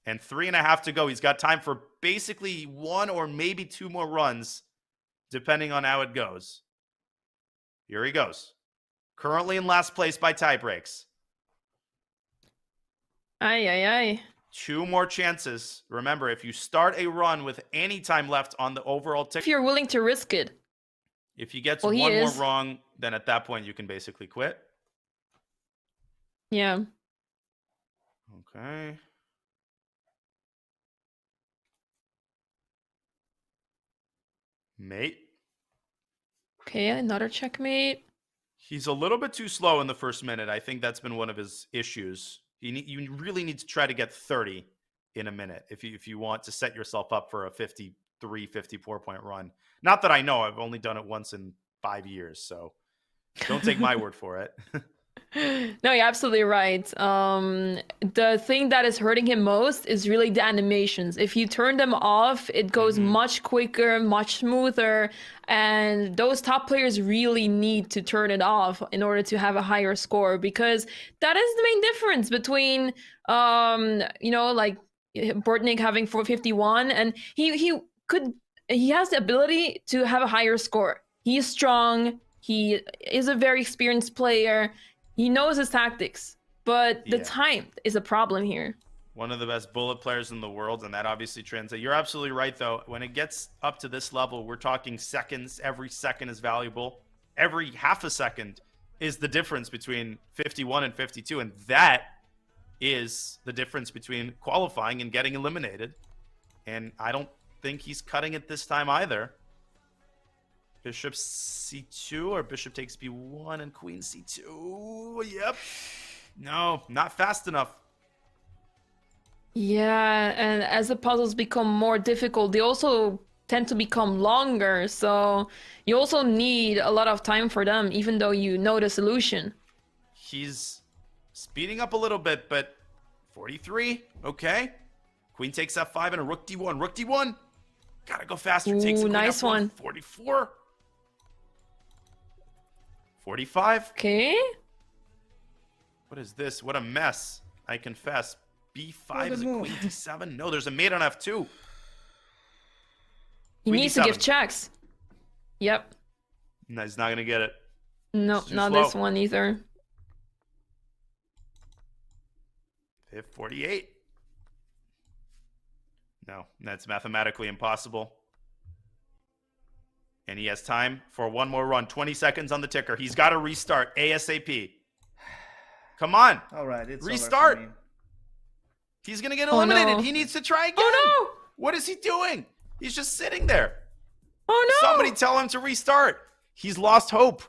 And 3.5 to go. He's got time for basically 1 or maybe 2 more runs, depending on how it goes. Here he goes. Currently in last place by tie breaks. Aye, aye, aye. 2 more chances. Remember, if you start a run with any time left on the overall tick. If you're willing to risk it. If he gets Well, he one more is. wrong, then at that point you can basically quit. Yeah. Okay. Mate. Okay, another checkmate. He's a little bit too slow in the first minute. I think that's been one of his issues. You really need to try to get 30 in a minute if you want to set yourself up for a 53, 54 point run. Not that I know. I've only done it once in 5 years, so don't take my word for it. No, you're absolutely right. The thing that is hurting him most is really the animations. If you turn them off, it goes much quicker, much smoother, and those top players really need to turn it off in order to have a higher score, because that is the main difference between, like Bortnyk having 451, and he has the ability to have a higher score. He's strong. He is a very experienced player. He knows his tactics, but the time is a problem here. One of the best bullet players in the world, and that obviously translates. You're absolutely right, though. When it gets up to this level, we're talking seconds. Every second is valuable. Every half a second is the difference between 51 and 52, and that is the difference between qualifying and getting eliminated. And I don't think he's cutting it this time either. Bishop c2 or bishop takes b1 and queen c2. Yep. No, not fast enough. Yeah, and as the puzzles become more difficult, they also tend to become longer. So you also need a lot of time for them, even though you know the solution. He's speeding up a little bit, but 43. Okay. Queen takes f5 and a rook d1. Rook d1. Gotta go faster. Takes a queen nice f1. one. 44. 45. Okay. What is this? What a mess. I confess. B5 is a queen d7. No, there's a mate on f2. He Queen needs d7. to give checks. Yep. No, he's not going to get it. No, It's too not slow. this one either. 48. No, that's mathematically impossible. And he has time for one more run. 20 seconds on the ticker. He's got to restart ASAP. Come on. All right, it's over restart. for me. He's going to get Oh, eliminated. no. He needs to try again. Oh, no. What is he doing? He's just sitting there. Oh, no. Somebody tell him to restart. He's lost hope.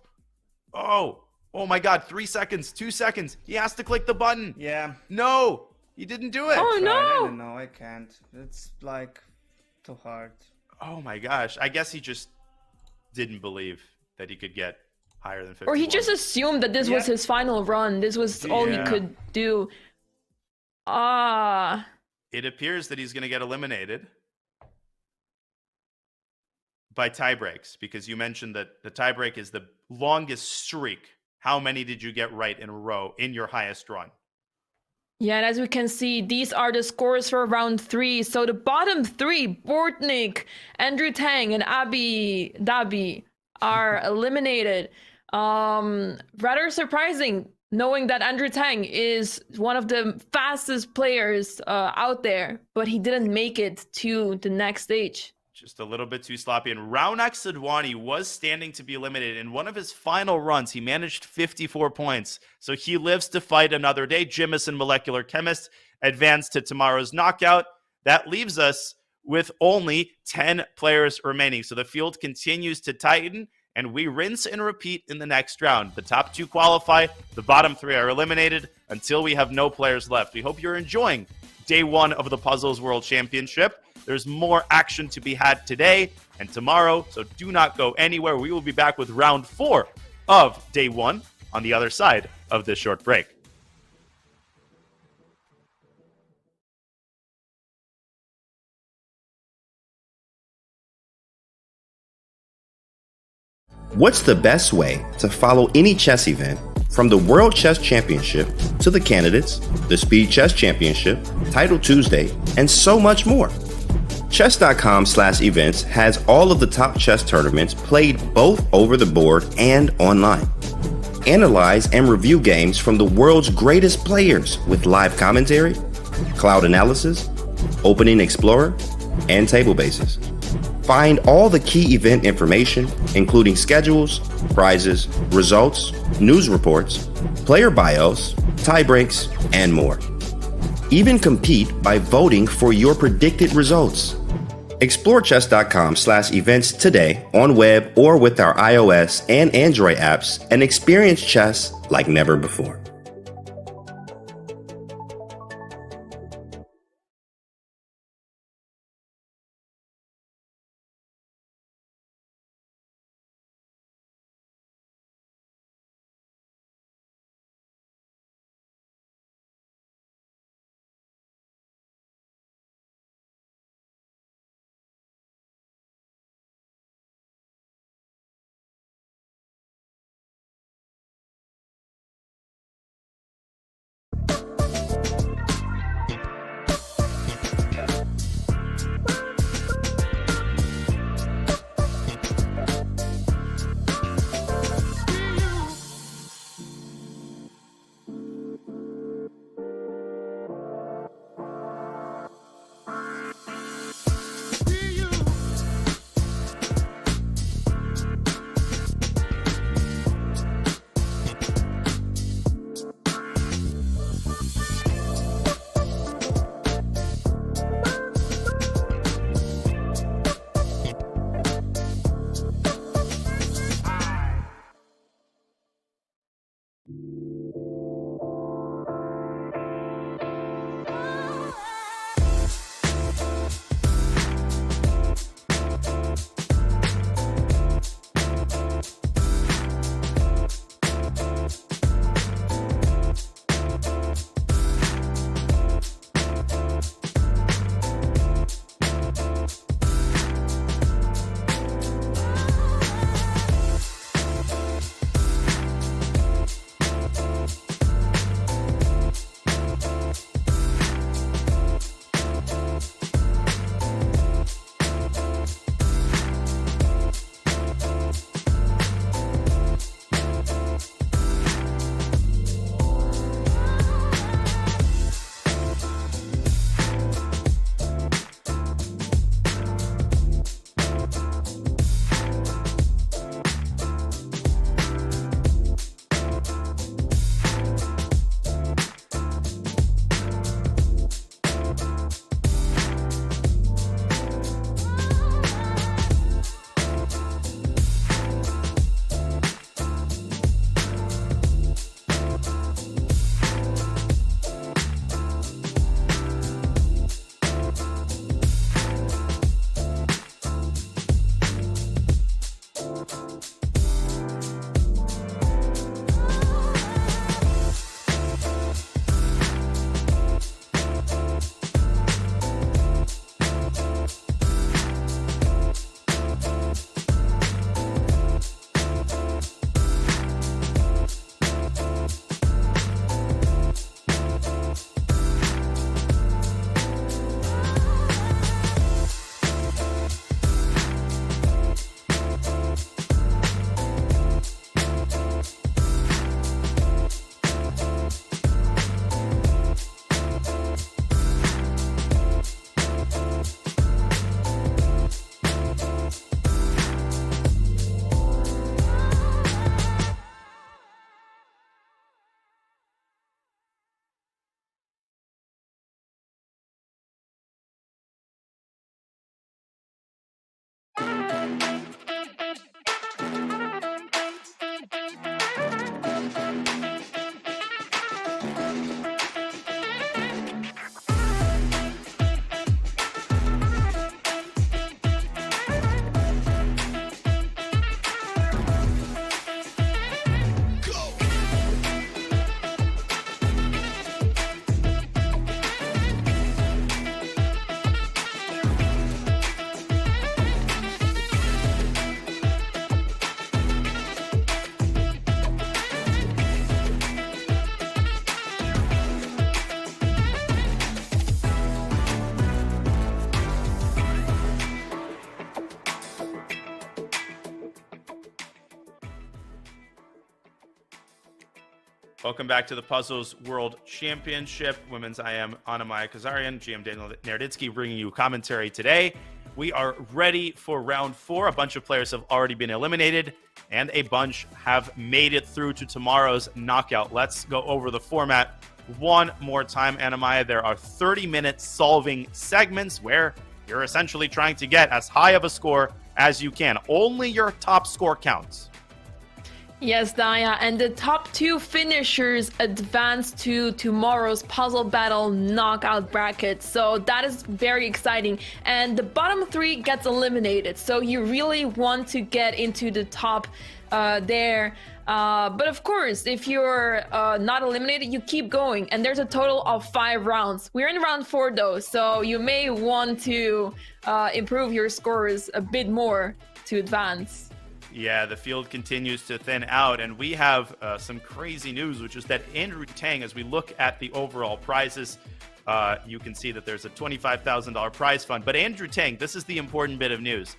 Oh my God. 3 seconds, 2 seconds. He has to click the button. Yeah. No, he didn't do it. Oh, I no. don't know. I can't. It's like too hard. Oh my gosh. I guess he just didn't believe that he could get higher than 51. Or he just assumed that this was his final run. This was all he Yeah. could do. It appears that he's going to get eliminated by tie breaks, because you mentioned that the tie break is the longest streak. How many did you get right in a row in your highest run? Yeah, and as we can see, these are the scores for round 3. So the bottom 3, Bortnyk, Andrew Tang, and Abi Dabi, are eliminated. Rather surprising, knowing that Andrew Tang is one of the fastest players out there, but he didn't make it to the next stage. Just a little bit too sloppy. And Raunak Sidwani was standing to be eliminated. In one of his final runs, he managed 54 points. So he lives to fight another day. Jimison Molecular Chemist advanced to tomorrow's knockout. That leaves us with only 10 players remaining. So the field continues to tighten, and we rinse and repeat in the next round. The top 2 qualify. The bottom 3 are eliminated until we have no players left. We hope you're enjoying day 1 of the Puzzles World Championship. There's more action to be had today and tomorrow, so do not go anywhere. We will be back with round 4 of day 1 on the other side of this short break. What's the best way to follow any chess event From the World Chess Championship to the Candidates, the Speed Chess Championship, Title Tuesday, and so much more. Chess.com/events has all of the top chess tournaments played both over the board and online. Analyze and review games from the world's greatest players with live commentary, cloud analysis, Opening Explorer, and table bases. Find all the key event information, including schedules, prizes, results, news reports, player bios, tie breaks, and more. Even compete by voting for your predicted results. Explore chess.com/events today on web or with our iOS and Android apps and experience chess like never before. Welcome back to the Puzzles World Championship. Women's, I am Anamaya Kazarian, GM Daniel Naroditsky, bringing you commentary today. We are ready for round 4. A bunch of players have already been eliminated, and a bunch have made it through to tomorrow's knockout. Let's go over the format one more time, Anamaya. There are 30-minute solving segments where you're essentially trying to get as high of a score as you can. Only your top score counts. Yes, Daya, and the top 2 finishers advance to tomorrow's puzzle battle knockout bracket. So that is very exciting. And the bottom 3 gets eliminated. So you really want to get into the top there. But of course, if you're not eliminated, you keep going. And there's a total of 5 rounds. We're in round 4 though, so you may want to improve your scores a bit more to advance. Yeah, the field continues to thin out, and we have some crazy news, which is that Andrew Tang, as we look at the overall prizes, you can see that there's a $25,000 prize fund. But Andrew Tang, this is the important bit of news.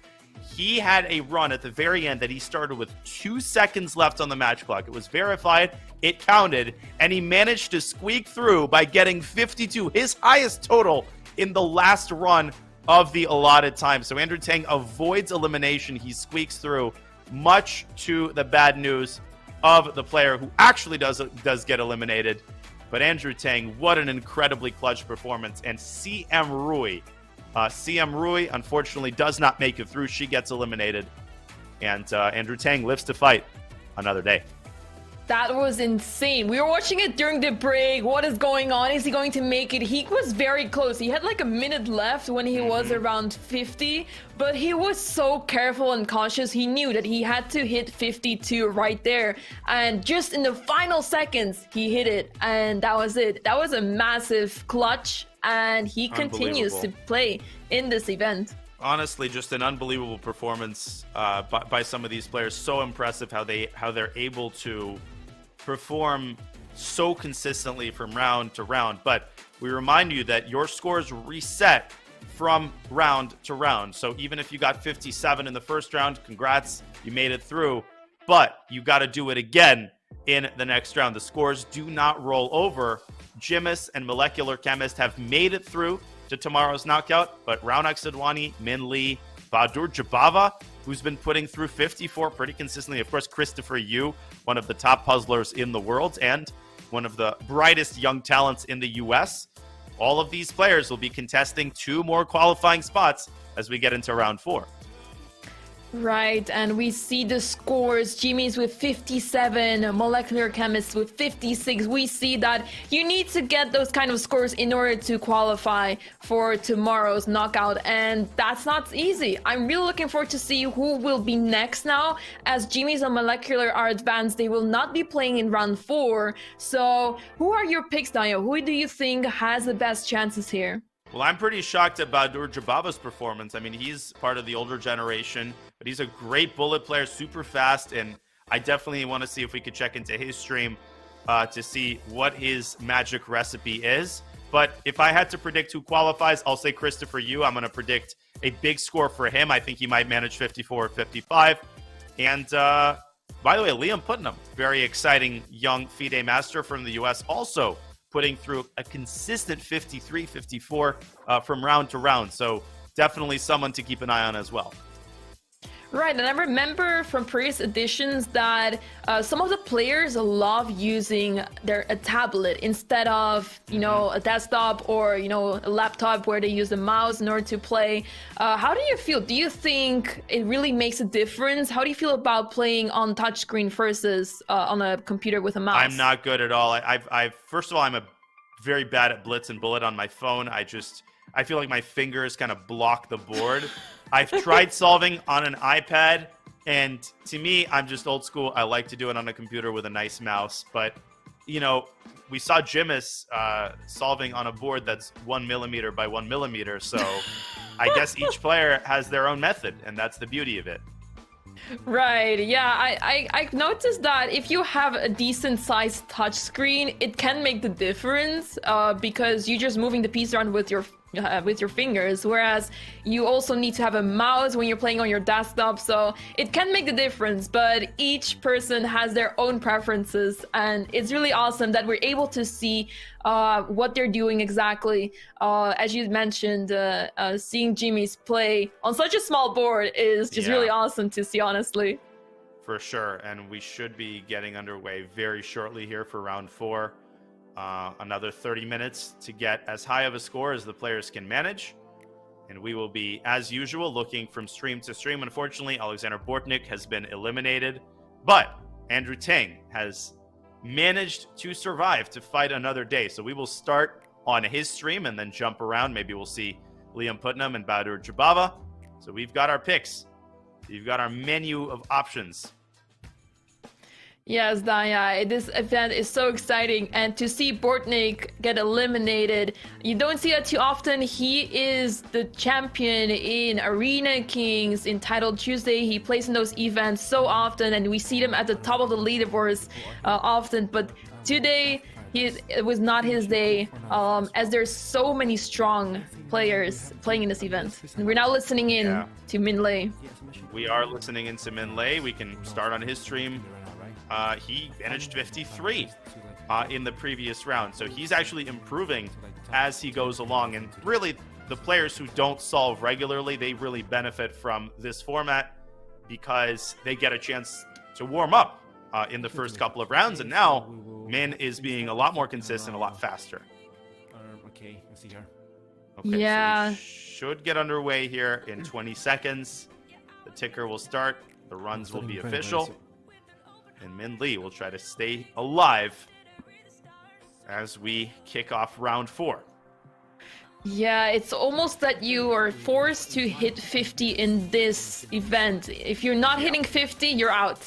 He had a run at the very end that he started with 2 seconds left on the match clock. It was verified, it counted, and he managed to squeak through by getting 52, his highest total in the last run of the allotted time. So Andrew Tang avoids elimination. He squeaks through, much to the bad news of the player who actually does get eliminated. But Andrew Tang, what an incredibly clutch performance. And CM Rui unfortunately does not make it through. She gets eliminated, and Andrew Tang lives to fight another day. That was insane. We were watching it during the break. What is going on? Is he going to make it? He was very close. He had like a minute left when he was around 50, but he was so careful and cautious. He knew that he had to hit 52 right there. And just in the final seconds, he hit it. And that was it. That was a massive clutch. And he continues to play in this event. Honestly, just an unbelievable performance by some of these players. So impressive how they're able to perform so consistently from round to round. But we remind you that your scores reset from round to round. So even if you got 57 in the first round, congrats, you made it through. But you got to do it again in the next round. The scores do not roll over. Jimis and Molecular Chemist have made it through to tomorrow's knockout, but Raunak Sidwani, Min Lee, Bahadur Jabava, who's been putting through 54 pretty consistently. Of course, Christopher Yu, one of the top puzzlers in the world and one of the brightest young talents in the US. All of these players will be contesting 2 more qualifying spots as we get into round 4. Right, and we see the scores. Jimmy's with 57, Molecular Chemist with 56. We see that you need to get those kind of scores in order to qualify for tomorrow's knockout, and that's not easy. I'm really looking forward to see who will be next now. As Jimmy's and Molecular are advanced, they will not be playing in round 4. So who are your picks, Daniel? Who do you think has the best chances here? Well, I'm pretty shocked at Bahadur Jabava's performance. I mean, he's part of the older generation, but he's a great bullet player, super fast, and I definitely want to see if we could check into his stream to see what his magic recipe is. But if I had to predict who qualifies, I'll say Christopher Yu. I'm going to predict a big score for him. I think he might manage 54 or 55. And by the way, Liam Putnam, very exciting young FIDE master from the US, also putting through a consistent 53, 54 from round to round. So definitely someone to keep an eye on as well. Right, and I remember from previous editions that some of the players love using a tablet instead of, a desktop or, a laptop where they use the mouse in order to play. How do you feel? Do you think it really makes a difference? How do you feel about playing on touchscreen versus on a computer with a mouse? I'm not good at all. First of all, I'm very bad at Blitz and Bullet on my phone. I feel like my fingers kind of block the board. I've tried solving on an iPad, and to me, I'm just old school. I like to do it on a computer with a nice mouse. But, we saw Jimis solving on a board that's 1 millimeter by 1 millimeter. So I guess each player has their own method, and that's the beauty of it. Right, yeah, I noticed that if you have a decent sized touchscreen, it can make the difference because you're just moving the piece around with your with your fingers, whereas you also need to have a mouse when you're playing on your desktop, so it can make the difference, but each person has their own preferences, and it's really awesome that we're able to see what they're doing exactly. As you mentioned, seeing Jimmy's play on such a small board is just really awesome to see, honestly. For sure, and we should be getting underway very shortly here for round 4. Another 30 minutes to get as high of a score as the players can manage. And we will be, as usual, looking from stream to stream. Unfortunately, Alexander Bortnyk has been eliminated, but Andrew Tang has managed to survive to fight another day. So we will start on his stream and then jump around. Maybe we'll see Liam Putnam and Bahadur Jabava. So we've got our picks. You've got our menu of options. Yes, Daya, this event is so exciting, and to see Bortnyk get eliminated, you don't see that too often. He is the champion in Arena Kings, in Title Tuesday. He plays in those events so often, and we see him at the top of the leaderboards often, but today it was not his day, as there's so many strong players playing in this event. And we're now listening in to Min Lei. We are listening into Min Lei. We can start on his stream. He managed 53 in the previous round, so he's actually improving as he goes along. And really, the players who don't solve regularly, they really benefit from this format because they get a chance to warm up in the first couple of rounds. And now, Min is being a lot more consistent, a lot faster. Okay, let's see here. Okay, yeah. so we should get underway here in 20 seconds. The ticker will start. The runs will be official. And Min Lei will try to stay alive as we kick off round 4. Yeah, it's almost that you are forced to hit 50 in this event. If you're not hitting 50, you're out.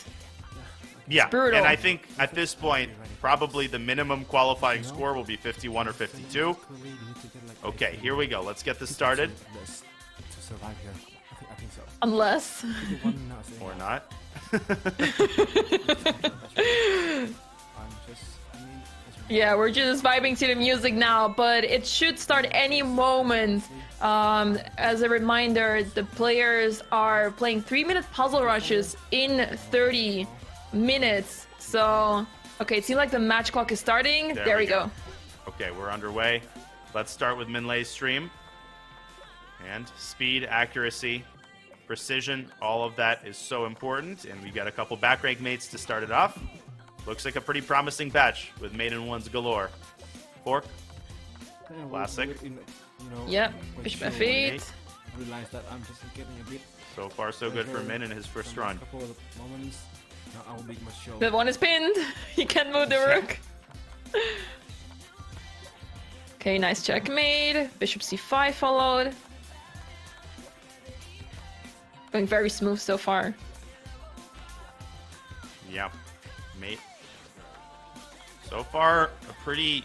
Yeah, brutal. And I think at this point, probably the minimum qualifying score will be 51 or 52. Okay, here we go. Let's get this started. To survive here. I think so. Unless. Or not. Yeah, we're just vibing to the music now, but it should start any moment. As a reminder, the players are playing 3-minute puzzle rushes in 30 minutes. So, okay, it seems like the match clock is starting. There we go. Okay, we're underway. Let's start with Min Lei's stream. And speed, accuracy, precision, all of that is so important. And we got a couple back rank mates to start it off. Looks like a pretty promising batch with maiden ones galore. Fork. Classic. Yep, Bishop F8. Realize that I'm just getting a bit. So far, so good for Min in his first run. That one is pinned. He can't move the rook. Okay, nice checkmate. Bishop C5 followed. Going very smooth so far. Yeah, mate. So far, a pretty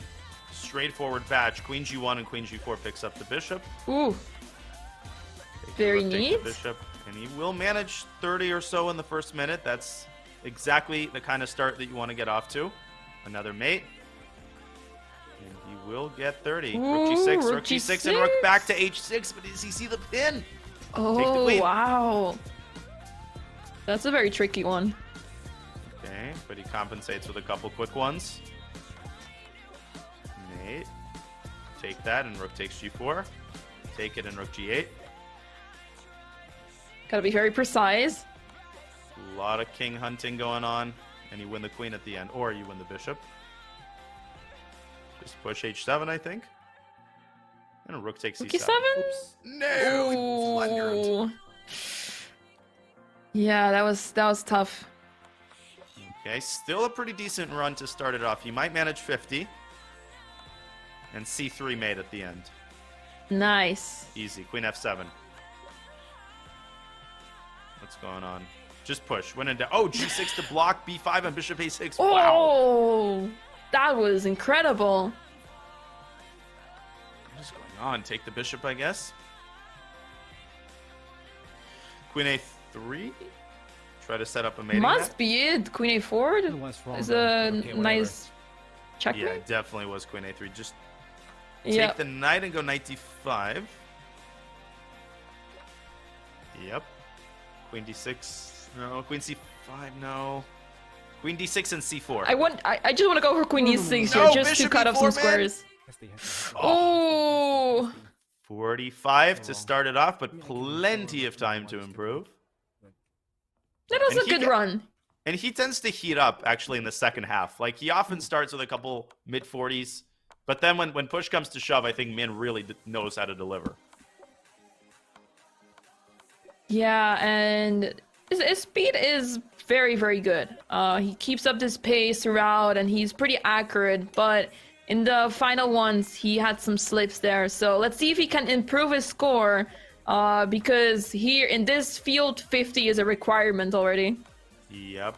straightforward batch. Queen G1 and Queen G4 picks up the bishop. Ooh. Very neat. The bishop, and he will manage 30 or so in the first minute. That's exactly the kind of start that you want to get off to. Another mate. And he will get 30. Ooh, rook G6, rook G6, and rook back to H6. But does he see the pin? Oh, wow. That's a very tricky one. Okay, but he compensates with a couple quick ones. Mate. Take that, and rook takes G4. Take it, and rook G8. Gotta be very precise. A lot of king hunting going on, and you win the queen at the end, or you win the bishop. Just push H7, I think. And a rook takes Rook C7. E7? Oops. No! Ooh. Yeah, that was tough. Okay, still a pretty decent run to start it off. He might manage 50. And C3 mate at the end. Nice. Easy. Queen F7. What's going on? Just push. Win and down. Oh, G6 to block. B5 and Bishop A6. Wow. Oh, that was incredible. What is going on? Take the bishop, I guess. Queen A3. Try to set up a mating Must net. be it. Queen A4 is a nice checkmate. Yeah, it definitely was Queen A3. Just Take the knight and go knight d5. Yep. Queen d6. No. Queen c5. No. Queen d6 and c4. I just want to go for queen e6 No, here, just to bishop cut off some e4, man. squares. Oh. 45 to start it off, but plenty of time to improve. That was And a good run. And he tends to heat up, actually, in the second half. Like, he often starts with a couple mid-40s, but then when push comes to shove, I think Min really knows how to deliver. Yeah, and his speed is very, very good. He keeps up this pace throughout, and he's pretty accurate, but in the final ones, he had some slips there. So let's see if he can improve his score, because here in this field, 50 is a requirement already. Yep.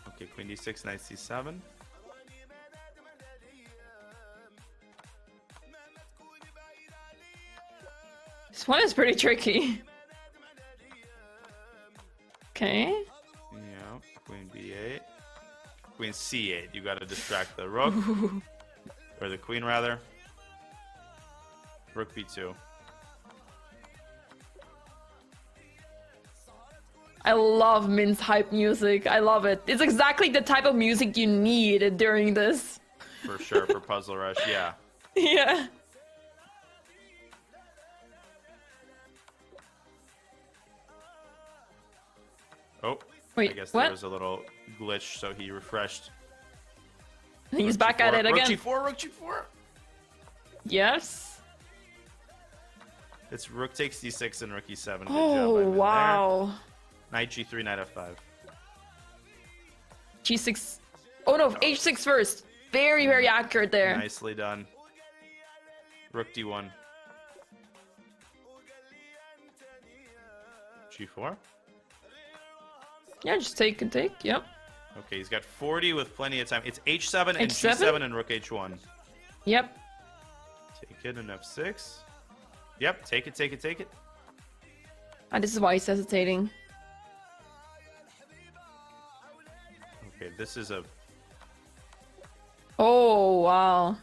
Okay, queen d6, knight c7. This one is pretty tricky. Okay. Yeah, queen b8. Queen c8. You gotta distract the rook. Or the queen, rather. Rook b2. I love Min's hype music. I love it. It's exactly the type of music you need during this. For sure, for Puzzle Rush, yeah. Yeah. Oh, wait, I guess what? there was a little glitch, so he refreshed. He's Rook back G4, at it again. Rook g4, rook g4. Yes. It's rook takes d6 and rook e7. Good Oh, job, Ivan, wow. there. Knight g3, knight f5. G6. Oh no, H6 first. Very, very accurate there. Nicely done. Rook d1. G4. Yeah, just take and take. Yep. Okay, he's got 40 with plenty of time. It's h7 and H7? g7 and rook h1. Yep. Take it and f6. Yep, take it, take it, take it. And this is why he's hesitating. Okay, this is a... Oh, wow.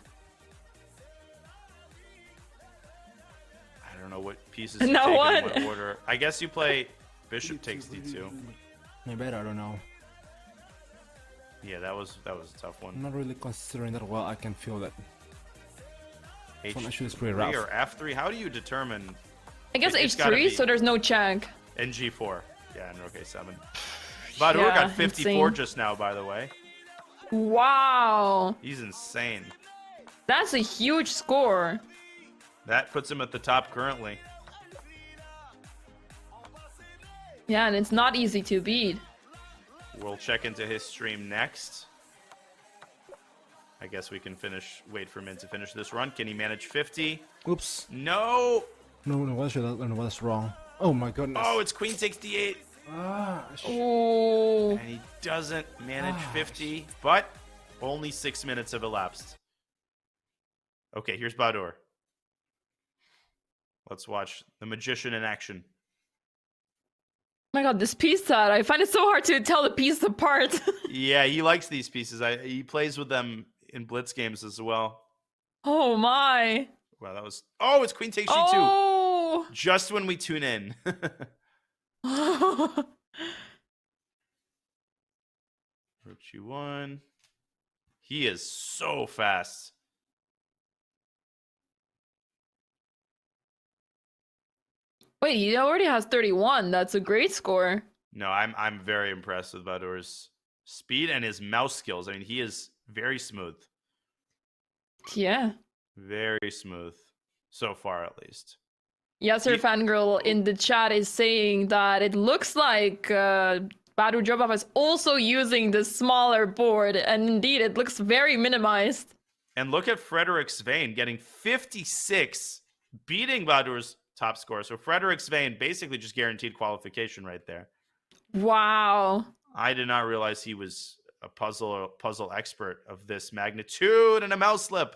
I don't know what pieces you Now take what? in what order. I guess you play bishop takes d2. I bet, I don't know. Yeah, that was a tough I'm one. not really considering that well. I can feel that. H3 One actually is pretty rough. or f3? How do you determine... I guess It's gotta H3, be- so there's no check. And g4. Yeah, and rook a7. Badur Yeah, got 54 insane. just now, by the way. Wow. He's insane. That's a huge score. That puts him at the top currently. Yeah, and it's not easy to beat. We'll check into his stream next. I guess we can wait for Min to finish this run. Can he manage 50? Oops. No! No, what's wrong? Oh my goodness. Oh, it's queen takes d8. Oh. And he doesn't manage 50, but only 6 minutes have elapsed. Okay, here's Badur. Let's watch the magician in action. Oh my god, this piece set, I find it so hard to tell the piece apart. Yeah, he likes these pieces. He plays with them in blitz games as well. Oh my. Wow, that was... Oh, it's queen takes g2. Oh. Just when we tune in. Rook g1. He is so fast. Wait, he already has 31. That's a great score. No, I'm very impressed with Badur's speed and his mouse skills. I mean, he is very smooth. Yeah. Very smooth. So far, at least. Yasser Fangirl in the chat is saying that it looks like Badur Jobab is also using the smaller board, and indeed it looks very minimized. And look at Frederick Svein getting 56, beating Badur's top score. So Frederick Svein basically just guaranteed qualification right there. Wow. I did not realize he was a puzzle expert of this magnitude and a mouse slip.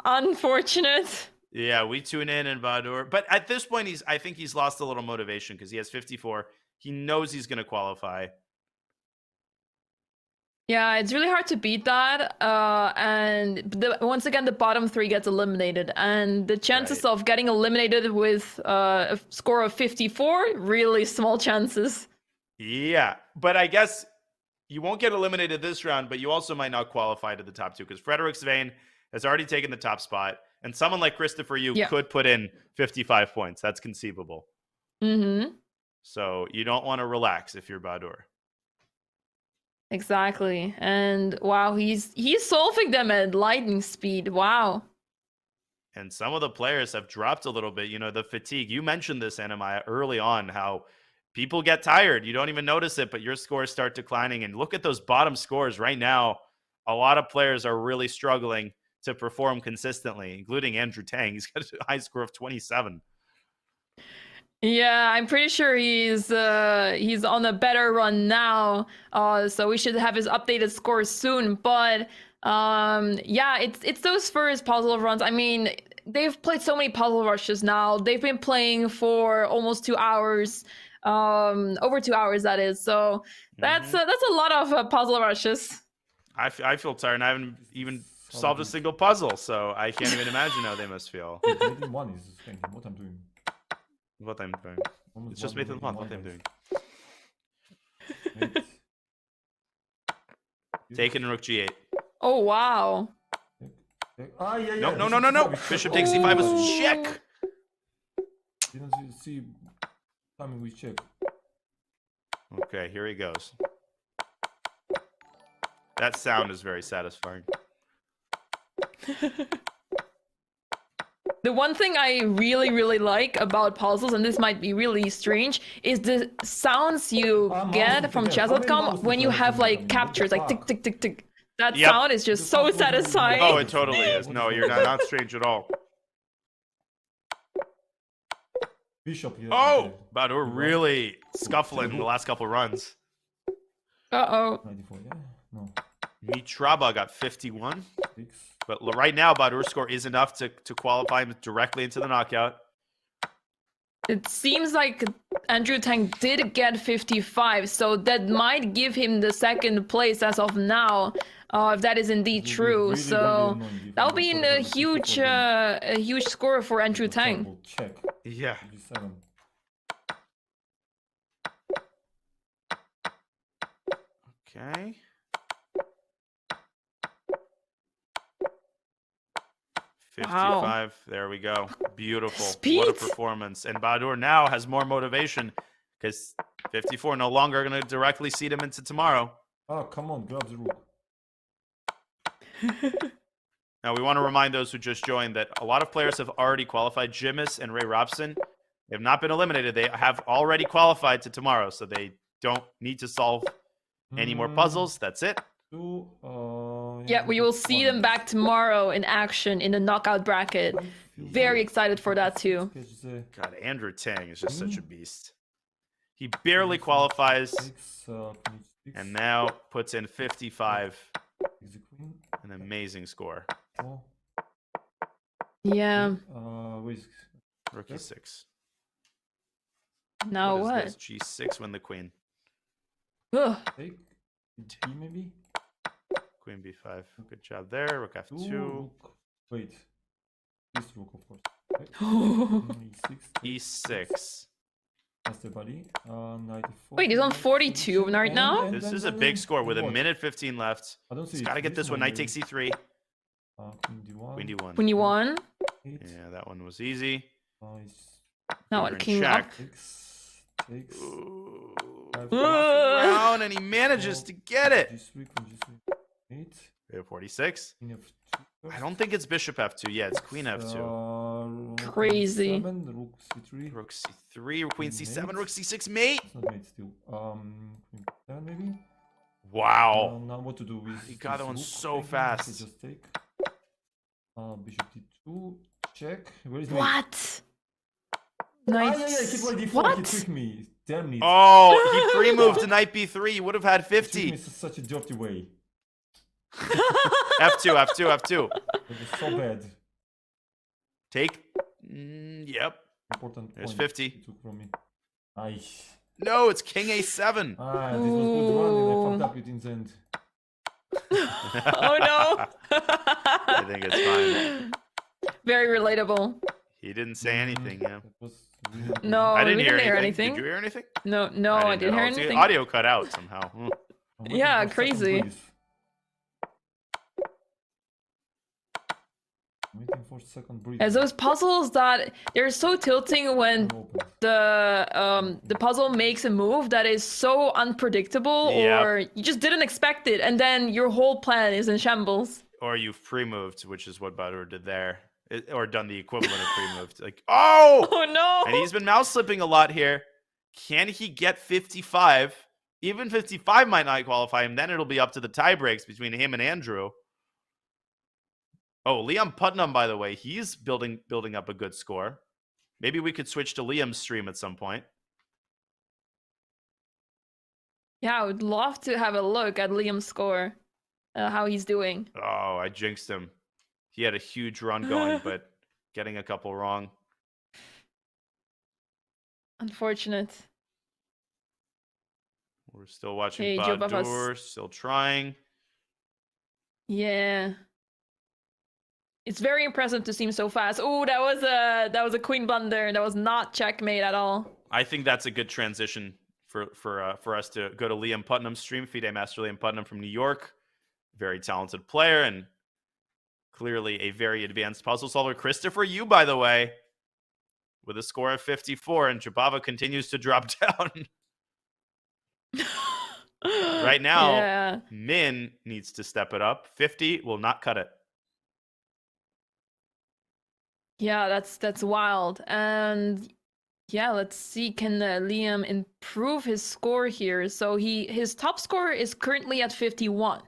Unfortunate. Yeah, we tune in and Badur. But at this point, I think he's lost a little motivation because he has 54. He knows he's going to qualify. Yeah, it's really hard to beat that. Once again, the bottom three gets eliminated, and the chances of getting eliminated with a score of 54, really small chances. Yeah, but I guess you won't get eliminated this round, but you also might not qualify to the top two because Frederick Svein has already taken the top spot, and someone like Christopher Yu could put in 55 points. That's conceivable. Mm-hmm. So you don't want to relax if you're Badur. Exactly. And wow, he's solving them at lightning speed. Wow. And some of the players have dropped a little bit. You know, the fatigue. You mentioned this, Anamaya, early on, how people get tired. You don't even notice it, but your scores start declining. And look at those bottom scores right now. A lot of players are really struggling to perform consistently, including Andrew Tang. He's got a high score of 27. Yeah, I'm pretty sure he's on a better run now. So we should have his updated scores soon. But yeah, it's those first puzzle runs. I mean, they've played so many puzzle rushes now. They've been playing for almost 2 hours, over 2 hours that is. So that's a lot of puzzle rushes. I feel tired, and I haven't even solved a single puzzle, so I can't even imagine how they must feel. One is thinking what I'm doing. What I'm doing. It's just Nathan Pond, what I'm doing. Taken in rook g8. Oh, wow. No. Bishop takes c5 was check. Didn't see timing with check. Okay, here he goes. That sound is very satisfying. The one thing I really, really like about puzzles, and this might be really strange, is the sounds you get from chess.com when you have like captures, like tick, tick, tick, tick. That sound is just so satisfying. Oh, it totally is. No, you're not strange at all. Bishop here. Oh, Badur really scuffling the last couple runs. Uh-oh. 94, yeah? No. Mitraba got 51. But right now, Badur's score is enough to qualify him directly into the knockout. It seems like Andrew Tang did get 55, so that might give him the second place as of now, if that is indeed true. So that'll be a huge score for Andrew Tang. Check. Yeah. Okay. Wow. 55. There we go. Beautiful. Speed. What a performance. And Badur now has more motivation because 54 no longer going to directly seed him into tomorrow. Oh, come on. Grab the rook. Now, we want to remind those who just joined that a lot of players have already qualified. Jimis and Ray Robson have not been eliminated. They have already qualified to tomorrow, so they don't need to solve any more puzzles. That's it. Yeah, we will see them back tomorrow in action in the knockout bracket. Very excited for that too. God, Andrew Tang is just such a beast. He barely qualifies and now puts in 55. An amazing score. Yeah. Rook e6. Now what? what? Is this? G6 win the queen. Ugh. Maybe? Queen b5. Good job there. Rook f2. Wait. This rook, of course. E6. That's the body. 94. Wait, he's on 42 right now? This is a big score with a minute 15 left. I don't see He's got to get this one. Knight takes e3. Queen d1. Queen d1. When you won? Yeah, that one was easy. Now what? King up. Takes. Round, and he manages to get it. We have 46. I don't think it's bishop f2. Yeah, it's queen f2. Crazy. Rook c3. Rook c3, queen c7, rook c6, mate. It's not mate still. Queen d7 maybe. Wow. Now what to do with? He got that one rook? so fast. Just take. Bishop d2. Check. Where is What? Nice. Yeah, he played d4. What? He tricked me. Damn it. Oh, he free moved to knight b3. He would have had 50. He tricked me in such a dirty way. f2, f2, f2. It was so bad. Take. Yep. Important There's point 50. he took from me. Aye. No, it's king a7. This was good run and I fucked up it in the end. Oh no. I think it's fine. Very relatable. He didn't say anything, yeah. No, I didn't we hear didn't hear anything. anything. Did you hear anything? No, I didn't hear at all. See, anything. audio cut out somehow. Hmm. Yeah, crazy. Waiting for second breeze. As those puzzles that they're so tilting when the puzzle makes a move that is so unpredictable, Yep. or you just didn't expect it, and then your whole plan is in shambles. Or you've pre-moved, which is what Butter did there. Or done the equivalent of pre-moved. Like, oh! Oh no! And he's been mouse slipping a lot here. Can he get 55? Even 55 might not qualify him. Then it'll be up to the tie breaks between him and Andrew. Oh, Liam Putnam, by the way, he's building up a good score. Maybe we could switch to Liam's stream at some point. Yeah, I would love to have a look at Liam's score, how he's doing. Oh, I jinxed him. He had a huge run going, but getting a couple wrong. Unfortunate. We're still watching Hey, Joe Badur, Babas. still trying. Yeah. It's very impressive to see him so fast. Oh, that was a queen blunder. That was not checkmate at all. I think that's a good transition for us to go to Liam Putnam's stream. FIDE Master Liam Putnam from New York. Very talented player and clearly a very advanced puzzle solver. Christopher Yu, by the way, with a score of 54, and Jabava continues to drop down. Right now, Yeah. Min needs to step it up. 50 will not cut it. Yeah, that's wild. And yeah, let's see, can Liam improve his score here? So his top score is currently at 51.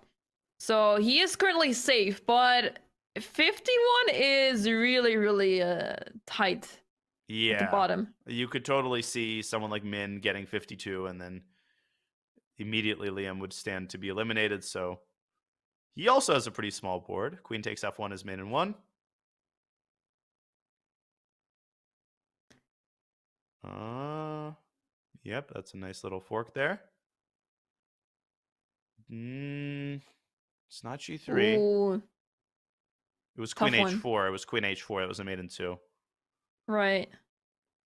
So he is currently safe, but 51 is really, really tight Yeah. at the bottom. You could totally see someone like Min getting 52, and then immediately Liam would stand to be eliminated. So he also has a pretty small board. Queen takes F1 as main and 1. Yep, that's a nice little fork there. It's not G3. Ooh, It was Queen tough one. H4. It was Queen H4. It was a maiden 2. right.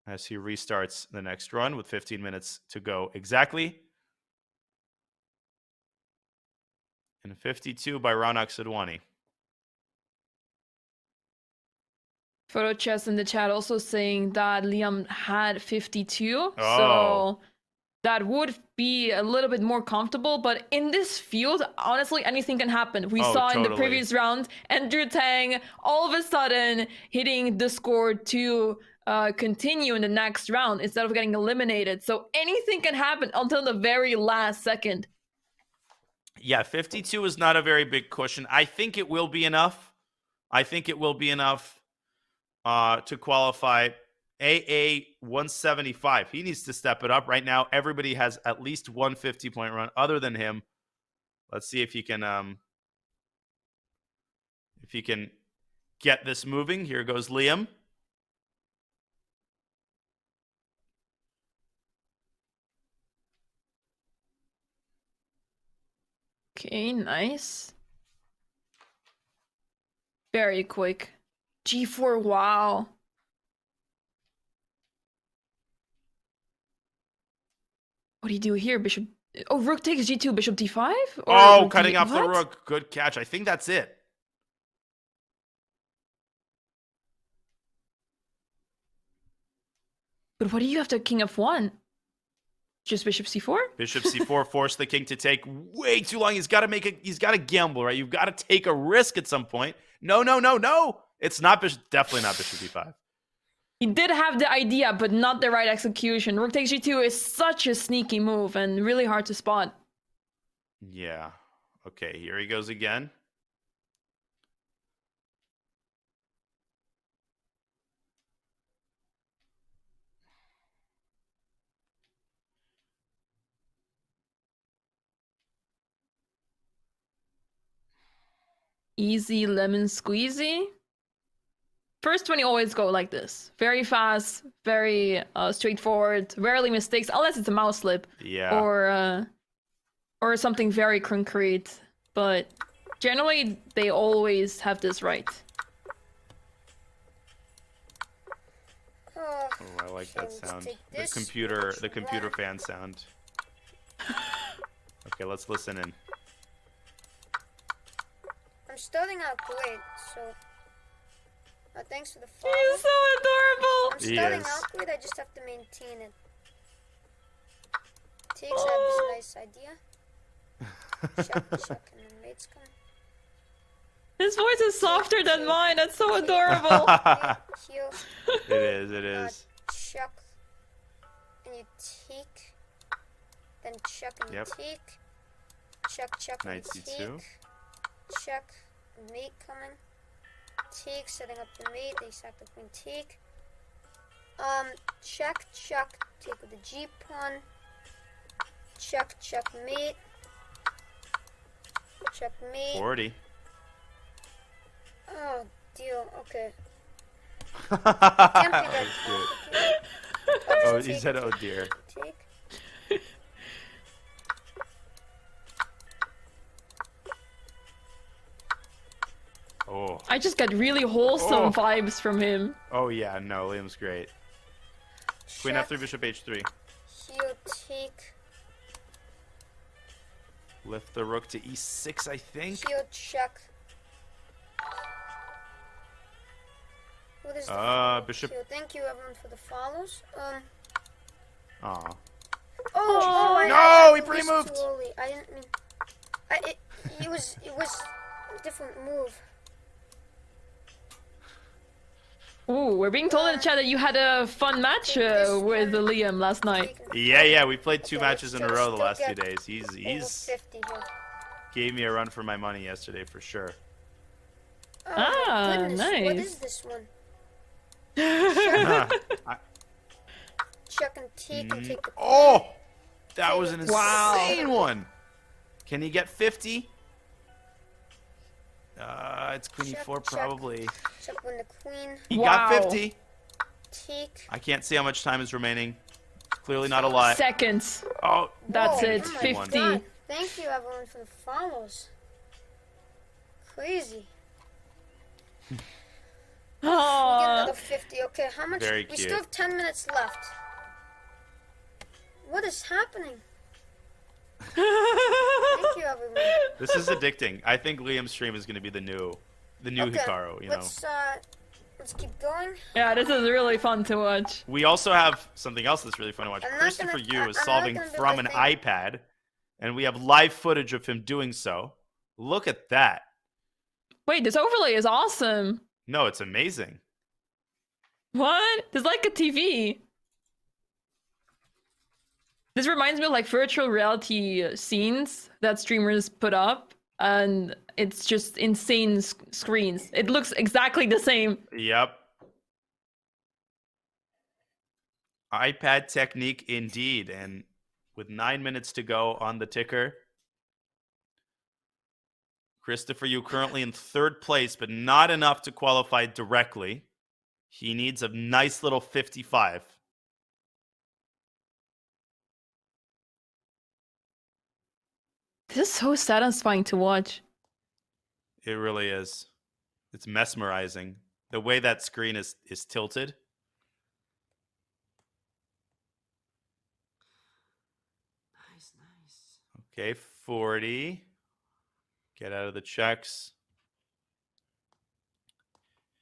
As he restarts the next run with 15 minutes to go exactly. And 52 by Ronak Sidwani. Photo chess in the chat also saying that Liam had 52. Oh. So that would be a little bit more comfortable. But in this field, honestly, anything can happen. We Oh, saw in the totally. previous round, Andrew Tang all of a sudden hitting the score to continue in the next round instead of getting eliminated. So anything can happen until the very last second. Yeah, 52 is not a very big cushion. I think it will be enough. To qualify. AA 175. He needs to step it up. Right now, everybody has at least one 50-point run other than him. Let's see if he can get this moving. Here goes Liam. Okay, nice. Very quick. G4, wow. What do you do here? Bishop. Oh, rook takes G2, bishop D5? Or Oh, rook cutting D- off the what? rook. Good catch. I think that's it. But what do you have to king F1? Just bishop C4? Bishop C4 forced the king to take way too long. He's got to gamble, right? You've got to take a risk at some point. No. It's not definitely not bishop D5. He did have the idea, but not the right execution. Rook takes G2 is such a sneaky move and really hard to spot. Yeah. Okay, here he goes again. Easy lemon squeezy. First 20 always go like this. Very fast, very straightforward, rarely mistakes, unless it's a mouse slip. Yeah. Or something very concrete. but generally they always have this right. Oh, I like that sound. The computer fan sound. Okay, let's listen in. I'm starting out great, so thanks for the follow. He's so adorable. I'm starting out great. I just have to maintain it. Takes have this nice idea. Check, and the mate's coming. His voice is softer than mine. That's so adorable. Heal. It is. Chuck, and you take. Then chuck and you take. Chuck and Knight take. C2. Chuck, mate coming. Take, setting up the mate. They sack the queen. Take. Chuck, take with the G pawn. Chuck, mate. Chuck, mate. 40. Oh, deal. Okay. Can't be that Oh, he said, "Oh dear." Take. Oh. I just got really wholesome vibes from him. Oh yeah, no, Liam's great. Queen F3, Bishop H3. He'll take. Lift the rook to E6, I think. He'll check. What is the Bishop. Thank you everyone for the follows. Aw. Oh, he pre-moved. Too early. I didn't mean. It was a different move. Ooh, we're being told in the chat that you had a fun match with Liam last night. Yeah, we played 2 matches in a row the last 2 days. He's 50 here. gave me a run for my money yesterday for sure. Oh, my goodness. Nice. What is this one? Check and take and take the Oh! That was an insane one. Can he get 50? It's queen e4 probably. Check when the queen. He got 50. Take. I can't see how much time is remaining. Clearly not a lot. Seconds. Oh, that's Whoa, it. oh my 50. God. Thank you everyone for the follows. Crazy. We get another 50. Okay, how much? Very We cute. still have 10 minutes left. What is happening? Thank you everyone. This is addicting. I think Liam's stream is going to be the new Hikaru, you know. Let's keep going. Yeah, this is really fun to watch. We also have something else that's really fun to watch. Christopher Yu is solving from an iPad, and we have live footage of him doing so. Look at that. Wait, this overlay is awesome. No, it's amazing. What? It's like a TV. This reminds me of like virtual reality scenes that streamers put up, and it's just insane screens. It looks exactly the same. Yep. iPad technique indeed. And with 9 minutes to go on the ticker, Christopher Yu currently in 3rd place, but not enough to qualify directly. He needs a nice little 55. This is so satisfying to watch. It really is. It's mesmerizing. The way that screen is tilted. Nice. Okay, 40. Get out of the checks.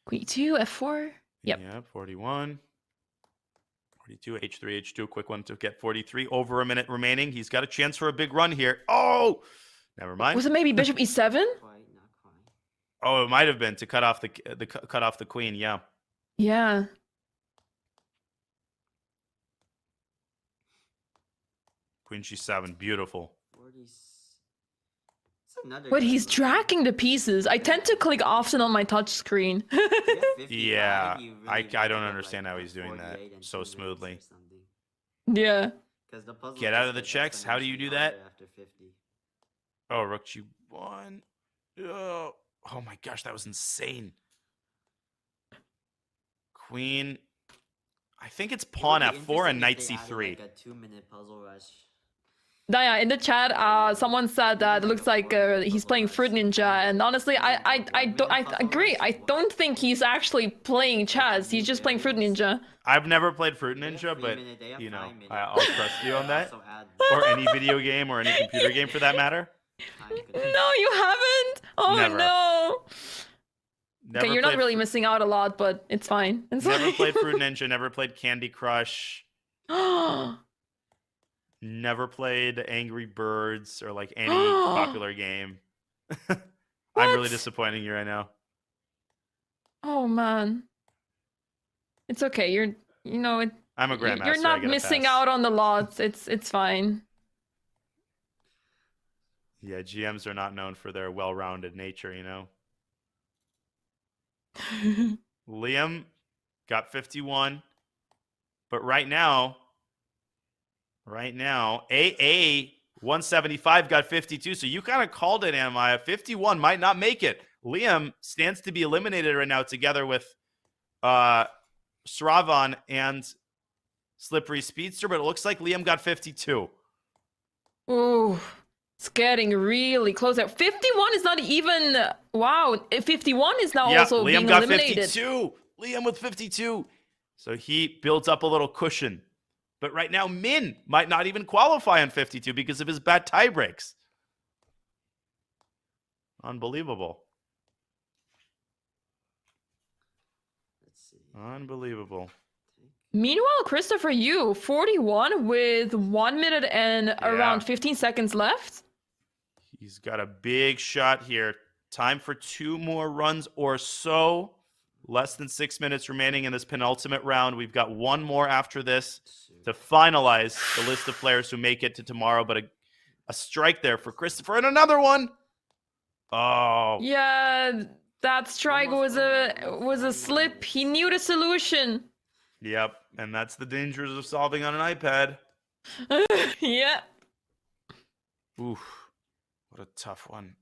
Queen 2, F4. Yep. Yeah, 41. 42, H3, H2. Quick one to get 43. Over a minute remaining. He's got a chance for a big run here. Oh! Never mind. Was it maybe Bishop E7? Oh, it might have been to cut off the queen. Yeah. Yeah. Queen G7. Beautiful. But he's tracking the pieces. I tend to click often on my touch screen. Yeah. I don't understand how he's doing that so smoothly. Yeah. Get out of the checks. How do you do that? Oh, rook G1. Oh my gosh, that was insane. Queen. I think it's pawn F4 and knight C3. Like a 2-minute puzzle rush. Daya, in the chat, someone said that it looks like he's playing Fruit Ninja, and honestly, I agree. I don't think he's actually playing chess. He's just playing Fruit Ninja. I've never played Fruit Ninja, but you know, I'll trust you on that. Or any video game or any computer game for that matter. No, you haven't. Oh Never. no. Never Okay, you're not played really missing out a lot, but it's fine. It's Never fine. played Fruit Ninja. Never played Candy Crush. Never played Angry Birds or like any popular game. I'm really disappointing you right now. Oh man. It's okay. You know it. I'm a grandmaster. You're I not get a missing pass. out on the lots. It's fine. Yeah, GMs are not known for their well-rounded nature, you know. Liam got 51, but right now, AA 175 got 52. So you kind of called it, Amaya. 51 might not make it. Liam stands to be eliminated right now, together with Sravan and Slippery Speedster, but it looks like Liam got 52. Ooh, it's getting really close. 51 is not even. Wow, 51 is now also Liam being got eliminated. 52. Liam with 52. So he builds up a little cushion. But right now, Min might not even qualify on 52 because of his bad tie breaks. Unbelievable. Unbelievable. Meanwhile, Christopher, you 41 with 1 minute and around 15 seconds left. He's got a big shot here. Time for 2 more runs or so. Less than 6 minutes remaining in this penultimate round. We've got 1 more after this to finalize the list of players who make it to tomorrow. But a strike there for Christopher, and another one. Oh. Yeah, that strike was a slip. He knew the solution. Yep, and that's the dangers of solving on an iPad. Yeah. Oof, what a tough one.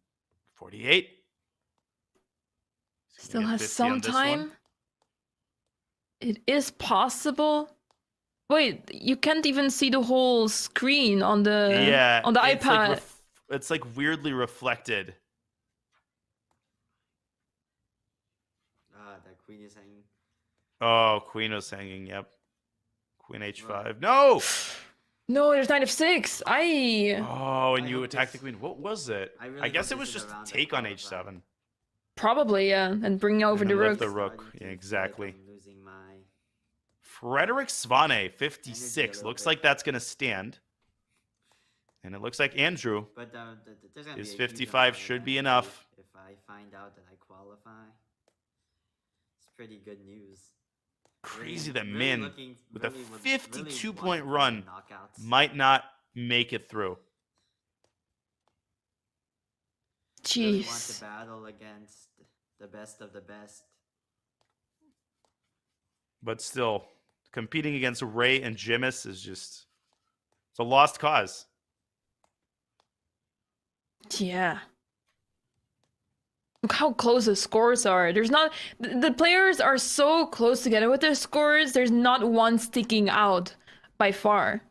48. Still has some time. It is possible. Wait, you can't even see the whole screen on the it's iPad. Like it's like weirdly reflected. That queen is hanging. Oh, queen was hanging. Yep. Queen h5. No. No, there's knight f6. Oh, and you attacked the queen. What was it? I guess it was just a take on h7. Probably, yeah, and bring over And the then rook. lift the rook. Yeah, exactly. Frederick Svane, 56. Looks like that's going to stand. And it looks like Andrew, his 55 should be enough. If I find out that I qualify, it's pretty good news. Crazy that Min, with a 52-point run, might not make it through. Jeez. Really want to battle against the best of the best. But still, competing against Ray and Jimis is just, it's a lost cause. Yeah. Look how close the scores are. There's not, the players are so close together with their scores. There's not one sticking out by far.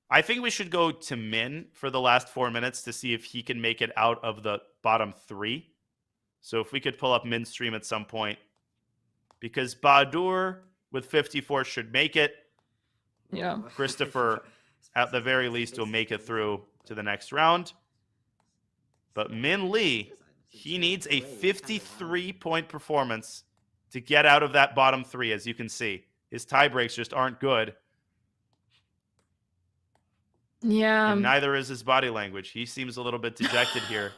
I think we should go to Min for the last 4 minutes to see if he can make it out of the bottom 3. So if we could pull up Min's stream at some point, because Bahadur with 54 should make it. Yeah. Christopher, at the very least, will make it through to the next round. But Min Lee, he needs a 53-point performance to get out of that bottom 3, as you can see. His tie breaks just aren't good. Yeah. And neither is his body language. He seems a little bit dejected here.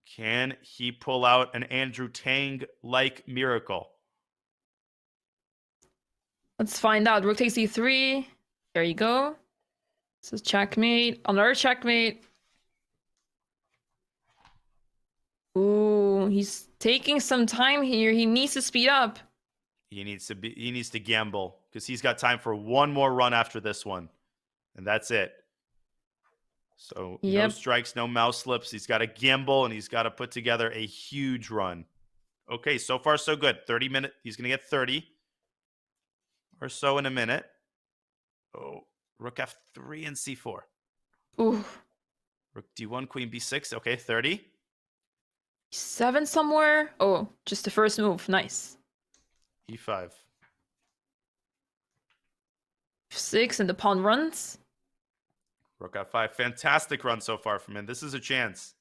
Can he pull out an Andrew Tang-like miracle? Let's find out. Rook takes e3. There you go. This is checkmate. Another checkmate. Ooh, he's taking some time here. He needs to speed up. He needs to gamble because he's got time for one more run after this one. And that's it. So no strikes, no mouse slips. He's got to gamble and he's got to put together a huge run. Okay, so far so good. 30 minutes. He's going to get 30 or so in a minute. Oh, Rook F3 and C4. Ooh. Rook D1, Queen B6. Okay, 30. 7 somewhere. Oh, just the first move. Nice. E5. 6 and the pawn runs. Rook F5. Fantastic run so far from him. This is a chance.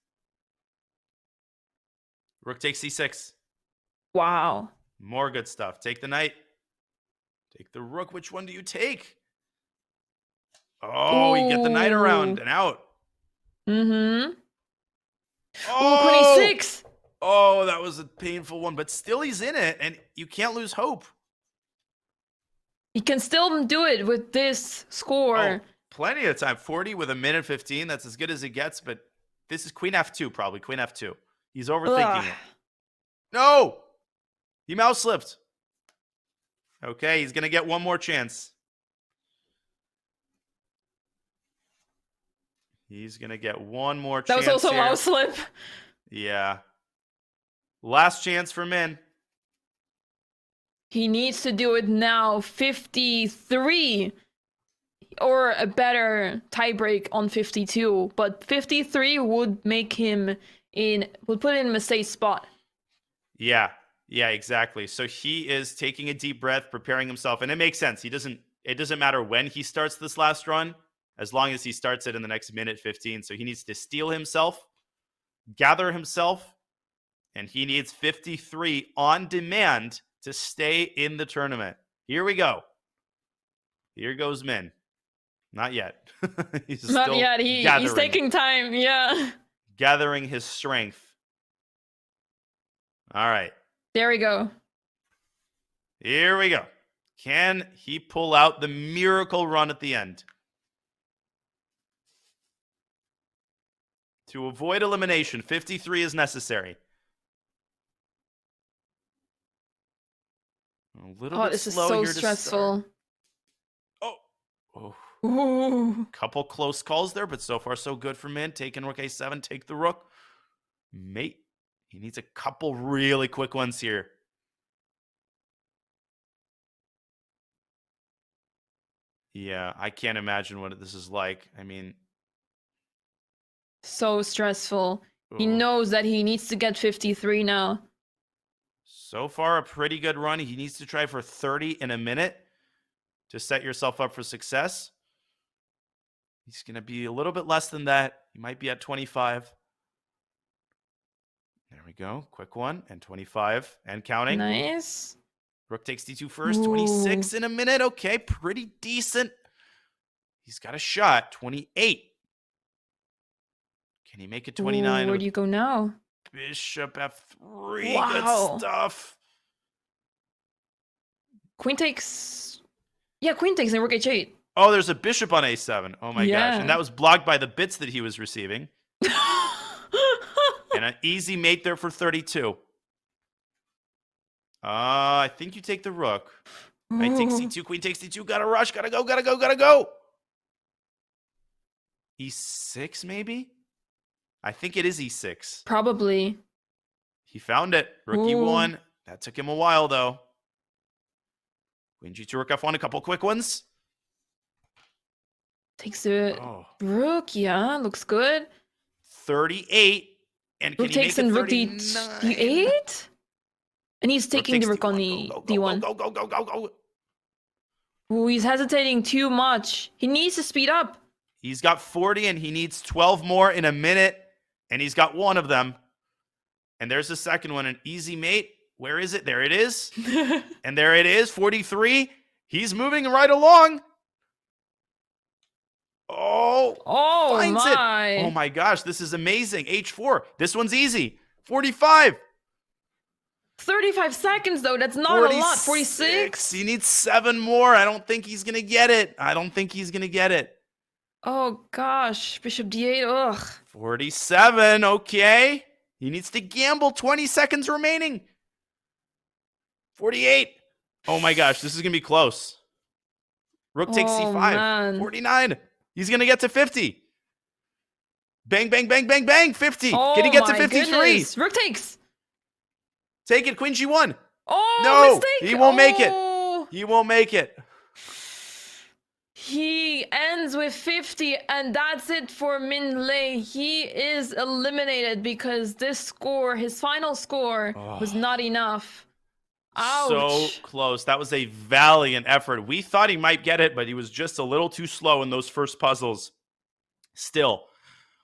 Rook takes C6. Wow. More good stuff. Take the knight. Take the rook. Which one do you take? Oh, you get the knight around and out. Mm-hmm. Oh, 26. Oh, that was a painful one, but still he's in it, and you can't lose hope. He can still do it with this score. Oh, plenty of time. 40 with a minute 15. That's as good as it gets, but this is Queen F2, probably. Queen F2. He's overthinking it. No! He mouse slipped. Okay, he's going to get one more chance. He's going to get one more chance. That was also here. a mouse slip. Yeah. Last chance for Min. He needs to do it now. 53. Or a better tiebreak on 52. But 53 would make him would put him in a safe spot. Yeah. Yeah, exactly. So he is taking a deep breath, preparing himself, and it makes sense. It doesn't matter when he starts this last run, as long as he starts it in the next minute 15. So he needs to steel himself, gather himself, and he needs 53 on demand to stay in the tournament. Here we go. Here goes Min. Not yet. He's Not still yet. He's taking time. Yeah. Gathering his strength. All right. There we go. Here we go. Can he pull out the miracle run at the end? To avoid elimination, 53 is necessary. A little bit this is slow so here to stressful. start. Oh. Ooh. Couple close calls there, but so far so good for Min. Taking Rook A7, take the Rook. Mate. He needs a couple really quick ones here. Yeah, I can't imagine what this is like. I mean... So stressful. He Ugh. knows that he needs to get 53 now. So far, a pretty good run. He needs to try for 30 in a minute to set yourself up for success. He's going to be a little bit less than that. He might be at 25. There we go. Quick one. And 25. And counting. Nice. Rook takes D2 first. 26 in a minute. Okay, pretty decent. He's got a shot. 28. Can he make it 29? Where do you go now? Bishop F3. Wow. Good stuff. Queen takes... Yeah, queen takes and Rook H8. Oh, there's a bishop on A7. Oh my gosh. And that was blocked by the bits that he was receiving. And an easy mate there for 32. I think you take the rook. Knight takes C2, queen takes D2. Gotta rush, gotta go, gotta go, gotta go. E6 maybe? I think it is E6. Probably. He found it. Rook E1. That took him a while though. Queen G2, Rook F1, a couple quick ones. Takes the rook, yeah, looks good. 38. And can Rook he takes make it and rook 39? D8? And he's taking the rook on the D1. Go. Ooh, he's hesitating too much. He needs to speed up. He's got 40 and he needs 12 more in a minute. And he's got one of them. And there's the second one, an easy mate. Where is it? There it is. And there it is, 43. He's moving right along. Oh, finds my. it. Oh my gosh, this is amazing. H4. This one's easy. 45. 35 seconds, though. That's not a lot. 46? He needs 7 more. I don't think he's going to get it. Oh, gosh. Bishop D8. Ugh. 47. Okay. He needs to gamble. 20 seconds remaining. 48. Oh my gosh, this is going to be close. Rook takes C5. Man. 49. He's going to get to 50. Bang, bang, bang, bang, bang. 50. Can he get to 53? Goodness. Rook takes. Take it, Queen G1. Oh, no, mistake. he won't make it. He won't make it. He ends with 50, and that's it for Min Lei. He is eliminated because this score, his final score, was not enough. Ouch. So close. That was a valiant effort. We thought he might get it, but he was just a little too slow in those first puzzles. Still,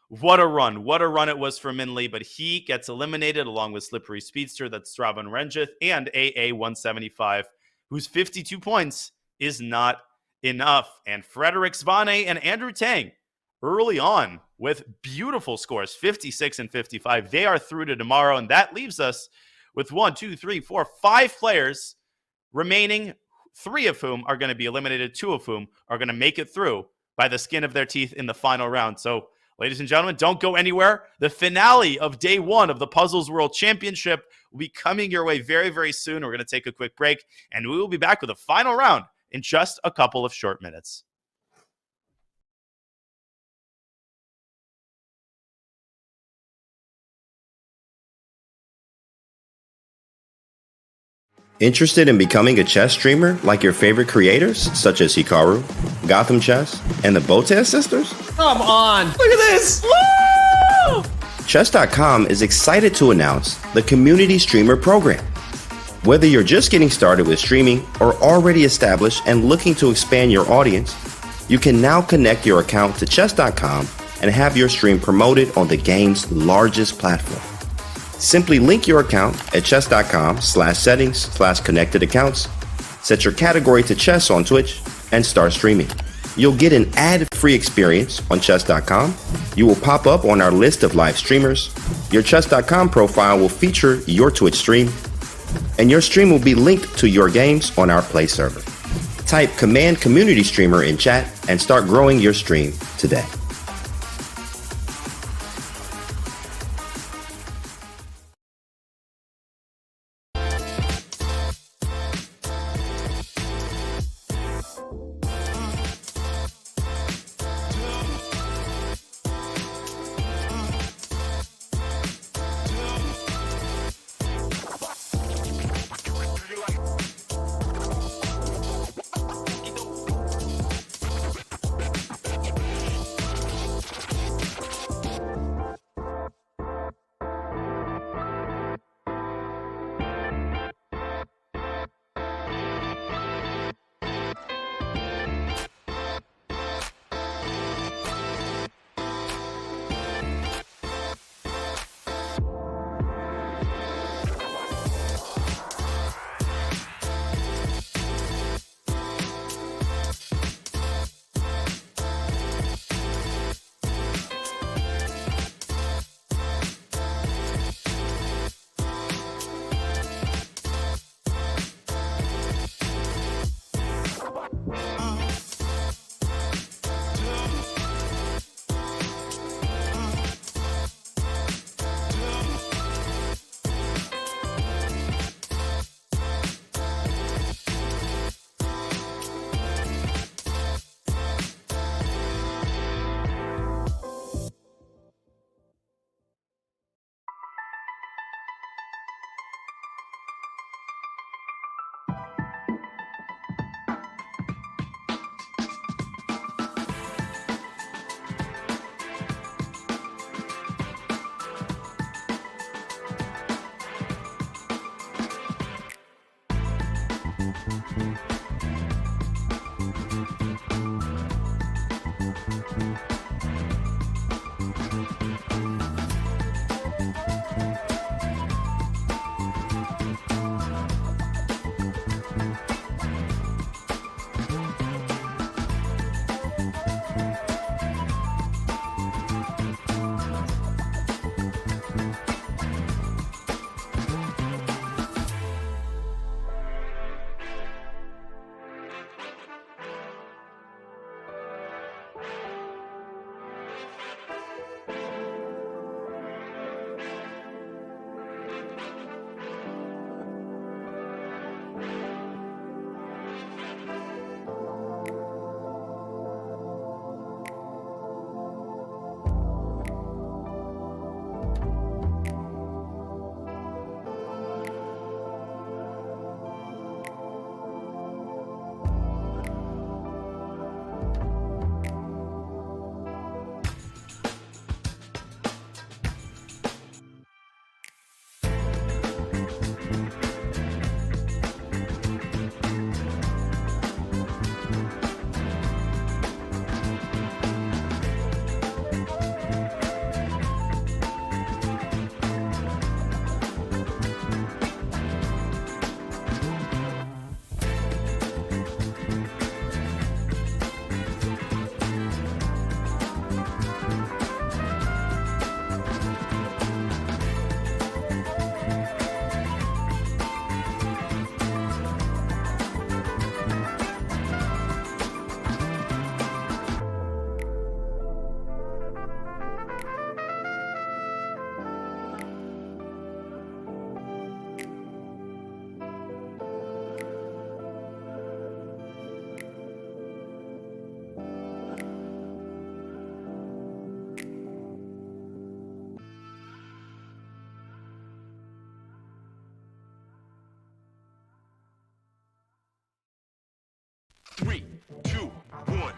what a run. What a run it was for Min Lee, but he gets eliminated along with Slippery Speedster, that's Straban Renjith, and AA175, whose 52 points is not enough. And Frederick Svane and Andrew Tang early on with beautiful scores, 56 and 55. They are through to tomorrow, and that leaves us with 5 players remaining, 3 of whom are going to be eliminated, 2 of whom are going to make it through by the skin of their teeth in the final round. So, ladies and gentlemen, don't go anywhere. The finale of day 1 of the Puzzles World Championship will be coming your way very, very soon. We're going to take a quick break, and we will be back with a final round in just a couple of short minutes. Interested in becoming a chess streamer like your favorite creators, such as Hikaru, Gotham Chess, and the Botez sisters? Come on! Look at this! Woo! Chess.com is excited to announce the Community Streamer Program. Whether you're just getting started with streaming or already established and looking to expand your audience, you can now connect your account to Chess.com and have your stream promoted on the game's largest platform. Simply link your account at chess.com/settings/connected accounts, set your category to chess on Twitch, and start streaming. You'll get an ad-free experience on chess.com. You will pop up on our list of live streamers. Your chess.com profile will feature your Twitch stream, and your stream will be linked to your games on our Play server. Type Command Community Streamer in chat and start growing your stream today. 3, 2, 1.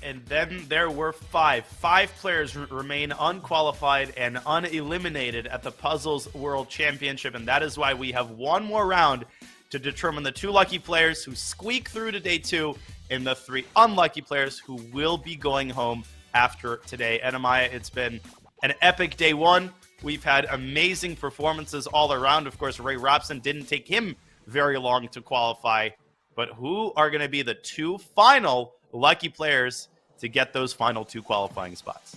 And then there were five. Five players remain unqualified and uneliminated at the Puzzles World Championship, and that is why we have one more round to determine the 2 lucky players who squeak through to day 2 and the 3 unlucky players who will be going home after today. Enamaya, it's been an epic day 1. We've had amazing performances all around. Of course, Ray Robson didn't take him very long to qualify, but who are going to be the 2 final lucky players to get those final 2 qualifying spots?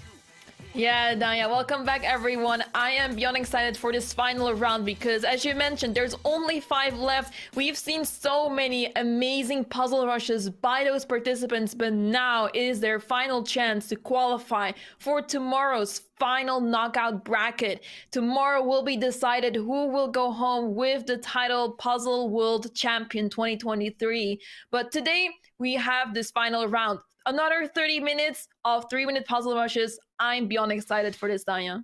Yeah, Danya, welcome back, everyone. I am beyond excited for this final round because, as you mentioned, there's only 5 left. We've seen so many amazing puzzle rushes by those participants, but now it is their final chance to qualify for tomorrow's final knockout bracket. Tomorrow will be decided who will go home with the title Puzzle World Champion 2023. But today, we have this final round. Another 30 minutes of 3-minute puzzle rushes. I'm beyond excited for this, Danya.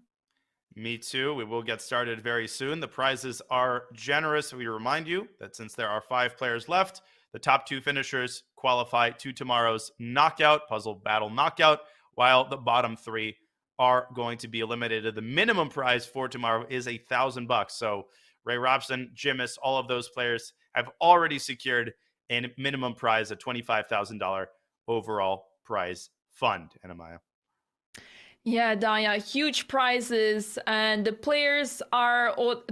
Me too. We will get started very soon. The prizes are generous. We remind you that since there are 5 players left, the top 2 finishers qualify to tomorrow's knockout, puzzle battle knockout, while the bottom 3 are going to be eliminated. The minimum prize for tomorrow is $1,000. So Ray Robson, Jimis, all of those players have already secured a minimum prize, a $25,000 overall prize fund. Enamaya. Yeah, Danya, huge prizes, and the players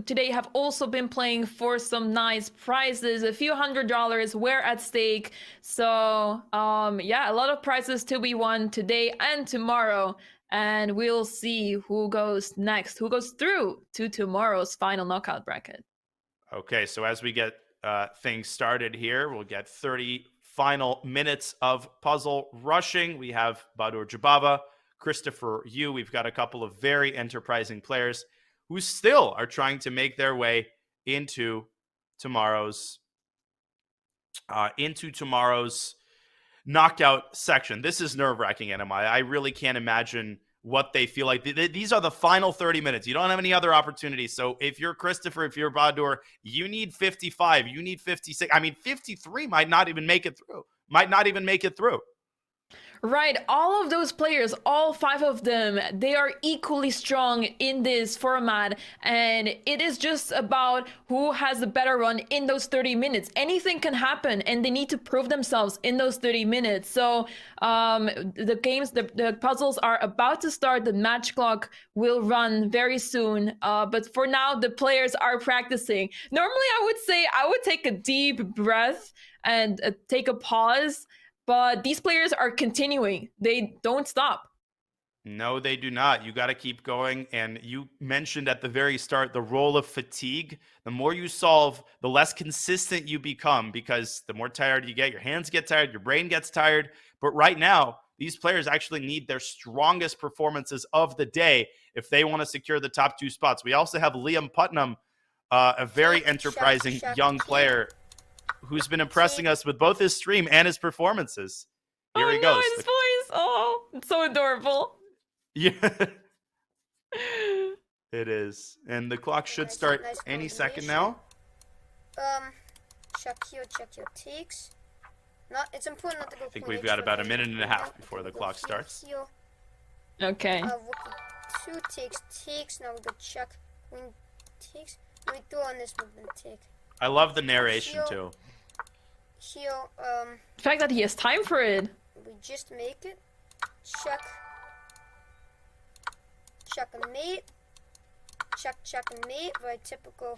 today have also been playing for some nice prizes. A few $100s were at stake. So, yeah, a lot of prizes to be won today and tomorrow. And we'll see who goes next, who goes through to tomorrow's final knockout bracket. Okay, so as we get things started here, we'll get 30 final minutes of puzzle rushing. We have Badur Jababa, Christopher Yu. We've got a couple of very enterprising players who still are trying to make their way into tomorrow's knockout section. This is nerve-wracking, Enamaya. I really can't imagine what they feel like. These are the final 30 minutes. You don't have any other opportunities. So if you're Christopher, if you're Badur, you need 55. You need 56. I mean, 53 might not even make it through. Right, all of those players, all 5 of them, they are equally strong in this format, and it is just about who has the better run in those 30 minutes. Anything can happen, and they need to prove themselves in those 30 minutes. So the puzzles are about to start. The match clock will run very soon, but for now, the players are practicing. Normally, I would say I would take a deep breath and take a pause. But these players are continuing. They don't stop. No, they do not. You got to keep going. And you mentioned at the very start the role of fatigue. The more you solve, the less consistent you become, because the more tired you get, your hands get tired, your brain gets tired. But right now, these players actually need their strongest performances of the day if they want to secure the top 2 spots. We also have Liam Putnam, a very enterprising young player who's been impressing us with both his stream and his performances. Here he goes. His voice. Oh, it's so adorable. Yeah. It is. And the clock should start any second now. Check your ticks. It's important not to go. I think we've got about a minute and a half before the clock starts. Okay. 2 ticks. Now we go check win ticks. We do on this movement tick. I love the narration too. Heal, the fact that he has time for it. We just make it. Check and mate. Check and mate. Very typical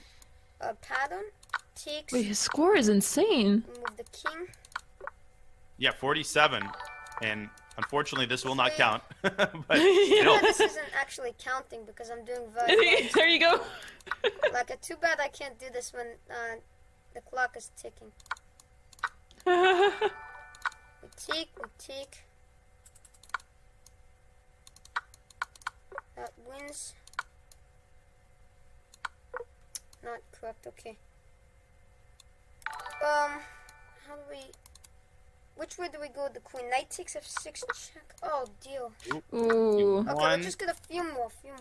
pattern. Takes. Wait, his score is insane. Move the king. Yeah, 47. And unfortunately, this will not count. But yeah, this isn't actually counting because I'm doing very well. There you go. Too bad I can't do this when the clock is ticking. We tick. That wins. Not correct, okay. how do we... Which way do we go with the queen? Knight takes f6, check. Oh, deal. Ooh. Okay, we'll just get a few more here.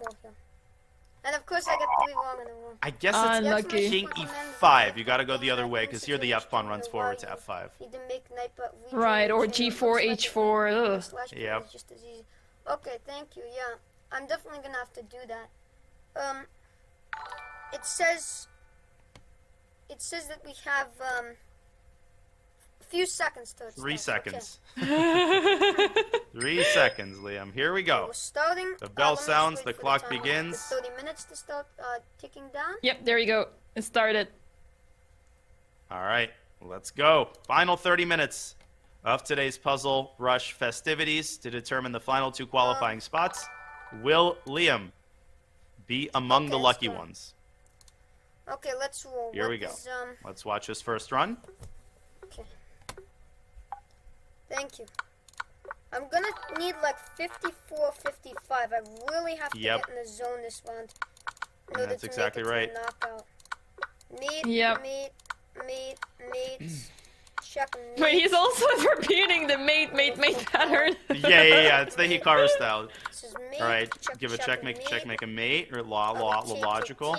And of course I get 3 wrong in a row. I guess it's Unlucky. king e5. You gotta go the other way, because here the f pawn runs forward to f5. Need to make knight, but Right, or g4, h4. Ugh. Yep. Just as easy. Okay, thank you. Yeah, I'm definitely gonna have to do that. It says that we have a few seconds to it. 3 seconds. Okay. 3 seconds, Liam. Here we go. We're starting. The bell let me just sounds, wait the for clock timer. begins. 30 minutes to start ticking down. Yep, there you go. It started. All right, let's go. Final 30 minutes of today's Puzzle Rush festivities to determine the final 2 qualifying spots. Will Liam be among the lucky ones? Okay, let's roll. Here we go. Let's watch his first run. Okay. Thank you. I'm gonna need like 54, 55. I really have to get in the zone this round. In order That's to exactly make it right. to a knockout. Meet, Yep. meet. Check, meet. Wait, he's also repeating the mate pattern. Yeah. It's the Hikaru style. This is mate. All right, check, give a check, check, make a check, mate. make a mate, or Tick, logical.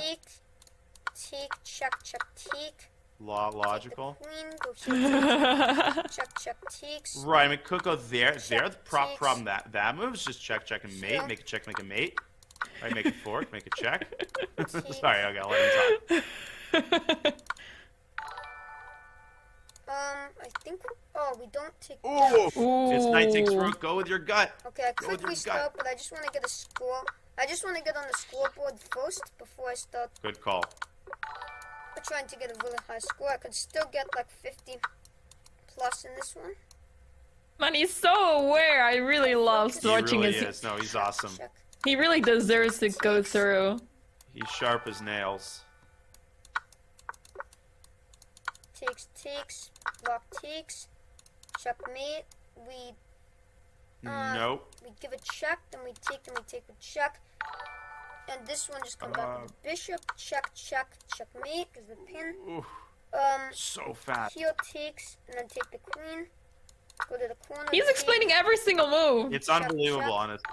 Tick, check, tick. Logical. Queen, go here. check, ticks. Right, I mean, could go there. There, the ticks. problem that moves just check, and mate. Yeah. Make a check, make a mate. All right, make a fork, make a check. Sorry, okay, I'll let him talk. I think. Oh, we don't take. Ooh. It's knight takes rook. Go with your gut. Okay, I Go with could your restart, gut. but I just want to get a score. I just want to get on the scoreboard first before I start. Good call. I'm trying to get a really high score. I could still get like 50 plus in this one. Man, he's so aware. I really love He watching really his. is. No, he's awesome. He really deserves to go through. He's sharp as nails. Takes, block takes, checkmate. We Nope. we give a check, then we take a check, and this one just comes back with the bishop. Checkmate is the pin. Oof. So fast. Heel takes, and then take the queen. Go to the corner. He's take. explaining every single move. It's unbelievable, honestly.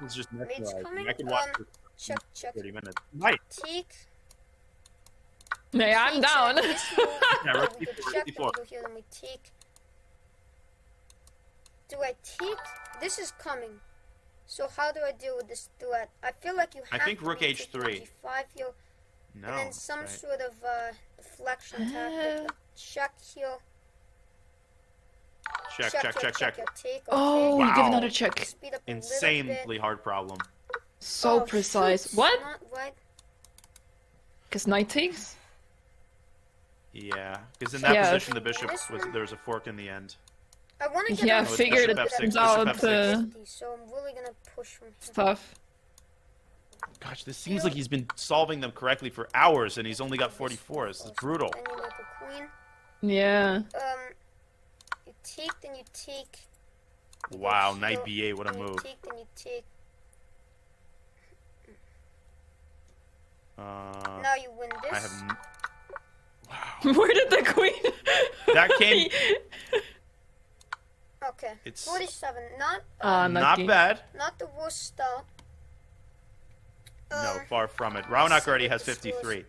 It's just Mate's mesmerizing. coming. I could watch this Check. 30 minutes. Right. Take. Yeah, I'm down. Yeah, rook We go d4, check, rook then we d4. go here, then we take. Do I take? This is coming. So how do I deal with this threat? I feel like you I have think to rook take h3. G5 here, No. and then some that's right. sort of deflection tactic. Like check here. Check. Yeah, take. Oh, okay. you give another check. Speed up a little Insanely bit. hard problem. So Oh, precise. shoot, What? not right. Because knight takes? Yeah, because in that Yeah. position, the bishop there was a fork in the end. I want to get Yeah, on it's figured bishop it f6, turns bishop out f6. so I'm really gonna push from here. Stuff. Gosh, this seems like he's been solving them correctly for hours, and he's only got 44. This is brutal. Then you make a queen. Yeah. You take, then you take. You go Wow, here, knight b8, what a then you move. take, then you take. Now you win this. I have. Where did the queen? That came. Okay. It's 47. Not. Not bad. Not the worst start. No, far from it. Raunak already has 53.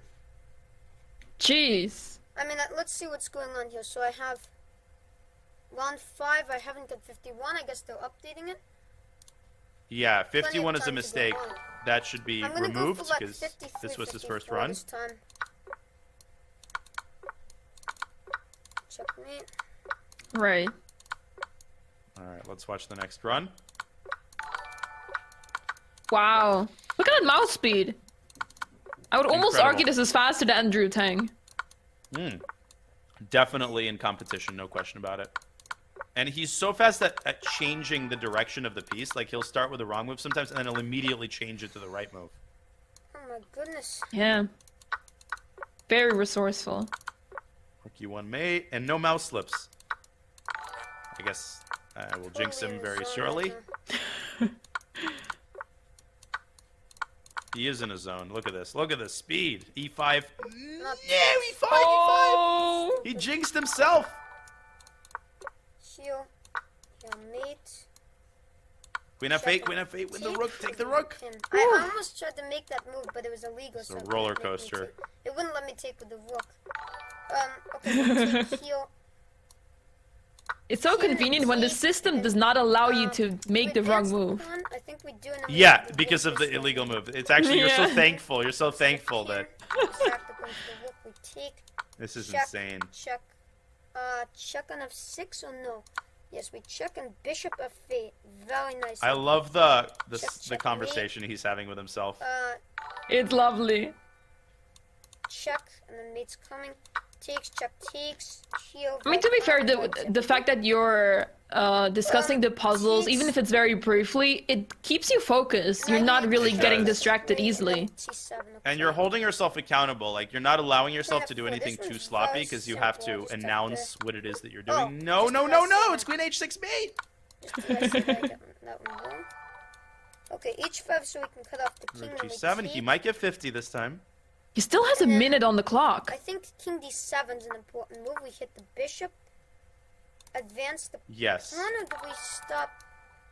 Jeez. I mean, let's see what's going on here. So I have round 5. I haven't got 51. I guess they're updating it. Yeah, Plenty of 51 is a time to mistake. go on. That should be I'm gonna removed go for like because 53, this was his 54 first run. This time. Checkmate. Right. All right, let's watch the next run. Wow. Look at that mouse speed. I would almost Incredible. argue this is faster than Andrew Tang. Definitely in competition, no question about it. And he's so fast at changing the direction of the piece. Like, he'll start with the wrong move sometimes, and then he'll immediately change it to the right move. Oh my goodness. Yeah. Very resourceful. Rook e1 mate, and no mouse slips. I guess I will jinx him very shortly. He is in a zone. Look at this. Look at this speed. E5. Not Yeah, E5, Oh! E5. He jinxed himself. Heal. Heal mate. Queen F8, Queen F8, win the rook, take the rook. I almost tried to make that move, but it was illegal. It's so a it roller wouldn't let me coaster. take- It wouldn't let me take with the rook. Okay, we'll take heal. It's so convenient when the system does not allow you to make the wrong move. I think we do. And then we Yeah, have the because rook of the this way. illegal move. It's actually, you're so Yeah. thankful. You're so thankful that Exactly, going to the rook, we take. this is Check, insane. Check. Check on F6 or no? Yes, we check on Bishop F8. Very nice. I love the check, conversation he's having with himself. It's lovely. Check, and then mate's coming. Takes, check, takes, heal. I mean, to be fair, the fact that you're discussing the puzzles, even if it's very briefly, it keeps you focused. You're not really It getting does. distracted easily. And you're holding yourself accountable. Like, you're not allowing yourself to do anything too sloppy because you have to announce what it is that you're doing. No, no, no, no! It's Queen H6 mate! That one wrong. Okay, H5 so we can cut off the king. Rook when we G7, he take. might get 50 this time. He still has a minute on the clock. I think King D7 is an important move. We hit the bishop, advance the Yes. pawn, or do we stop?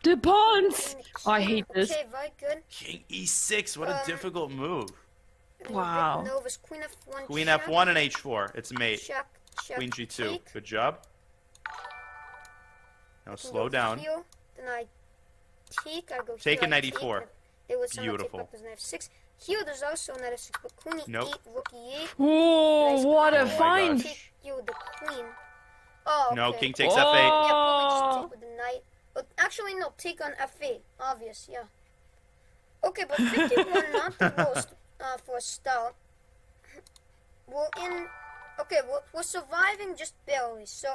The pawns! Oh, I hate this. Okay, very good. King E6, what a difficult move. Wow. Nova's Queen F1. Queen check, F1 and H4, it's mate. Check, check. Queen G2, take. good job. Now Can slow go down. Heal, then I take. I go. Take heal, a I knight take, E4. and there was some Beautiful. Take knight F6. Here, there's also knight F6, but Queen Nope. E8, Rook E8. Oh, Nice what queen. a find! Take you with the queen. Oh, okay. No, king takes Oh. F8. Yeah, probably just take with the knight. But actually, no, take on F8. Obvious, yeah. Okay, but 51, not the most for a start. We're in. Okay, we're surviving just barely, so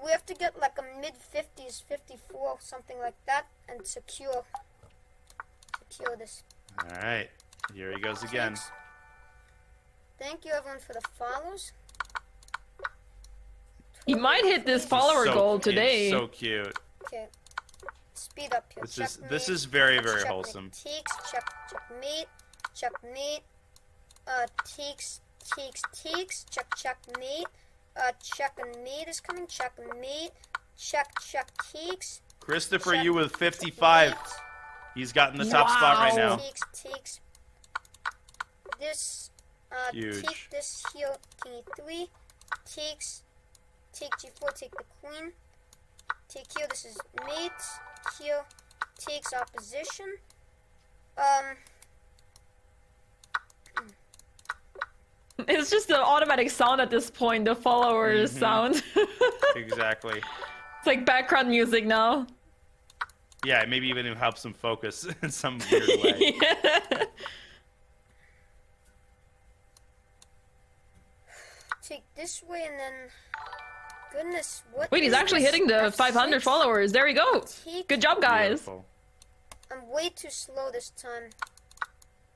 we have to get like a mid 50s, 54, something like that, and secure this. Alright, here he goes again. Thanks. Thank you everyone for the follows. He might hit this follower So goal cute, today. So cute. Okay, speed up here. This is very, very Checkmate. wholesome. Takes, checkmate, checkmate. Takes, checkmate. Check and mate is coming. Checkmate, check, takes. Christopher, check, you with 55. He's gotten the top spot right now. Takes. This, Huge. take this here, king e3. Takes, take g4, take the queen. Take here, this is mate. Here, takes opposition. It's just the automatic sound at this point, the followers sound. Exactly. It's like background music now. Yeah, maybe even it helps him focus in some weird way. Yeah. Take this way and then. Goodness, what? Wait, he's is actually this? hitting the 500 F6? followers. There we go. Take. Good job, guys. Beautiful. I'm way too slow this time.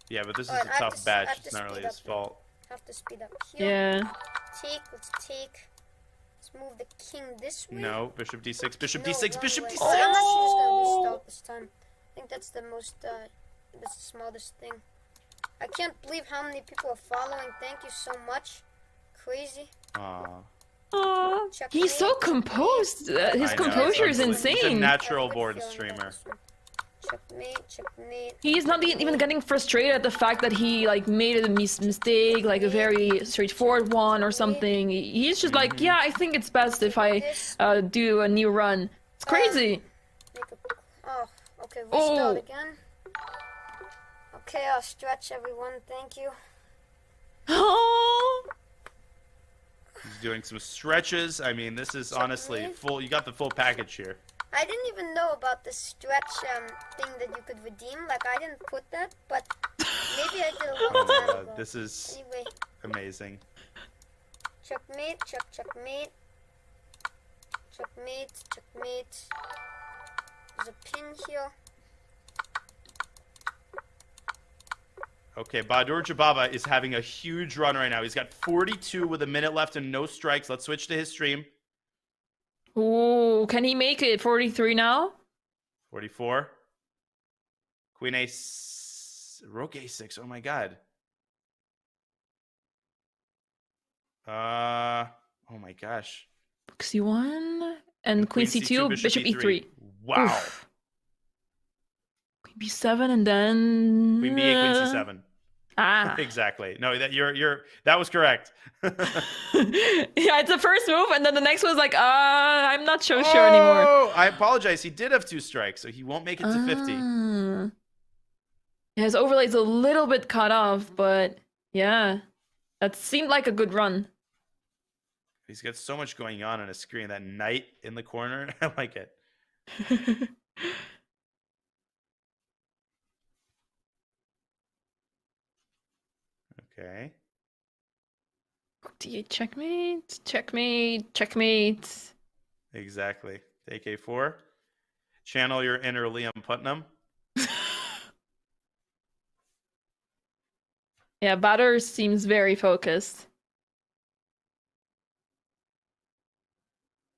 Yeah, but this is Alright, a I have tough to- I have batch. to It's not really speed his up now. fault. Have to speed up here. Yeah. Take, let's take. Let's move the king this way. No, bishop d6, bishop No, d6, wrong bishop way. d6. I'm actually just gonna restart this time. I think that's the most, that's the smartest thing. I can't believe how many people are following. Thank you so much. Crazy. Aw. Aw. Checkmate, He's so composed. His I know, composure it's is unbelievable. He's a insane. natural Good born feeling about streamer. this one. Checkmate. He's not even getting frustrated at the fact that he like made a mistake, like a very straightforward one or something. He's just like, yeah, I think it's best if I do a new run. It's crazy. Oh, okay, restart Oh. again. Okay, I'll stretch everyone. Thank you. He's doing some stretches. I mean, this is honestly full. You got the full package here. I didn't even know about the stretch thing that you could redeem. Like, I didn't put that, but maybe I did a long Oh my time god, ago. this is Anyway, amazing. checkmate. There's a pin here. Okay, Bahadur Jababa is having a huge run right now. He's got 42 with a minute left and no strikes. Let's switch to his stream. Ooh, can he make it 43 now? 44. Queen Rook A6. Oh my god. Oh my gosh. Rook C1 and Queen C2, Bishop E3. Wow. Oof. Queen B7 and then Queen B8, Queen C7. Ah. Exactly. No, that was correct. Yeah, it's the first move, and then the next one's like, I'm not so sure anymore. Oh, I apologize. He did have 2 strikes, so he won't make it to 50. Yeah, his overlay's a little bit cut off, but yeah, that seemed like a good run. He's got so much going on his screen. That knight in the corner, I like it. Okay. D8 checkmate, checkmate, checkmate. Exactly. Take A4. Channel your inner Liam Putnam. Yeah, Batter seems very focused.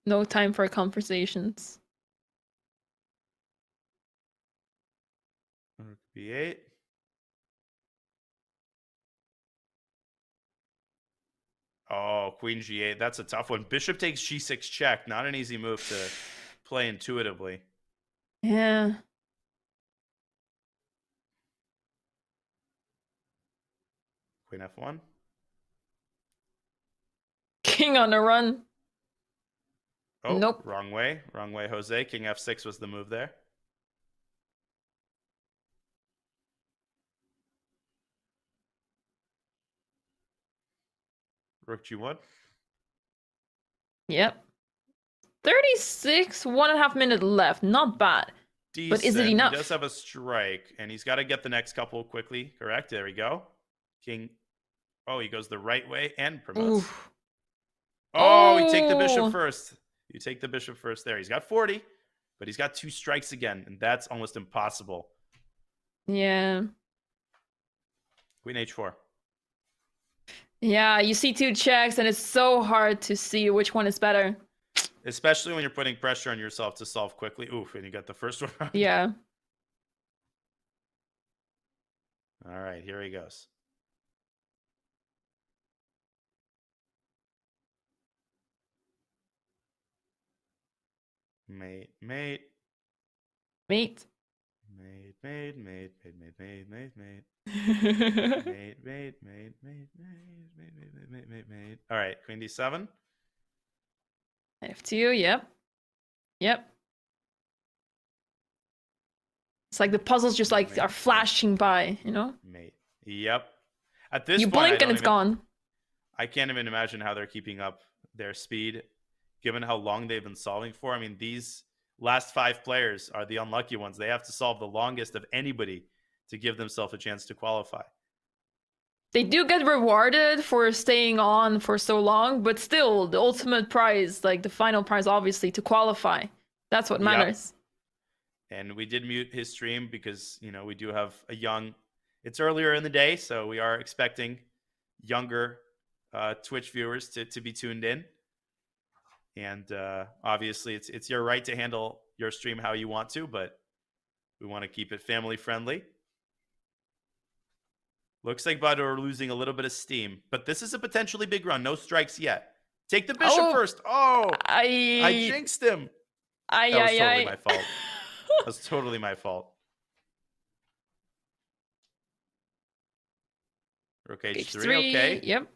No time for conversations. Rook B8. Oh, Queen G8. That's a tough one. Bishop takes G6 check. Not an easy move to play intuitively. Yeah. Queen F1. King on the run. Oh, nope. Wrong way. Wrong way, Jose. King F6 was the move there. Rook G1. Yep. 36, 1.5 minutes left. Not bad. Decent. But is it enough? He does have a strike, and he's got to get the next couple quickly. Correct. There we go. King. Oh, he goes the right way and promotes. Oof. Oh, you take the bishop first. You take the bishop first there. He's got 40, but he's got 2 strikes again, and that's almost impossible. Yeah. Queen H4. Yeah, you see 2 checks, and it's so hard to see which one is better. Especially when you're putting pressure on yourself to solve quickly. Oof, and you got the first one. Yeah. All right, here he goes. Mate, mate. Mate. Mate, mate, mate, mate, mate, mate, mate, mate. Mate, mate, mate, mate, mate, mate, mate, mate. All right, Queen D7. F2, yep. Yep. It's like the puzzles just like are flashing by, you know? Mate. Yep. At this you point, blink and it's gone. I can't even imagine how they're keeping up their speed, given how long they've been solving for. I mean, these last 5 players are the unlucky ones. They have to solve the longest of anybody to give themselves a chance to qualify. They do get rewarded for staying on for so long, but still, the ultimate prize, like the final prize, obviously, to qualify. That's what matters. Yep. And we did mute his stream because, you know, we do have a young... It's earlier in the day, so we are expecting younger Twitch viewers to be tuned in. And obviously, it's your right to handle your stream how you want to, but we want to keep it family friendly. Looks like Badu are losing a little bit of steam, but this is a potentially big run. No strikes yet. Take the bishop first. Oh, I jinxed him. That was totally my fault. That was totally my fault. Rook H3, okay. Yep.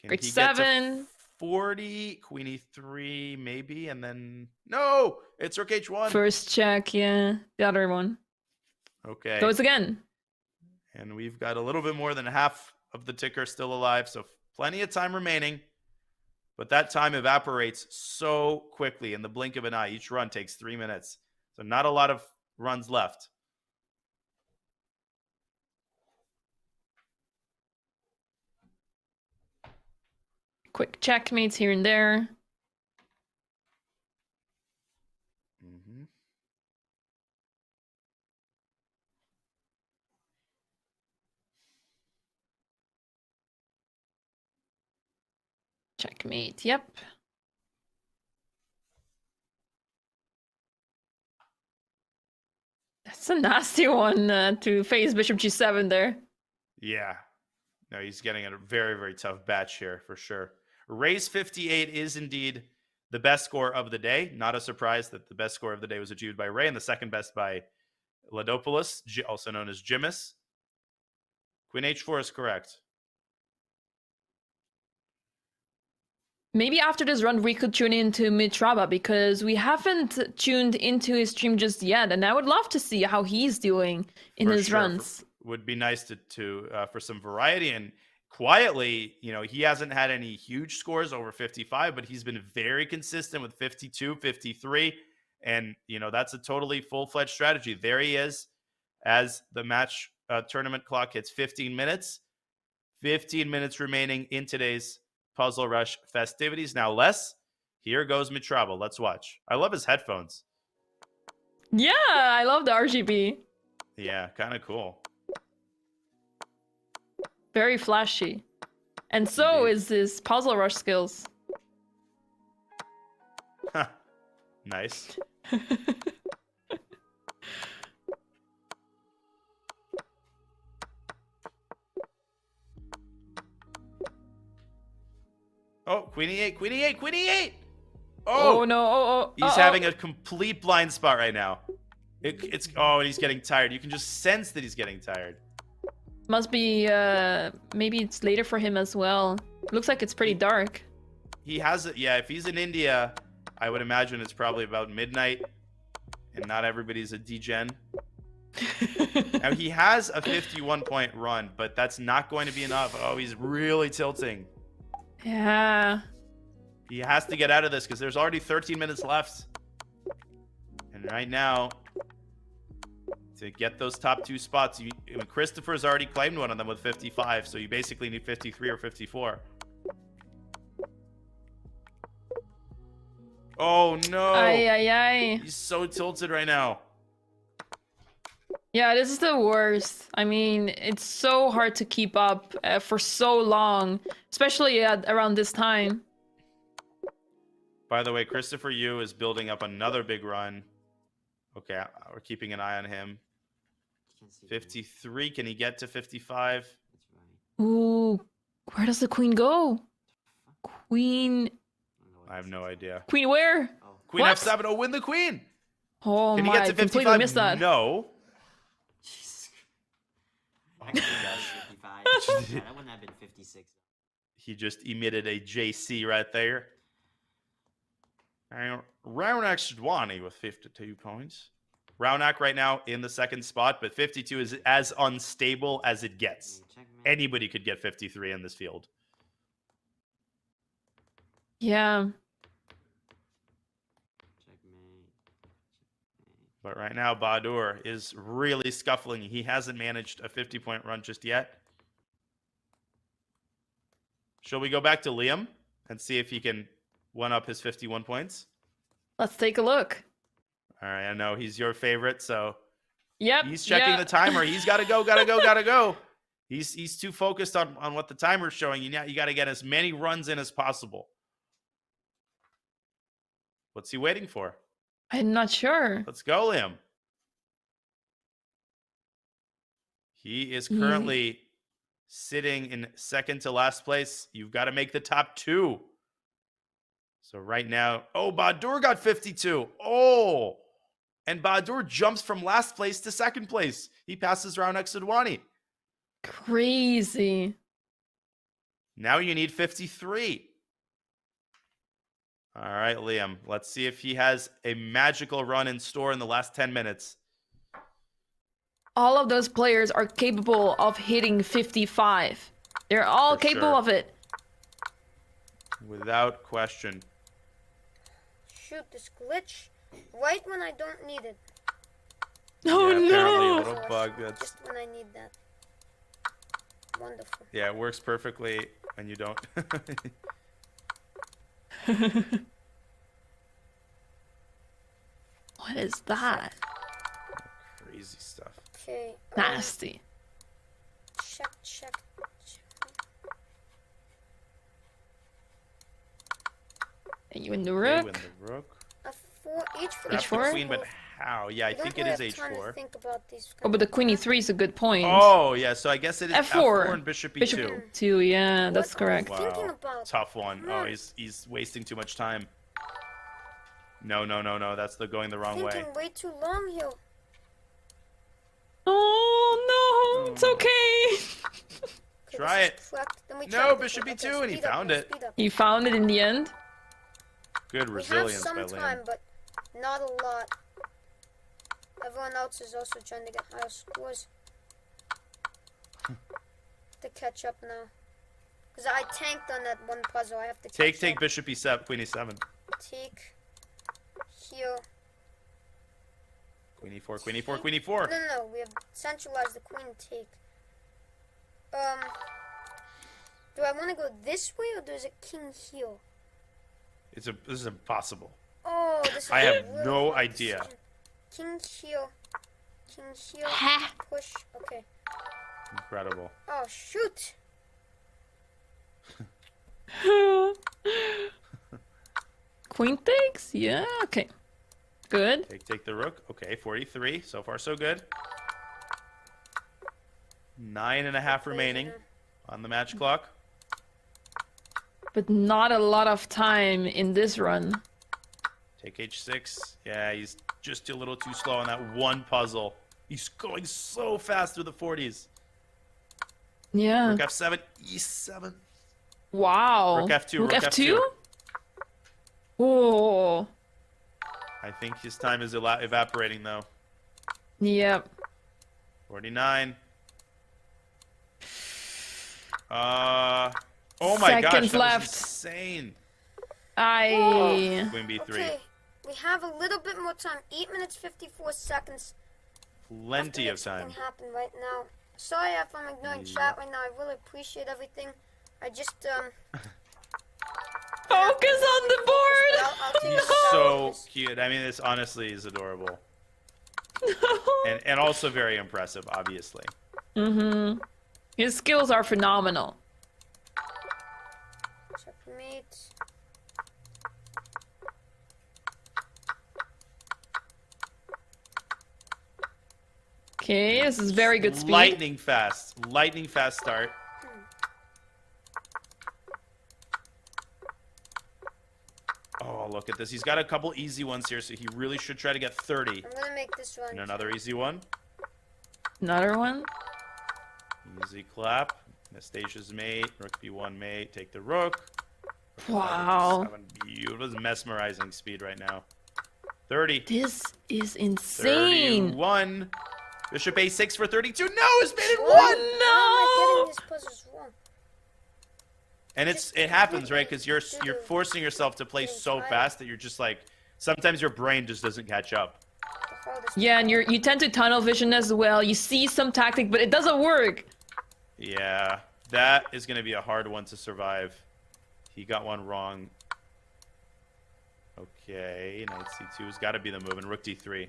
Can Rook he get to 7. 40, Queen E3, maybe, and then... No! It's Rook H1. First check, yeah. The other one. Okay. Goes again. And we've got a little bit more than half of the ticker still alive, so plenty of time remaining. But that time evaporates so quickly in the blink of an eye. Each run takes 3 minutes. So not a lot of runs left. Quick checkmates here and there. Mm-hmm. Checkmate, yep. That's a nasty one to face Bishop G7 there. Yeah. No, he's getting a very, very tough batch here for sure. Raise 58 is indeed the best score of the day. Not a surprise that the best score of the day was achieved by Ray, and the second best by Ladopoulos, also known as Jimis. Queen h4 is correct. Maybe after this run, we could tune into Mitraba because we haven't tuned into his stream just yet, and I would love to see how he's doing in For his sure. runs. Would be nice to for some variety. And quietly, you know, he hasn't had any huge scores over 55, but he's been very consistent with 52, 53. And, you know, that's a totally full-fledged strategy. There he is as the match tournament clock hits 15 minutes. 15 minutes remaining in today's Puzzle Rush festivities. Now, Les, here goes Mitraba. Let's watch. I love his headphones. Yeah, I love the RGB. Yeah, kind of cool. Very flashy. And so is his Puzzle Rush skills. Nice. Oh, Queen E8, Queen E8, Queen E8! Oh no, He's having a complete blind spot right now. And he's getting tired. You can just sense that he's getting tired. Must be, maybe it's later for him as well. Looks like it's pretty dark. He has it, yeah, if he's in India, I would imagine it's probably about midnight, and not everybody's a degen. Now, he has a 51-point run, but that's not going to be enough. Oh, he's really tilting. Yeah. He has to get out of this because there's already 13 minutes left. And right now, to get those top two spots, Christopher's already claimed one of them with 55, so you basically need 53 or 54. Oh no! Ay. He's so tilted right now. Yeah, this is the worst. I mean, it's so hard to keep up for so long, especially around this time. By the way, Christopher Yu is building up another big run. Okay, we're keeping an eye on him. 53, can he get to 55? Ooh, where does the queen go? Queen... I have no idea. Queen where? Queen What? F7, oh, win the queen! Oh Can he my, get to I completely 55? missed that. No. I could have got 55. Yeah, that wouldn't have been 56. He just emitted a JC right there. And Raunak Shidwani with 52 points. Raunak right now in the second spot, but 52 is as unstable as it gets. Anybody could get 53 in this field. Yeah. But right now, Bahadur is really scuffling. He hasn't managed a 50-point run just yet. Shall we go back to Liam and see if he can one up his 51 points? Let's take a look. All right, I know he's your favorite, so yep, he's checking the timer. He's got to go, gotta go. He's too focused on what the timer's showing. You got to get as many runs in as possible. What's he waiting for? I'm not sure. Let's go, Liam. He is currently sitting in second to last place. You've got to make the top two. So right now, oh, Bahadur got 52. Oh, and Bahadur jumps from last place to second place. He passes Raunak Sidwani. Crazy. Now you need 53. All right, Liam, let's see if he has a magical run in store in the last 10 minutes. All of those players are capable of hitting 55. They're all For capable sure. of it. Without question. Shoot, this glitch right when I don't need it. Oh, yeah, apparently a no. little bug that's... Just when I need that. Wonderful. Yeah, it works perfectly when you don't. What is that? Crazy stuff. Okay. Nasty. Check. And you in the They rook? win the rook. H4. Grab the H4? queen, but how? Yeah, I don't think it really is have time to H4. think about these Oh, but the queen e3 is a good point. Oh, yeah, so I guess it is F4. F4 and bishop E2. Bishop 2, yeah, that's correct. Wow, tough one. Oh, he's wasting too much time. No. That's going the wrong way. Thinking way too long here. Oh no, it's okay. Try it. Then we No, try bishop okay, e2, and he speed up, found it. speed up. You found it in the end. Good We have resilience some by time, Liam. but not a lot. Everyone else is also trying to get higher scores. To catch up now. Because I tanked on that one puzzle. I have to catch Take up. bishop e7, queen e7. Take. Here. Queen e4, queen e4, queen e4. No. We have centralized the queen take. Do I want to go this way or there's a king here? This is impossible. Oh, this is I have a really no hard idea. decision. King here. King here. Push. Okay. Incredible. Oh, shoot. Queen takes? Yeah, okay. Good. Take the rook. Okay, 43. So far, so good. 9.5 remaining on the match clock. But not a lot of time in this run. Take h6. Yeah, he's just a little too slow on that one puzzle. He's going so fast through the 40s. Yeah. Rook f7, e7. Wow. Rook f2, Rook rook f2? f2. Oh. I think his time is evaporating, though. Yep. 49. Oh my gosh, Seconds that left. was insane. Queen b3. Okay, we have a little bit more time. 8 minutes 54 seconds. Plenty of time. Something happen right now. Sorry if I'm ignoring chat right now. I really appreciate everything. I just Focus on the board. I'll take He's it so cute. I mean, this honestly is adorable. And also very impressive, obviously. Mm-hmm. His skills are phenomenal. Checkmate. Okay, this is very good speed. Lightning fast start. Oh, look at this. He's got a couple easy ones here, so he really should try to get 30. I'm gonna make this one. And another easy one. Another one. Easy clap. Anastasia's mate. Rook b1 mate. Take the rook. Wow. Beautiful. This is mesmerizing speed right now. 30. This is insane. 31. Bishop a6 for 32. No, it's made it 1. How am I getting these puzzles wrong? And it happens, right? Because you're forcing yourself to play so fast that you're just like, sometimes your brain just doesn't catch up. Yeah, and you tend to tunnel vision as well. You see some tactic, but it doesn't work. Yeah, that is going to be a hard one to survive. He got one wrong. Okay, knight c2 has got to be the move, and rook d3.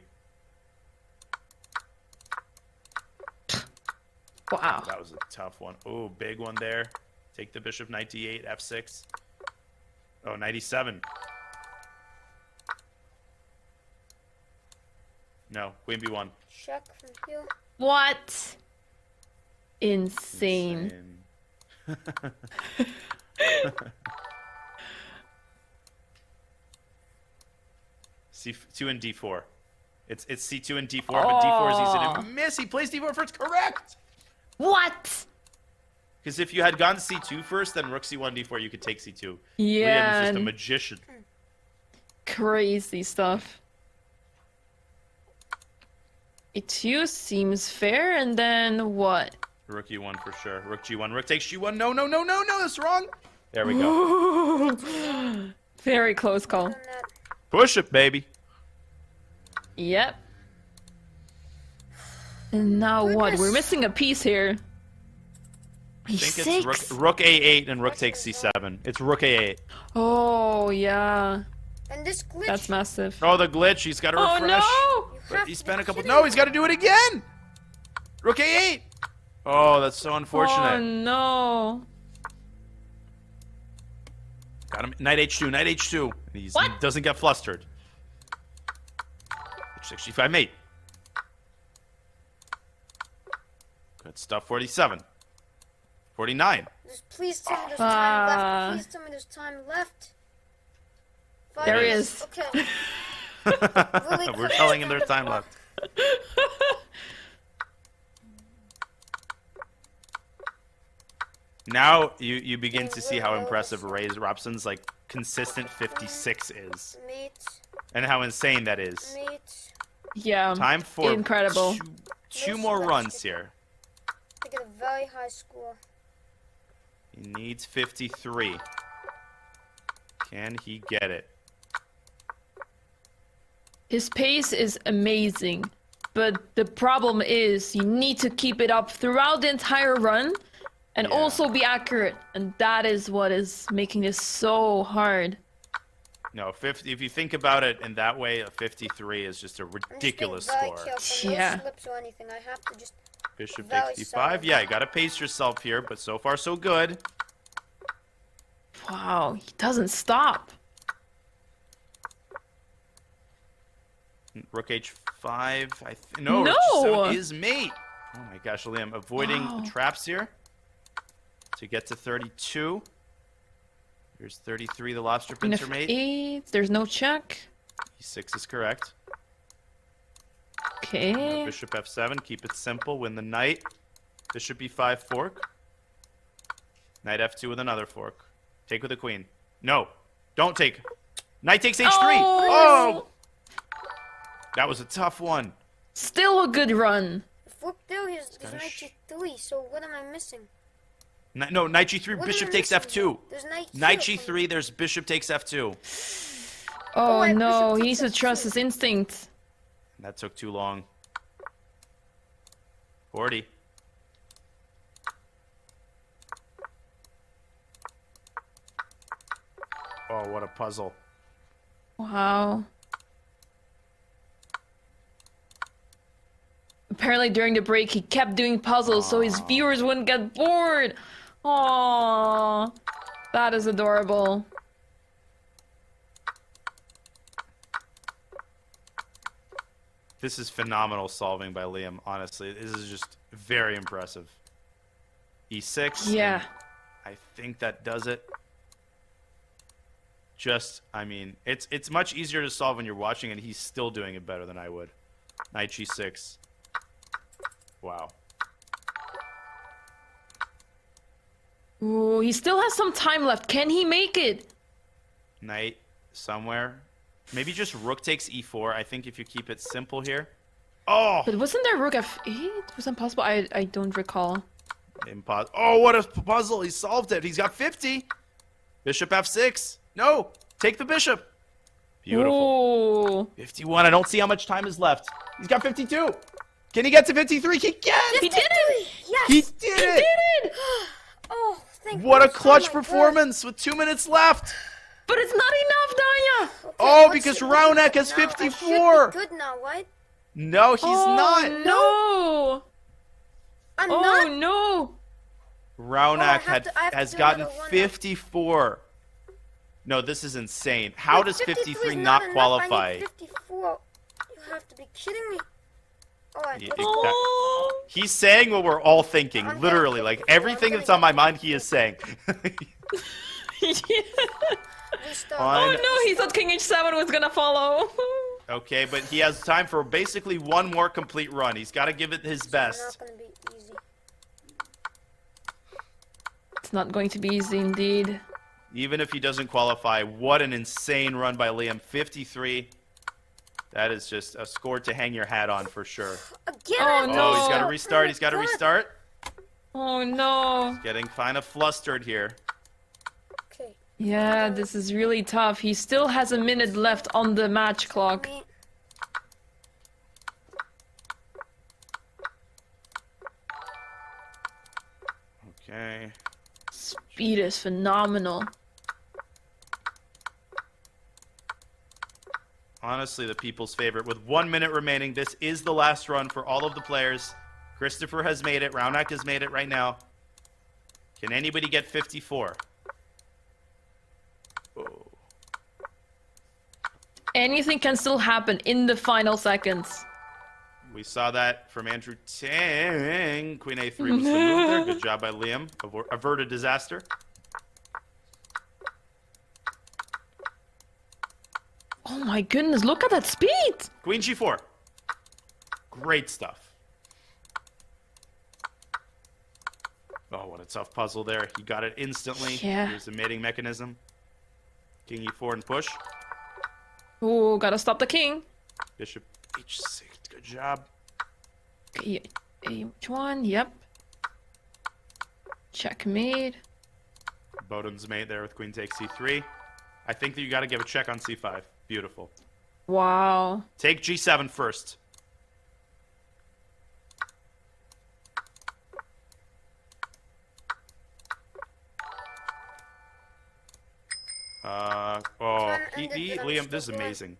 Wow. That was a tough one. Oh, big one there. Take the bishop, knight d8, f6. Oh, knight e7. No, queen b1. Check from here. What? Insane. C2 and d4. It's c2 and d4, but d4 is easy to miss. He plays d4 first. Correct. What? Because if you had gone c2 first, then rook c1, d4, you could take c2. Yeah. Liam is just a magician. Crazy stuff. E2 seems fair, and then what? Rook e1 for sure. Rook g1. Rook takes g1. No, that's wrong. There we go. Very close call. Push it, baby. Yep. And now what? We're missing a piece here. I think it's rook a8 and rook takes c7. It's rook a8. Oh, yeah. And this glitch. That's massive. Oh, the glitch. He's got to refresh. Oh, no! But he spent a couple... No, he's got to do it again! Rook a8! Oh, that's so unfortunate. Oh, no. Got him. Knight h2, knight h2. He doesn't get flustered. H6, g5, mate. Good stuff. 47. 49. Just please tell me there's time left. Please tell me there's time left. There is. Okay. We're telling him there's time left. Now you begin to see how impressive Robson's like consistent 56 is, and how insane that is. Yeah. Time for incredible. Two more runs here. To get a very high score. He needs 53. Can he get it? His pace is amazing, but the problem is you need to keep it up throughout the entire run and also be accurate, and that is what is making this so hard. No, 50. If you think about it in that way, a 53 is just a ridiculous score. No slips or anything. I have to just Bishop takes d5. Yeah, you gotta pace yourself here, but so far so good. Wow, he doesn't stop. Rook h5. No, No! Rook h7 is mate. Oh my gosh, Liam, avoiding the traps here to get to 32. Here's 33. The lobster pins are mate. F8. There's no check. e6 is correct. Okay. Bishop f7. Keep it simple. Win the knight. Bishop e5 fork. Knight f2 with another fork. Take with the queen. No, don't take. Knight takes h3. Oh! That was a tough one. Still a good run. If look there, there's knight g3, so what am I missing? No, knight g3, What bishop am I takes missing? f2. There's knight Knight here. g3, there's bishop takes f2. Oh no, he needs to trust his instinct. That took too long. 40. Oh, what a puzzle. Wow. Apparently during the break he kept doing puzzles so his viewers wouldn't get bored. Aww. That is adorable. This is phenomenal solving by Liam, honestly. This is just very impressive. e6. Yeah. I think that does it. Just, I mean, it's much easier to solve when you're watching, and he's still doing it better than I would. Knight g6. Wow. Ooh, he still has some time left. Can he make it? Knight somewhere. Maybe just rook takes e4. I think if you keep it simple here. Oh! But wasn't there rook f8? Was that possible? I don't recall. Oh, what a puzzle! He solved it. He's got 50. Bishop f6. No, take the bishop. Beautiful. Ooh. 51. I don't see how much time is left. He's got 52. Can he get to 53? He can. He did it. Yes. He did it. Did it. Oh, thank What a God. clutch Oh my performance with 2 minutes left. But it's not enough, Danya. God. Okay, Oh, what's because it- Raunak has now? I 54. should be good now, right? No, he's not. No. I'm Oh not. no. Raunak I have to has do gotten another one now. 54. No, this is insane. How Wait, does 53 53 is not enough. qualify? I need 54. You have to be kidding me. Alright, Yeah, let's Oh. He's saying what we're all thinking, I'm literally. gonna Like, get 54. everything I'm that's gonna on my get mind, he is saying. restart. Fine. Oh no, he thought King H7 was gonna follow. Okay, but he has time for basically one more complete run. He's got to give it his It's best. not gonna be easy. It's not going to be easy indeed. Even if he doesn't qualify, what an insane run by Liam. 53. That is just a score to hang your hat on for sure. Again. Oh, no. Oh, he's got to restart. He's got to God. restart. Oh no. Getting kind of flustered here. Okay. Yeah, this is really tough. He still has a minute left on the match clock. Me. Okay. Speed is phenomenal. Honestly, the people's favorite. With 1 minute remaining, this is the last run for all of the players. Christopher has made it. Raunak has made it right now. Can anybody get 54? Oh. Anything can still happen in the final seconds. We saw that from Andrew Tang. Queen A3 was the move there. Good job by Liam. Avert a disaster. Oh my goodness, look at that speed! Queen G4. Great stuff. Oh, what a tough puzzle there. He got it instantly. Yeah. Here's the mating mechanism. King E4 and push. Oh, gotta stop the king. Bishop H6. Good job. Okay, H1, yep. Checkmate. Bowden's mate there with queen takes C3. I think that you got to give a check on C5. Beautiful. Wow. Take G7 first. Liam, this is amazing.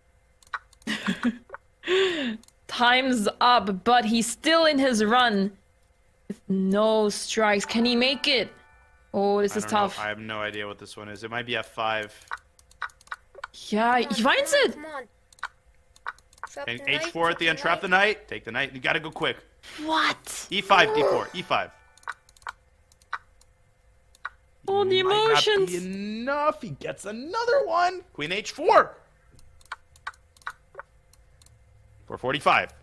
Time's up, but he's still in his run. With no strikes. Can he make it? Oh, this is tough. I have no idea what this one is. It might be F5. Yeah, he finds it. Come on. And H4 at the end. Trap the knight. Take the knight. You gotta go quick. What? E5, D4, E5. Oh, the emotions. Might not be enough. He gets another one. Queen H4. 445.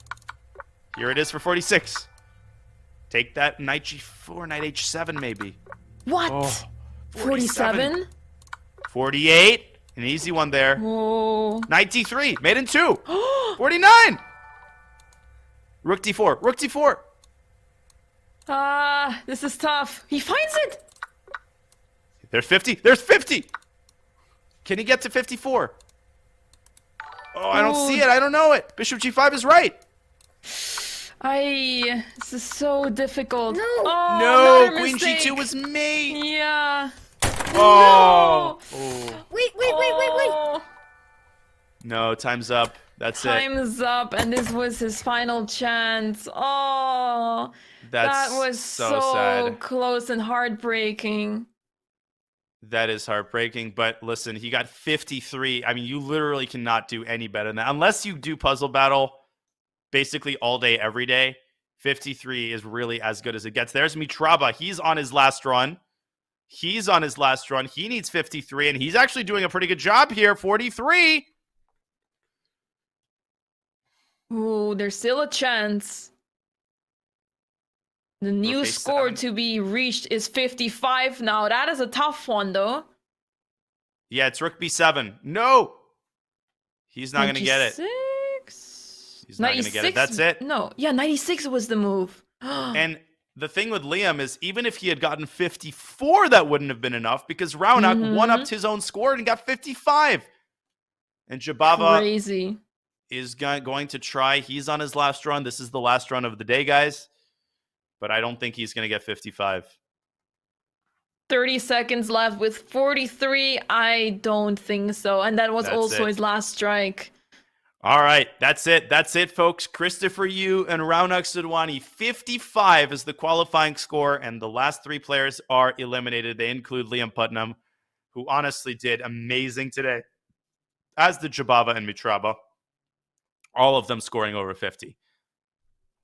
Here it is for 46. Take that knight G4, knight H7 maybe. What? Oh, 47? 48. An easy one there. Oh. Knight D3. Made in 2. 49. Rook D4. Rook D4. This is tough. He finds it. There's 50. There's 50. Can he get to 54? Oh, I don't see it. I don't know it. Bishop G5 is right. This is so difficult. No. Oh, No, another Queen mistake. G2 was me. Yeah. Oh. No. Oh. Wait. No, time's up. That's it. Time's up, and this was his final chance. Oh, That's that was so sad. close and heartbreaking. That is heartbreaking, but listen, he got 53. I mean, you literally cannot do any better than that. Unless you do Puzzle Battle basically all day, every day, 53 is really as good as it gets. There's Mitraba. He's on his last run. He needs 53, and he's actually doing a pretty good job here. 43. Ooh, there's still a chance. The new score to be reached is 55 now. That is a tough one, though. Yeah, it's Rook B7. No! He's not going to get it. 96? He's not going to get it. That's it. No. Yeah, 96 was the move. And the thing with Liam is, even if he had gotten 54, that wouldn't have been enough because Raunak one-upped his own score and got 55. And Jabava Crazy. is going to try. He's on his last run. This is the last run of the day, guys. But I don't think he's going to get 55. 30 seconds left with 43. I don't think so. And that was also his last strike. All right. That's it. That's it, folks. Christopher Yu and Raunak Sudwani. 55 is the qualifying score. And the last 3 players are eliminated. They include Liam Putnam, who honestly did amazing today, as did Jabava and Mitraba. All of them scoring over 50.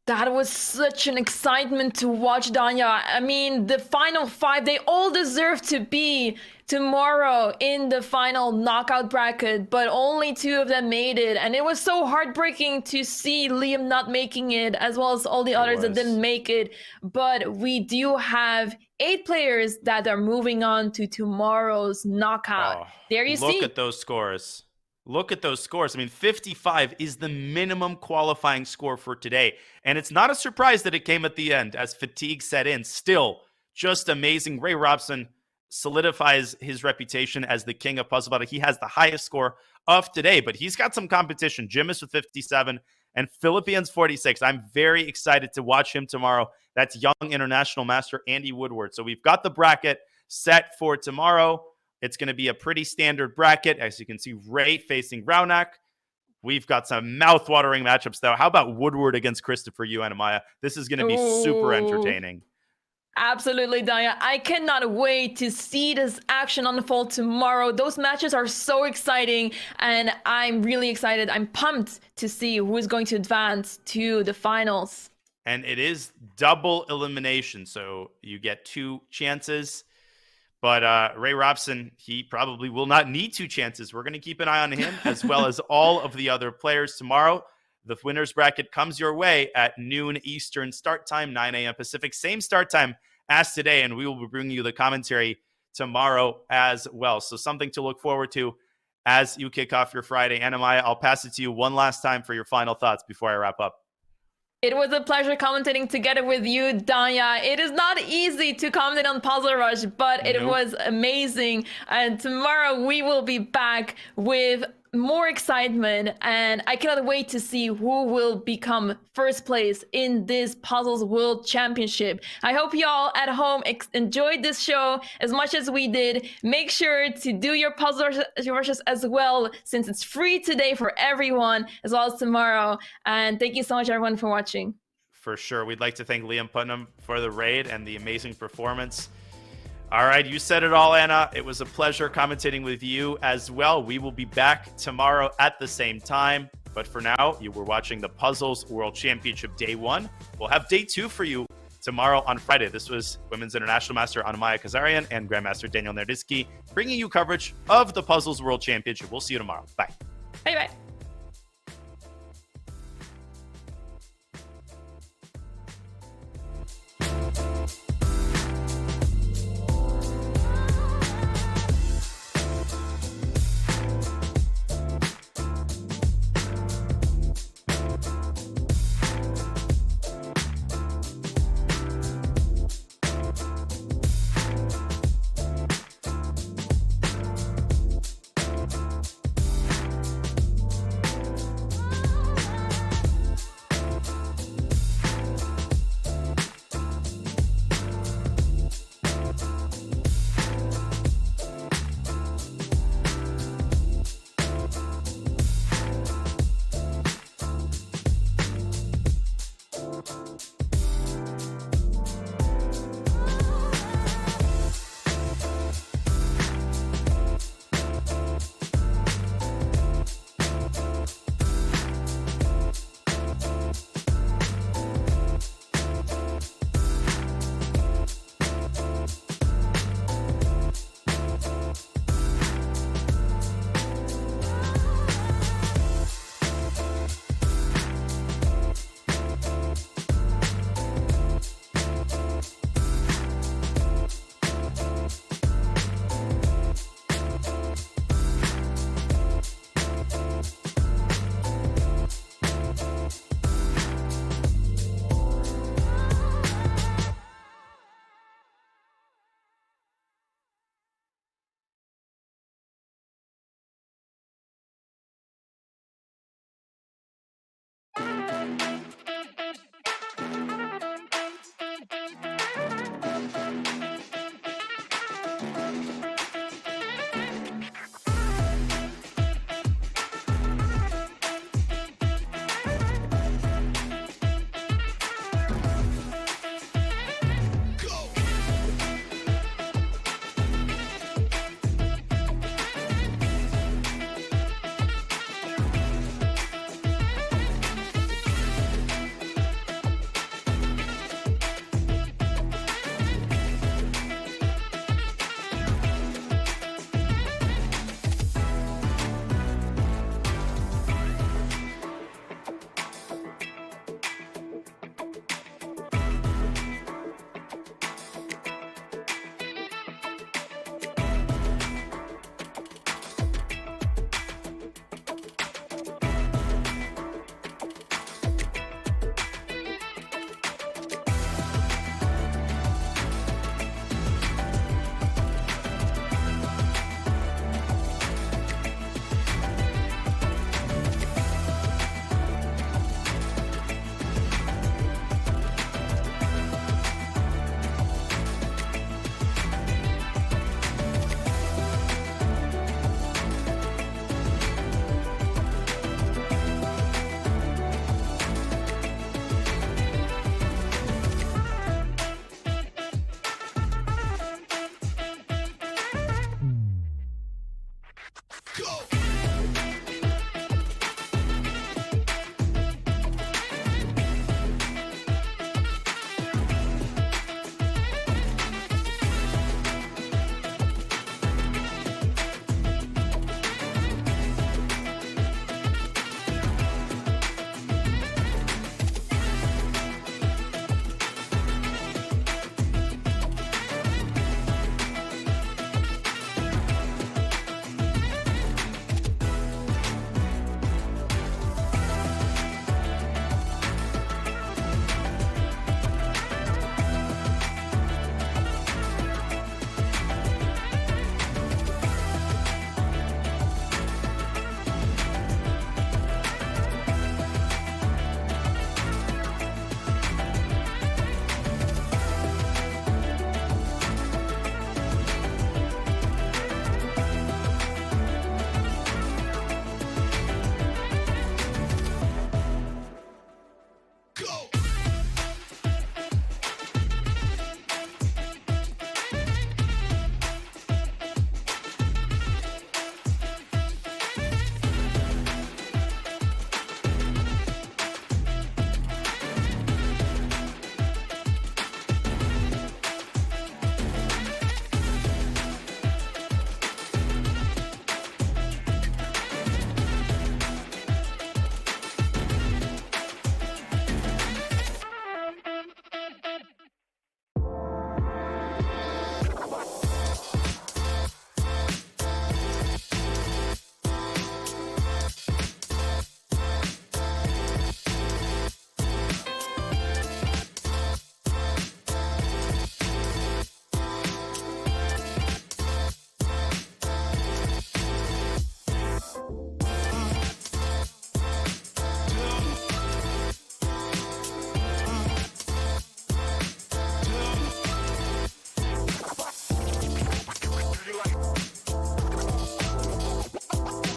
That was such an excitement to watch, Danya. I mean, the final 5, they all deserve to be tomorrow in the final knockout bracket, but only 2 of them made it. And it was so heartbreaking to see Liam not making it, as well as all the others that didn't make it. But we do have 8 players that are moving on to tomorrow's knockout. There you see. Look at those scores. Look at those scores. I mean, 55 is the minimum qualifying score for today. And it's not a surprise that it came at the end as fatigue set in. Still, just amazing. Ray Robson solidifies his reputation as the king of Puzzle Battle. He has the highest score of today, but he's got some competition. Jimis with 57 and Philippines 46. I'm very excited to watch him tomorrow. That's young international master Andy Woodward. So we've got the bracket set for tomorrow. It's going to be a pretty standard bracket. As you can see, Ray facing Raunak. We've got some mouth-watering matchups, though. How about Woodward against Christopher Yu and Amaya? This is going to be super entertaining. Absolutely, Daya. I cannot wait to see this action unfold tomorrow. Those matches are so exciting, and I'm really excited. I'm pumped to see who is going to advance to the finals. And it is double elimination, so you get 2 chances. But Ray Robson, he probably will not need 2 chances. We're going to keep an eye on him as well as all of the other players tomorrow. The winner's bracket comes your way at noon Eastern start time, 9 a.m. Pacific, same start time as today, and we will be bringing you the commentary tomorrow as well. So something to look forward to as you kick off your Friday. Anna Maya, I'll pass it to you one last time for your final thoughts before I wrap up. It was a pleasure commentating together with you, Danya. It is not easy to commentate on Puzzle Rush, but it was amazing. And tomorrow we will be back with more excitement, and I cannot wait to see who will become first place in this Puzzles World Championship. I hope y'all at home enjoyed this show as much as we did. Make sure to do your puzzle rushes as well, since it's free today for everyone, as well as tomorrow. And thank you so much, everyone, for watching. For sure. We'd like to thank Liam Putnam for the raid and the amazing performance. All right, you said it all, Anna. It was a pleasure commentating with you as well. We will be back tomorrow at the same time. But for now, you were watching the Puzzles World Championship Day 1. We'll have Day 2 for you tomorrow on Friday. This was Women's International Master Anna Maya Kazarian and Grandmaster Daniel Nerditsky bringing you coverage of the Puzzles World Championship. We'll see you tomorrow. Bye. Bye-bye.